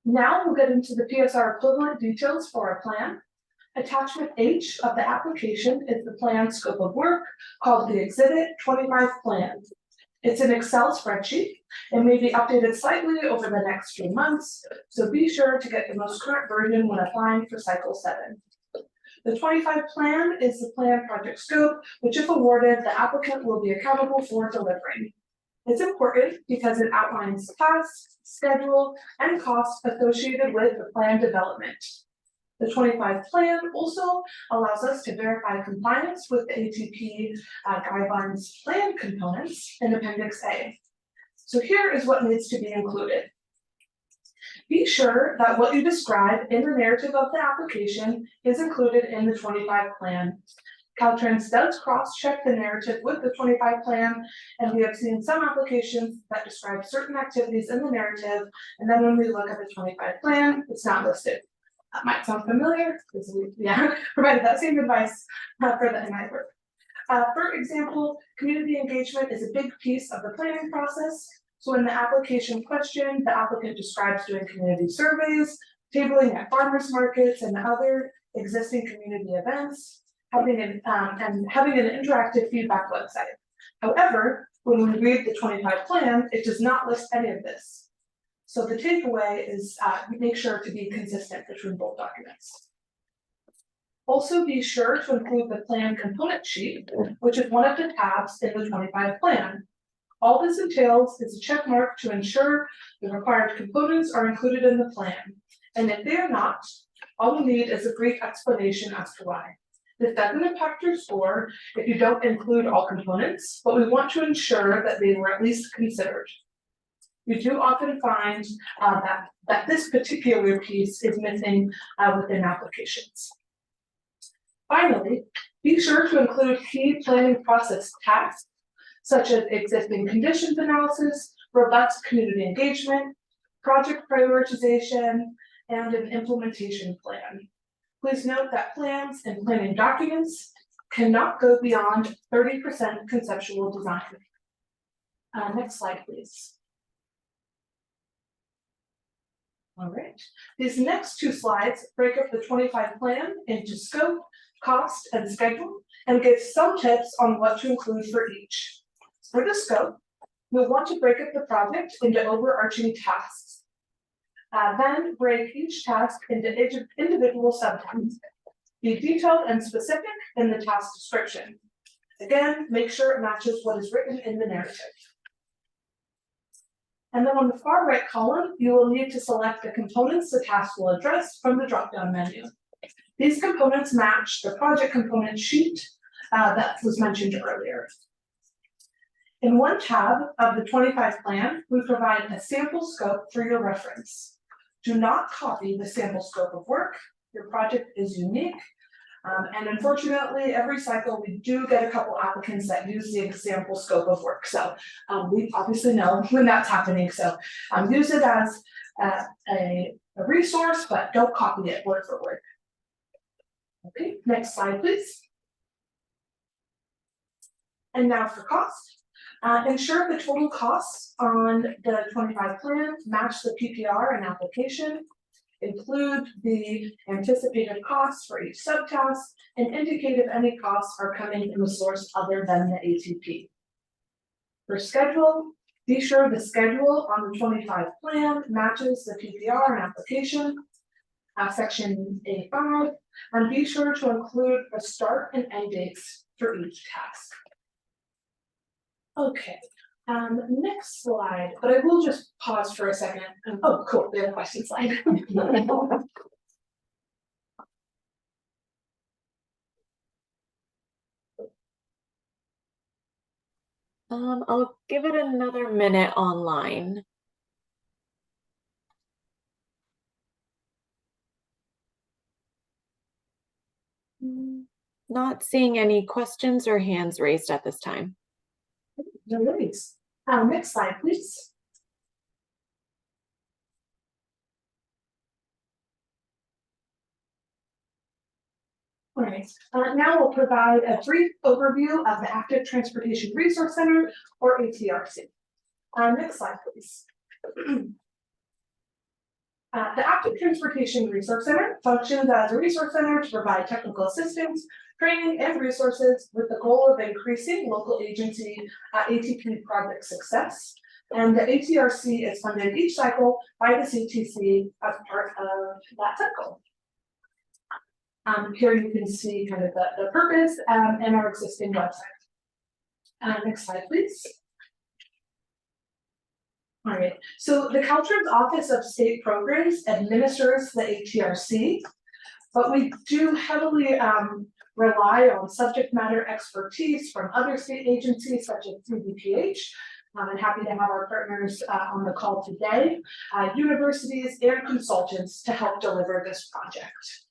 Now we'll get into the PSR equivalent details for our plan. Attachment H of the application is the plan scope of work called the Exhibit 25 Plan. It's an Excel spreadsheet. It may be updated slightly over the next few months, so be sure to get the most current version when applying for cycle 7. The 25 plan is the plan project scope, which if awarded, the applicant will be accountable for delivering. It's important because it outlines tasks, schedule, and costs associated with the plan development. The 25 plan also allows us to verify compliance with the ATP guidelines plan components in Appendix A. So here is what needs to be included. Be sure that what you describe in the narrative of the application is included in the 25 plan. Caltrans does cross-check the narrative with the 25 plan, and we have seen some applications that describe certain activities in the narrative, and then when we look at the 25 plan, it's not listed. That might sound familiar, because we provided that same advice for the NI work. For example, community engagement is a big piece of the planning process. So in the application question, the applicant describes doing community surveys, tabling at farmers markets and other existing community events, having an interactive feedback website. However, when we read the 25 plan, it does not list any of this. So the takeaway is make sure to be consistent between both documents. Also be sure to include the plan component sheet, which is one of the tabs in the 25 plan. All this entails is a check mark to ensure the required components are included in the plan. And if they are not, all we need is a brief explanation as to why. This doesn't impact your score if you don't include all components, but we want to ensure that they were at least considered. You do often find that this particular piece is missing within applications. Finally, be sure to include key planning process tasks, such as existing conditions analysis, robust community engagement, project prioritization, and an implementation plan. Please note that plans and planning documents cannot go beyond 30% conceptual design. Next slide, please. All right, these next 2 slides break up the 25 plan into scope, cost, and schedule, and give some tips on what to include for each. For the scope, we'll want to break up the project into overarching tasks. Then break each task into individual subtasks. Be detailed and specific in the task description. Again, make sure it matches what is written in the narrative. And then on the far right column, you will need to select the components the task will address from the drop-down menu. These components match the project component sheet that was mentioned earlier. In one tab of the 25 plan, we provide a sample scope for your reference. Do not copy the sample scope of work. Your project is unique. And unfortunately, every cycle we do get a couple applicants that use the example scope of work. So we obviously know when that's happening. So use it as a resource, but don't copy it word for word. Okay, next slide, please. And now for cost. Ensure the total costs on the 25 plan match the PPR and application. include the anticipated costs for each subtask, and indicate if any costs are coming from a source other than the ATP. For schedule, be sure the schedule on the 25 plan matches the PPR and application. Section A5, and be sure to include the start and end dates for each task. Okay, next slide, but I will just pause for a second. Oh, cool, we have a question slide.
I'll give it another minute online. Not seeing any questions or hands raised at this time.
No worries. Next slide, please. All right, now we'll provide a brief overview of the Active Transportation Resource Center, or ATRC. Next slide, please. The Active Transportation Resource Center functions as a resource center to provide technical assistance, training, and resources with the goal of increasing local agency ATP project success. And the ATRC is funded each cycle by the CTC as part of that cycle. Here you can see kind of the purpose and our existing website. Next slide, please. All right, so the Caltrans Office of State Programs administers the ATRC, but we do heavily rely on subject matter expertise from other state agencies such as CDPH. I'm happy to have our partners on the call today, universities and consultants to help deliver this project.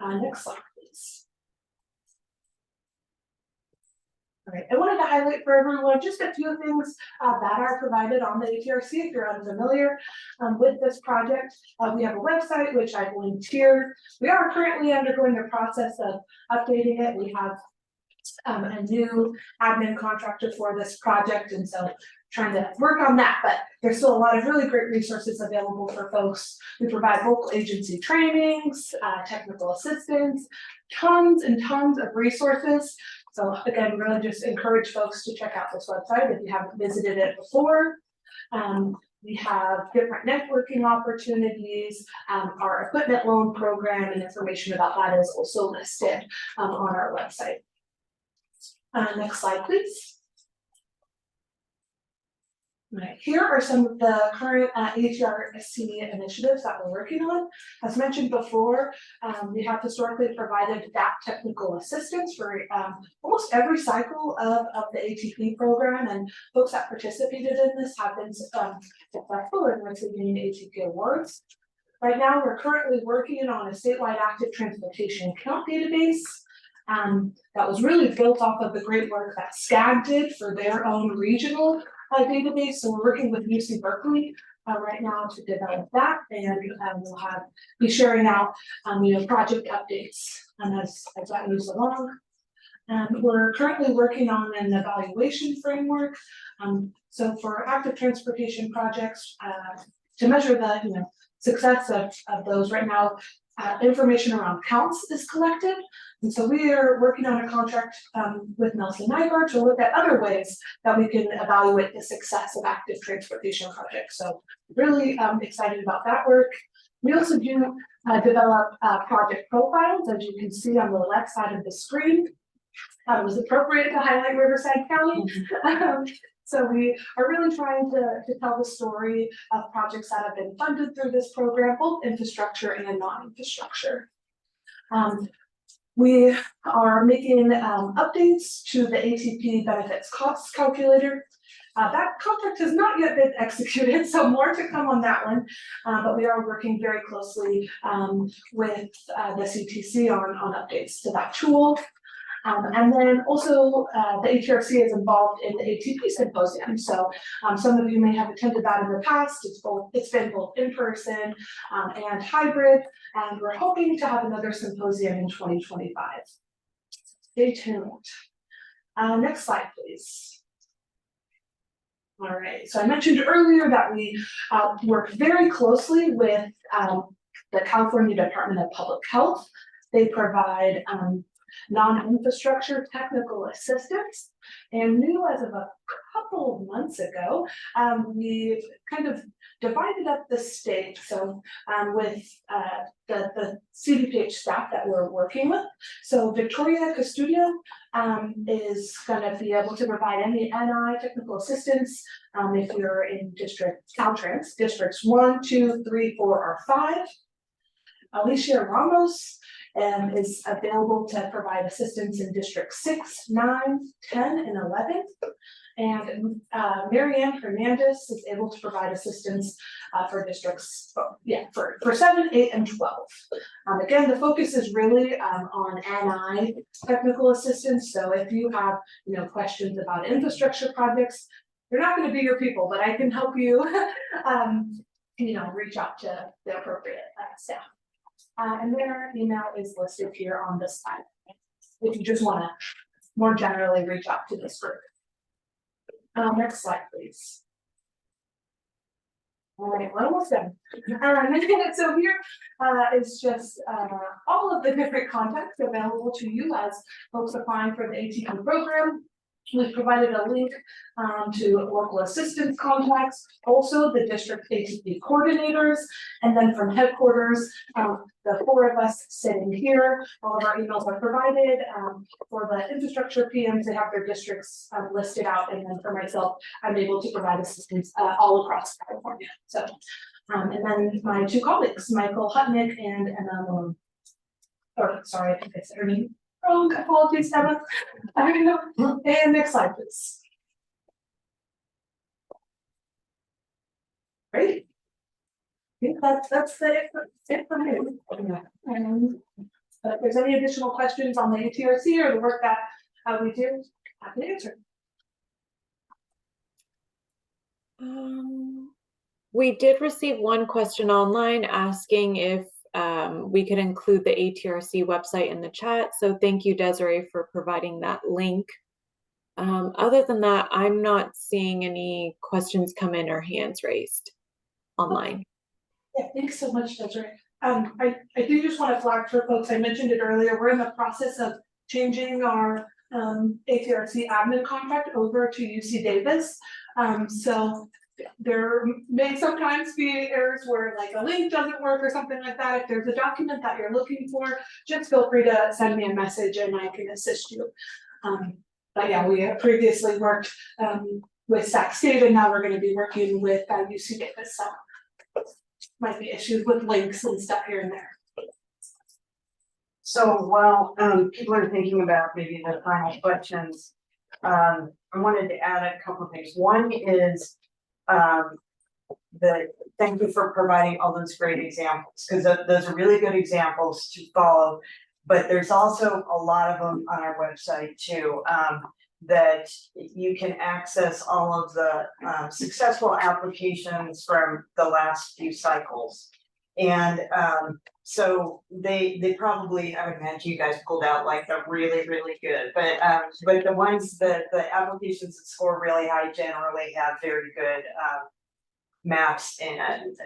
Next slide, please. All right, I wanted to highlight for everyone just a few things that are provided on the ATRC if you're unfamiliar with this project. We have a website, which I've linked here. We are currently undergoing the process of updating it. We have a new admin contractor for this project, and so trying to work on that, but there's still a lot of really great resources available for folks. We provide local agency trainings, technical assistance, tons and tons of resources. So again, really just encourage folks to check out this website if you haven't visited it before. We have different networking opportunities. Our equipment loan program and information about that is also listed on our website. Next slide, please. Right. Here are some of the current ATRC initiatives that we're working on. As mentioned before, we have historically provided that technical assistance for almost every cycle of the ATP program, and folks that participated in this have been successful in receiving ATP awards. Right now, we're currently working on a statewide active transportation count database. That was really built off of the great work that SCAG did for their own regional database. So we're working with UC Berkeley right now to develop that, and we'll be sharing out project updates as that moves along. We're currently working on an evaluation framework. So for active transportation projects, to measure the success of those right now, information around counts is collected. And so we are working on a contract with Nelson Nygaard to look at other ways that we can evaluate the success of active transportation projects. So really excited about that work. We also do develop project profiles, as you can see on the left side of the screen. It was appropriate to highlight Riverside County. So we are really trying to tell the story of projects that have been funded through this program, both infrastructure and non-infrastructure. We are making updates to the ATP benefits costs calculator. That contract has not yet been executed, so more to come on that one. But we are working very closely with the CTC on updates to that tool. And then also the ATRC is involved in the ATP symposium. So some of you may have attended that in the past. It's been both in person and hybrid, and we're hoping to have another symposium in 2025. Stay tuned. Next slide, please. All right, so I mentioned earlier that we work very closely with the California Department of Public Health. They provide non-infrastructure technical assistance. And new as of a couple of months ago, we've kind of divided up the state. So with the CDPH staff that we're working with. So Victoria Custodio is going to be able to provide any NI technical assistance if you're in Caltrans districts 1, 2, 3, 4, or 5. Alicia Ramos is available to provide assistance in districts 6, 9, 10, and 11. And Marianne Hernandez is able to provide assistance for districts, for 7, 8, and 12. Again, the focus is really on NI technical assistance. So if you have questions about infrastructure projects, they're not going to be your people, but I can help you reach out to the appropriate staff. And their email is listed here on this slide if you just want to more generally reach out to this group. Next slide, please. All right, we're almost done. So here is just all of the different contacts available to you as folks applying for the ATP program. We've provided a link to local assistance contacts, also the district ATP coordinators, and then from headquarters, the 4 of us sitting here, all of our emails are provided. For the infrastructure PMs, they have their districts listed out, and then for myself, I'm able to provide assistance all across California. So, and then my 2 colleagues, Michael Hutnick and Emma Malone. Or sorry, I think I said her name wrong. Apologies, Emma. And next slide, please. Great. I think that's it for me. And if there's any additional questions on the ATRC or the work that we do, happy to answer.
We did receive one question online asking if we could include the ATRC website in the chat. So thank you, Desiree, for providing that link. Other than that, I'm not seeing any questions come in or hands raised online.
Yeah, thanks so much, Desiree. I do just want to flag for folks, I mentioned it earlier, we're in the process of changing our ATRC admin contract over to UC Davis. So there may sometimes be errors where like a link doesn't work or something like that. If there's a document that you're looking for, just feel free to send me a message and I can assist you. But yeah, we have previously worked with Sac State, and now we're going to be working with UC Davis. So might be issues with links and stuff here and there.
So while people are thinking about maybe the final questions, I wanted to add a couple of things. One is thank you for providing all those great examples, because those are really good examples to follow. But there's also a lot of them on our website too, that you can access all of the successful applications from the last few cycles. And so they probably, I would imagine you guys pulled out like the really, really good, but the ones that the applications that score really high generally have very good maps and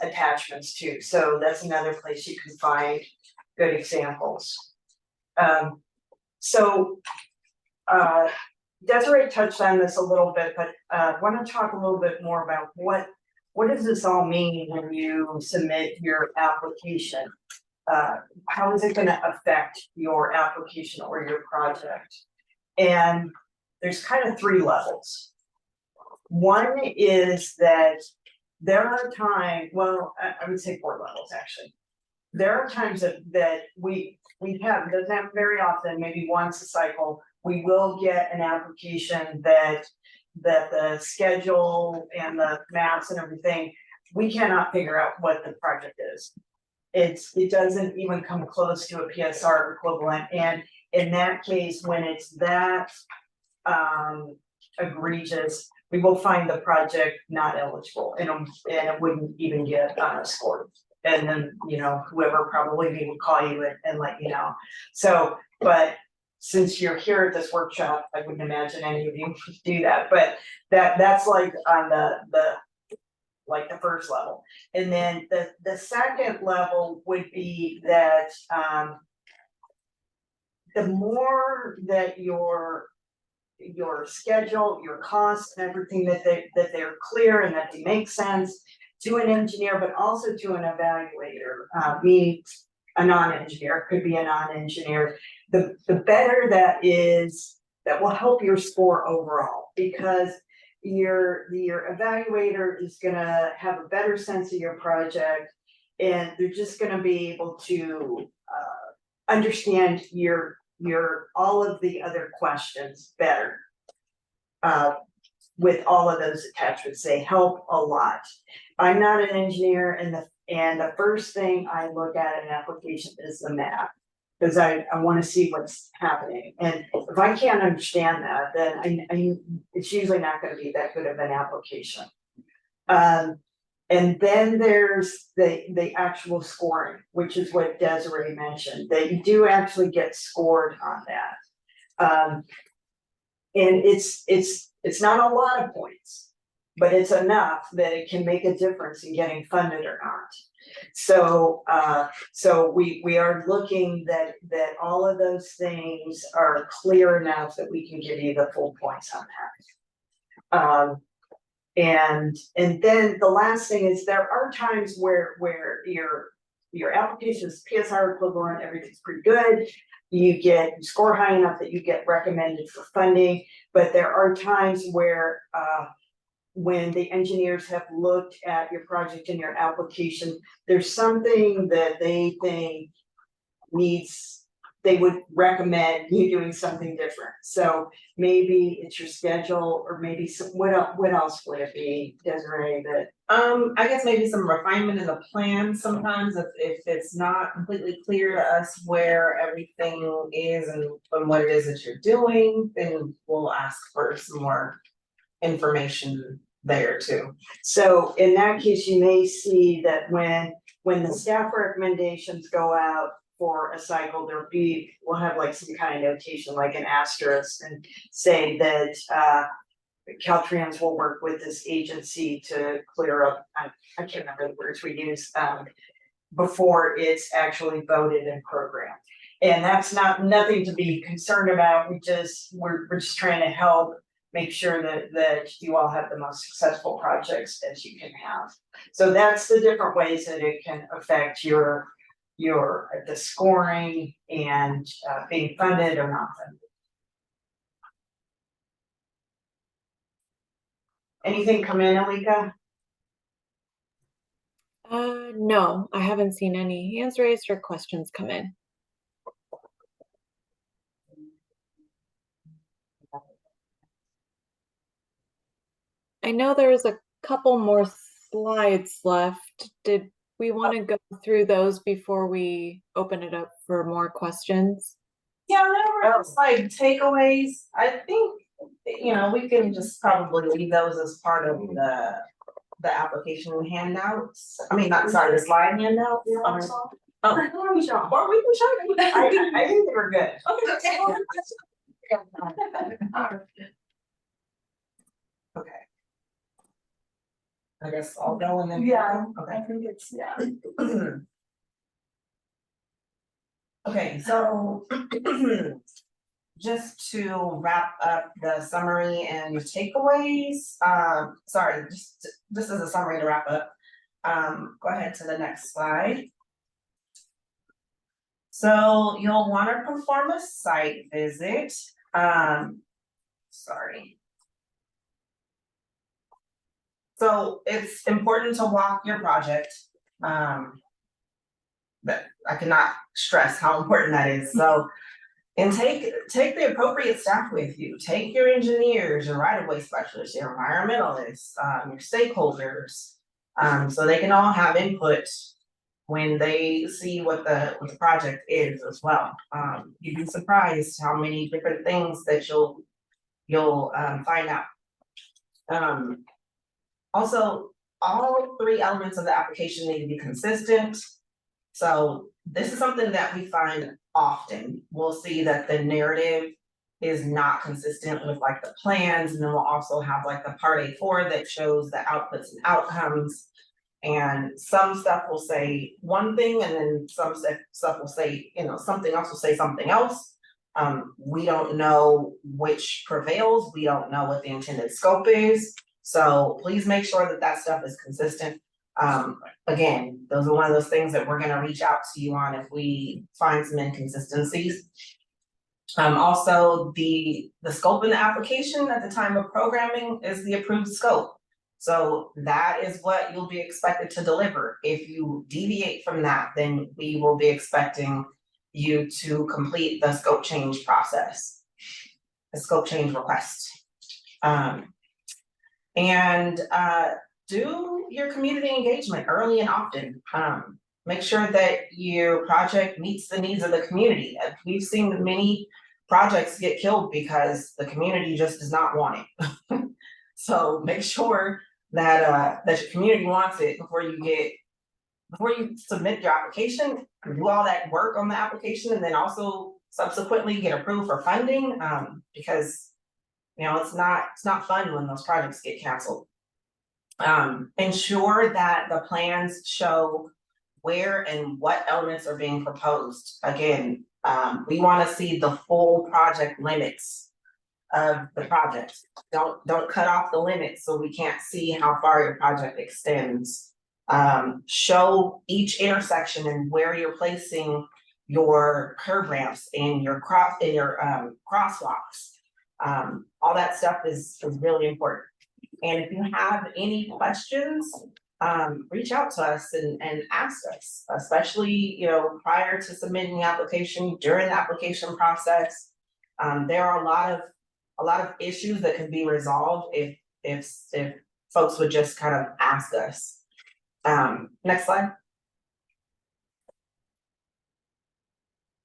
attachments too. So that's another place you can find good examples. Desiree touched on this a little bit, but I want to talk a little bit more about what does this all mean when you submit your application? How is it going to affect your application or your project? And there's kind of 3 levels. One is that there are times, well, I would say 4 levels actually. There are times that we have, doesn't happen very often, maybe once a cycle, we will get an application that the schedule and the maps and everything, we cannot figure out what the project is. It doesn't even come close to a PSR equivalent. And in that case, when it's that egregious, we will find the project not eligible and it wouldn't even get scored. And then, whoever probably would call you and let you know. So, but since you're here at this workshop, I wouldn't imagine any of you would do that, but that's like on like the first level. And then the second level would be that, the more that your schedule, your costs, and everything that they're clear and that they make sense to an engineer, but also to an evaluator, meaning a non-engineer, could be a non-engineer, the better that is, that will help your score overall, because your evaluator is gonna have a better sense of your project, and they're just gonna be able to understand your all of the other questions better. With all of those attachments, they help a lot. I'm not an engineer, and the first thing I look at in an application is the map, because I want to see what's happening. And if I can't understand that, then it's usually not going to be that good of an application. And then there's the actual scoring, which is what Desiree mentioned, that you do actually get scored on that. And it's not a lot of points, but it's enough that it can make a difference in getting funded or not. So we are looking that all of those things are clear enough that we can give you the full points on that. And then the last thing is, there are times where your application is PSR equivalent, everything's pretty good. You score high enough that you get recommended for funding, but there are times where when the engineers have looked at your project and your application, there's something that they think they would recommend you doing something different. So maybe it's your schedule, or maybe what else would it be, Desiree, that?
I guess maybe some refinement in the plan sometimes, if it's not completely clear to us where everything is and what it is that you're doing, then we'll ask for some more information there too.
So in that case, you may see that when the staff recommendations go out for a cycle, we'll have like some kind of notation, like an asterisk, and say that Caltrans will work with this agency to clear up, I can't remember the words we use, before it's actually voted and programmed. And that's nothing to be concerned about. We're just trying to help make sure that you all have the most successful projects as you can have. So that's the different ways that it can affect the scoring and being funded or not funded. Anything come in, Alika?
No, I haven't seen any hands raised or questions come in. I know there's a couple more slides left. Did we want to go through those before we open it up for more questions?
Yeah, whenever it's like takeaways, I think, we can just probably leave those as part of the application handouts. I mean, the slide handout. Or we can show you.
I think they were good.
Okay. I guess I'll go and then.
Yeah,
Okay.
I think it's, yeah.
Okay, so just to wrap up the summary and takeaways, just as a summary to wrap up. Go ahead to the next slide. So you'll want to perform a site visit. So it's important to walk your project. But I cannot stress how important that is. So, and take the appropriate staff with you. Take your engineers, your right-of-way specialists, your environmentalists, your stakeholders, so they can all have input when they see what the project is as well. You'd be surprised how many different things that you'll find out. Also, all three elements of the application need to be consistent, So this is something that we find often. We'll see that the narrative is not consistent with like the plans, and then we'll also have like the part A4 that shows the outputs and outcomes. And some stuff will say one thing, and then some stuff will say, you know, something else will say something else. We don't know which prevails. We don't know what the intended scope is. So please make sure that that stuff is consistent. Again, those are one of those things that we're gonna reach out to you on if we find some inconsistencies. Also, the scope in the application at the time of programming is the approved scope. So that is what you'll be expected to deliver. If you deviate from that, then we will be expecting you to complete the scope change process, the scope change request. Do your community engagement early and often. Make sure that your project meets the needs of the community. We've seen many projects get killed because the community just does not want it. So make sure that that your community wants it before you submit your application, do all that work on the application, and then also subsequently get approved for funding. Because you know it's not fun when those projects get canceled. Ensure that the plans show where and what elements are being proposed. Again, we want to see the full project limits of the project. Don't cut off the limits so we can't see how far your project extends. Show each intersection and where you're placing your curb ramps and your crosswalks. All that stuff is really important. And if you have any questions, reach out to us and ask us, especially, you know, prior to submitting the application, during the application process. There are a lot of issues that can be resolved if folks would just kind of ask us. Next slide.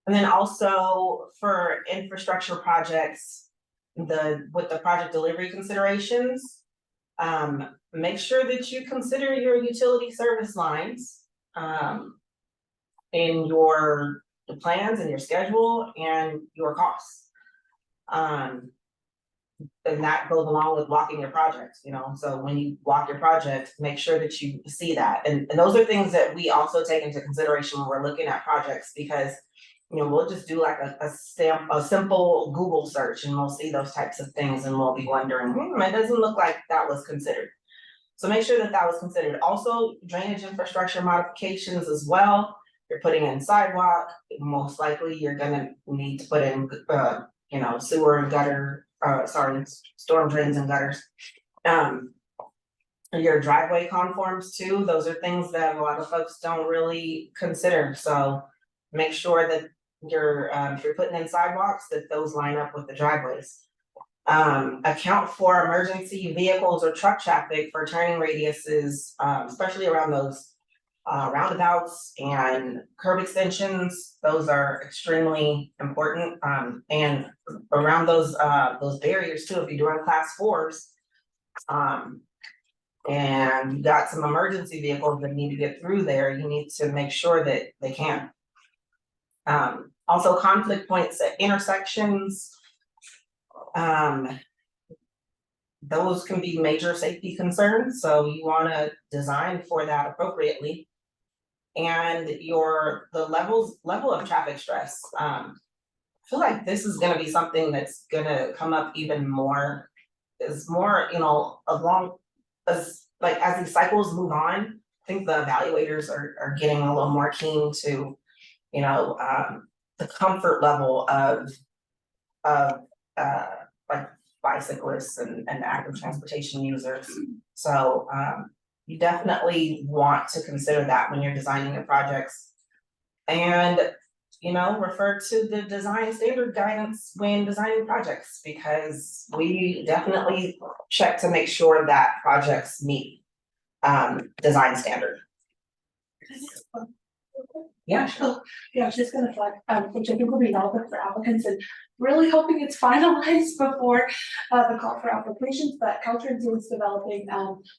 And then also for infrastructure projects, with the project delivery considerations, make sure that you consider your utility service lines in your plans and your schedule and your costs. And that goes along with walking your project, you know. So when you walk your project, make sure that you see that. And those are things that we also take into consideration when we're looking at projects, because you know, we'll just do like a simple Google search and we'll see those types of things and we'll be wondering, it doesn't look like that was considered. So make sure that that was considered. Also, drainage infrastructure modifications as well. You're putting in sidewalk, most likely you're gonna need to put in, you know, sewer and gutter, storm drains and gutters. Your driveway conforms too. Those are things that a lot of folks don't really consider. So make sure that if you're putting in sidewalks, that those line up with the driveways. Account for emergency vehicles or truck traffic for turning radiuses, especially around those roundabouts and curb extensions. Those are extremely important. And around those barriers too, if you're doing class 4s, and you got some emergency vehicles that need to get through there, you need to make sure that they can. Also conflict points at intersections. Those can be major safety concerns, so you want to design for that appropriately. And the level of traffic stress. I feel like this is going to be something that's going to come up even more. Is more, you know, as these cycles move on, I think the evaluators are getting a little more keen to, you know, the comfort level of like bicyclists and active transportation users. So you definitely want to consider that when you're designing your projects. And you know, refer to the design standard guidance when designing projects, because we definitely check to make sure that projects meet design standard. Yeah.
Yeah, I was just gonna flag, which I think will be relevant for applicants and really hoping it's finalized before the call for applications, but Caltrans is developing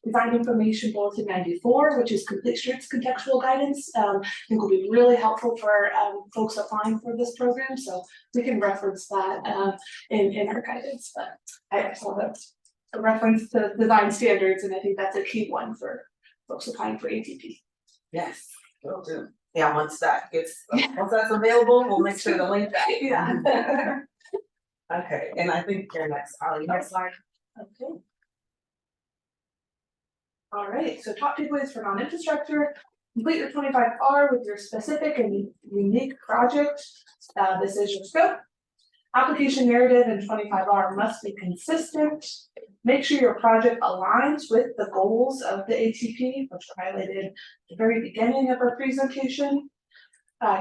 design information bulletin 94, which is complete streets contextual guidance. I think will be really helpful for folks applying for this program, so we can reference that in our guidance. But I saw that a reference to design standards, and I think that's a key one for folks applying for ATP.
Yes, will do. Yeah, once that's available, we'll make sure to link that.
Yeah.
Okay, and I think you're next, Holly, next slide.
Okay. All right, so top takeaways for non-infrastructure, complete your 25R with your specific and unique project. This is your scope. Application narrative and 25R must be consistent. Make sure your project aligns with the goals of the ATP, which are highlighted at the very beginning of our presentation.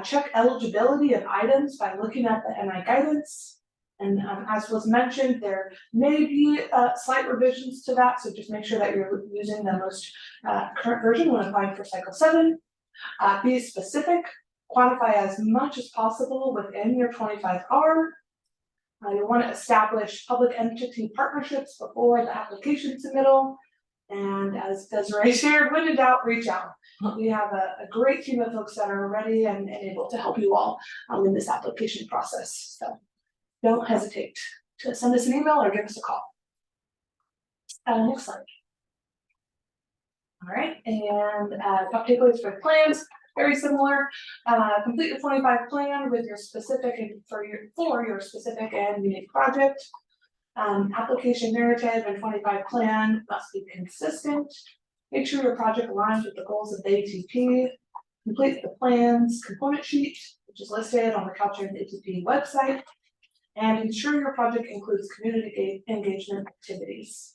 Check eligibility of items by looking at the NI guidance. And as was mentioned, there may be slight revisions to that, so just make sure that you're using the most current version when applying for cycle 7. Be specific, quantify as much as possible within your 25R. You'll want to establish public entity partnerships before the application submittal. And as Desiree shared, when in doubt, reach out. We have a great team of folks that are ready and able to help you all in this application process. So don't hesitate to send us an email or give us a call. Next slide. All right, and top takeaways for plans. Very similar. Complete the 25 plan with your specific and for your specific and unique project. Application narrative and 25 plan must be consistent. Make sure your project aligns with the goals of the ATP. Complete the plans component sheet, which is listed on the Caltrans ATP website. And ensure your project includes community engagement activities.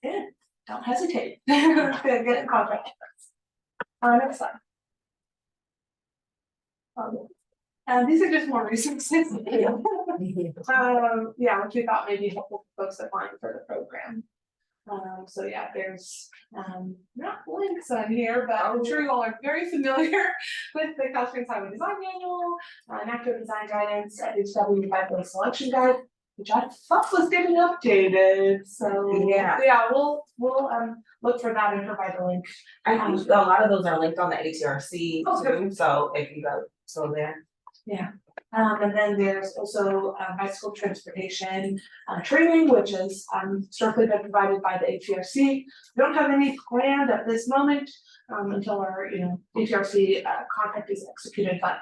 Good. Don't hesitate. Get in contact with us. Next slide. These are just more resources. Yeah, which we thought may be helpful for folks applying for the program. So yeah, there's not links on here, but I'm sure you all are very familiar with the Caltrans Highway Design Manual, an active design guidance, HW 5-way selection guide, which I thought was getting updated. So yeah, we'll look for that and provide a link.
I think a lot of those are linked on the ATRC too, so if you go there.
Yeah. And then there's also bicycle transportation training, which is historically been provided by the ATRC. We don't have any planned at this moment until our ATRC contract is executed, but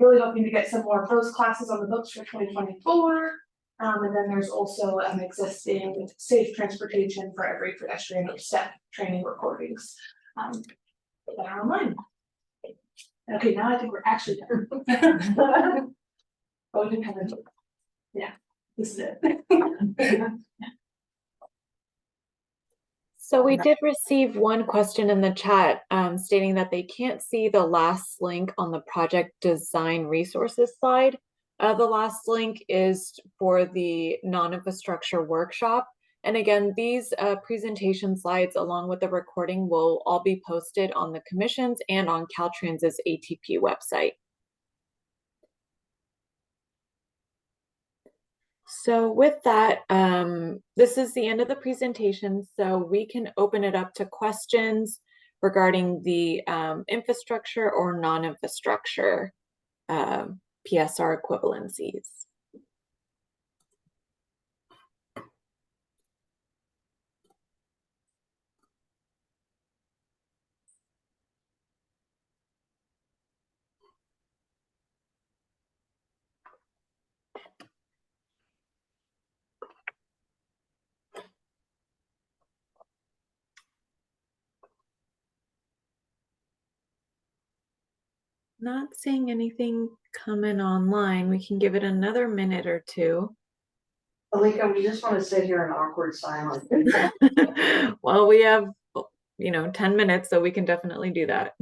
really hoping to get some more of those classes on the books for 2024. And then there's also an existing safe transportation for every pedestrian or step training recordings that are online. Okay, now I think we're actually done. Oh, we didn't have it. Yeah, this is it.
So we did receive one question in the chat stating that they can't see the last link on the project design resources slide. The last link is for the non-infrastructure workshop. And again, these presentation slides along with the recording will all be posted on the commission's and on Caltrans's ATP website. So with that, this is the end of the presentation, so we can open it up to questions regarding the infrastructure or non-infrastructure PSR equivalencies. Not seeing anything coming online. We can give it another minute or two.
Alika, we just want to sit here in awkward silence.
Well, we have, 10 minutes, so we can definitely do that.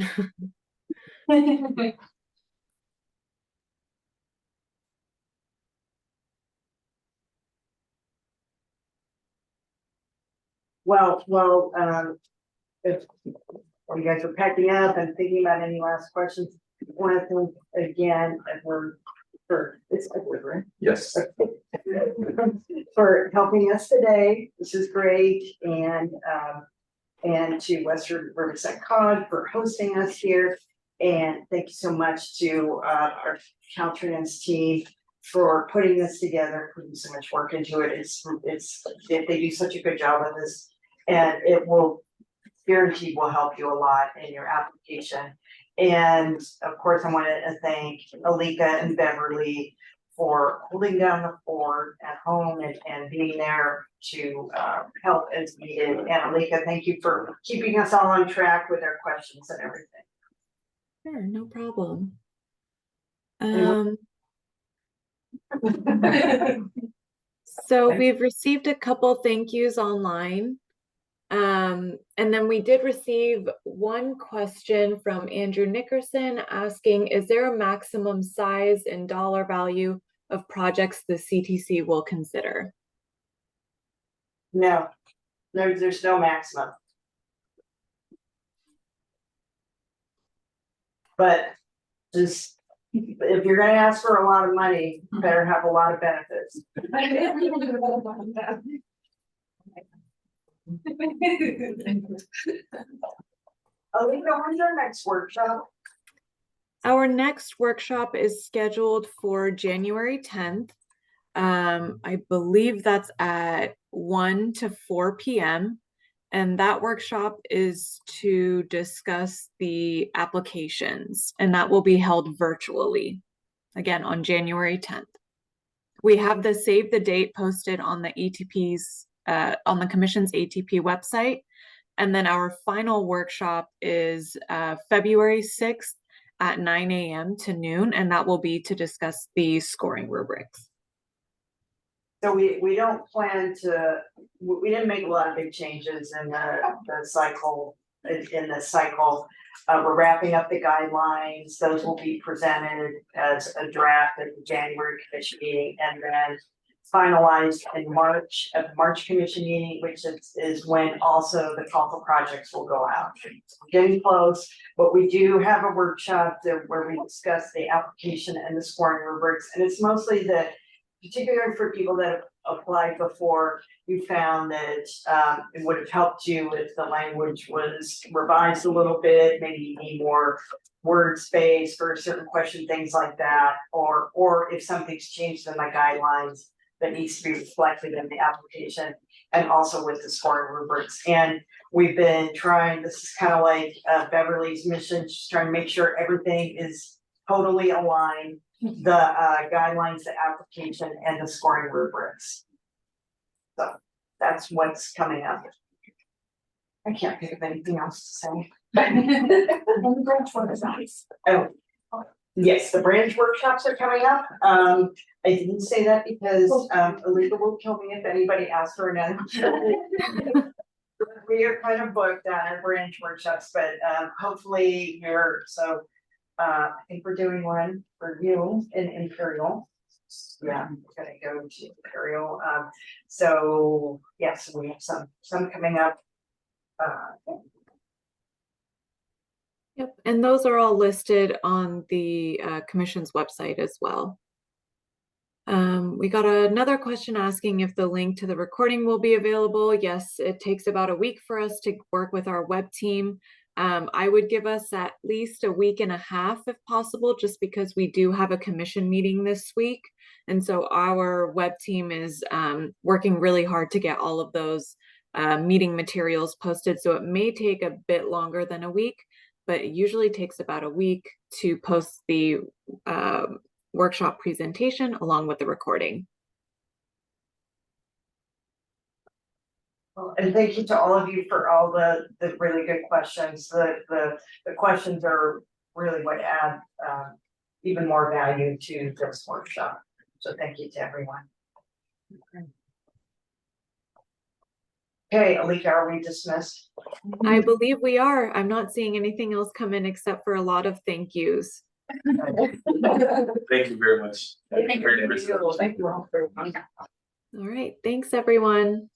Well, if while you guys are packing up and thinking about any last questions, I want to thank again Edward for it's Edward, right?
Yes.
For helping us today. This is great. And to Western Riverside COG for hosting us here. And thank you so much to our Caltrans team for putting this together, putting so much work into it. They do such a good job of this, and it will guaranteed will help you a lot in your application. And of course, I want to thank Alika and Beverly for holding down the fort at home and being there to help as needed. And Alika, thank you for keeping us all on track with our questions and everything.
Sure, no problem. So we've received a couple thank yous online. And then we did receive one question from Andrew Nickerson asking, is there a maximum size and dollar value of projects the CTC will consider?
No, there's no maximum. But just, if you're gonna ask for a lot of money, you better have a lot of benefits. Alika, when's our next workshop?
Our next workshop is scheduled for January 10th. I believe that's at 1 to 4 p.m. And that workshop is to discuss the applications, and that will be held virtually, again, on January 10th. We have the save the date posted on the ATP's, on the Commission's ATP website. And then our final workshop is February 6th at 9 a.m. to noon, and that will be to discuss the scoring rubrics.
So we don't plan to, we didn't make a lot of big changes in the cycle, in the cycle. We're wrapping up the guidelines. Those will be presented as a draft at the January commission meeting, and then finalized in March at the March commission meeting, which is when also the call for projects will go out. We're getting close, but we do have a workshop where we discuss the application and the scoring rubrics, and it's mostly the, particularly for people that have applied before, we found that it would have helped you if the language was revised a little bit, maybe you need more word space for a certain question, things like that, or if something's changed in the guidelines that needs to be reflected in the application, and also with the scoring rubrics. And we've been trying, this is kind of like Beverly's mission, just trying to make sure everything is totally aligned, the guidelines, the application, and the scoring rubrics. So that's what's coming up. I can't think of anything else to say.
The branch one is nice.
Oh, yes, the branch workshops are coming up. I didn't say that because Alika will kill me if anybody asks for another. We are kind of booked on our branch workshops, but hopefully you're so. I think we're doing one for you in Imperial. Yeah, we're gonna go to Imperial. So yes, we have some coming up.
Yep, and those are all listed on the Commission's website as well. We got another question asking if the link to the recording will be available. Yes, it takes about a week for us to work with our web team. I would give us at least a week and a half if possible, just because we do have a commission meeting this week. And so our web team is working really hard to get all of those meeting materials posted. So it may take a bit longer than a week, but it usually takes about a week to post the workshop presentation along with the recording.
And thank you to all of you for all the really good questions. The questions are really what add even more value to this workshop. So thank you to everyone. Okay, Alika, are we dismissed?
I believe we are. I'm not seeing anything else come in except for a lot of thank yous.
Thank you very much.
Thank you all for.
All right, thanks everyone.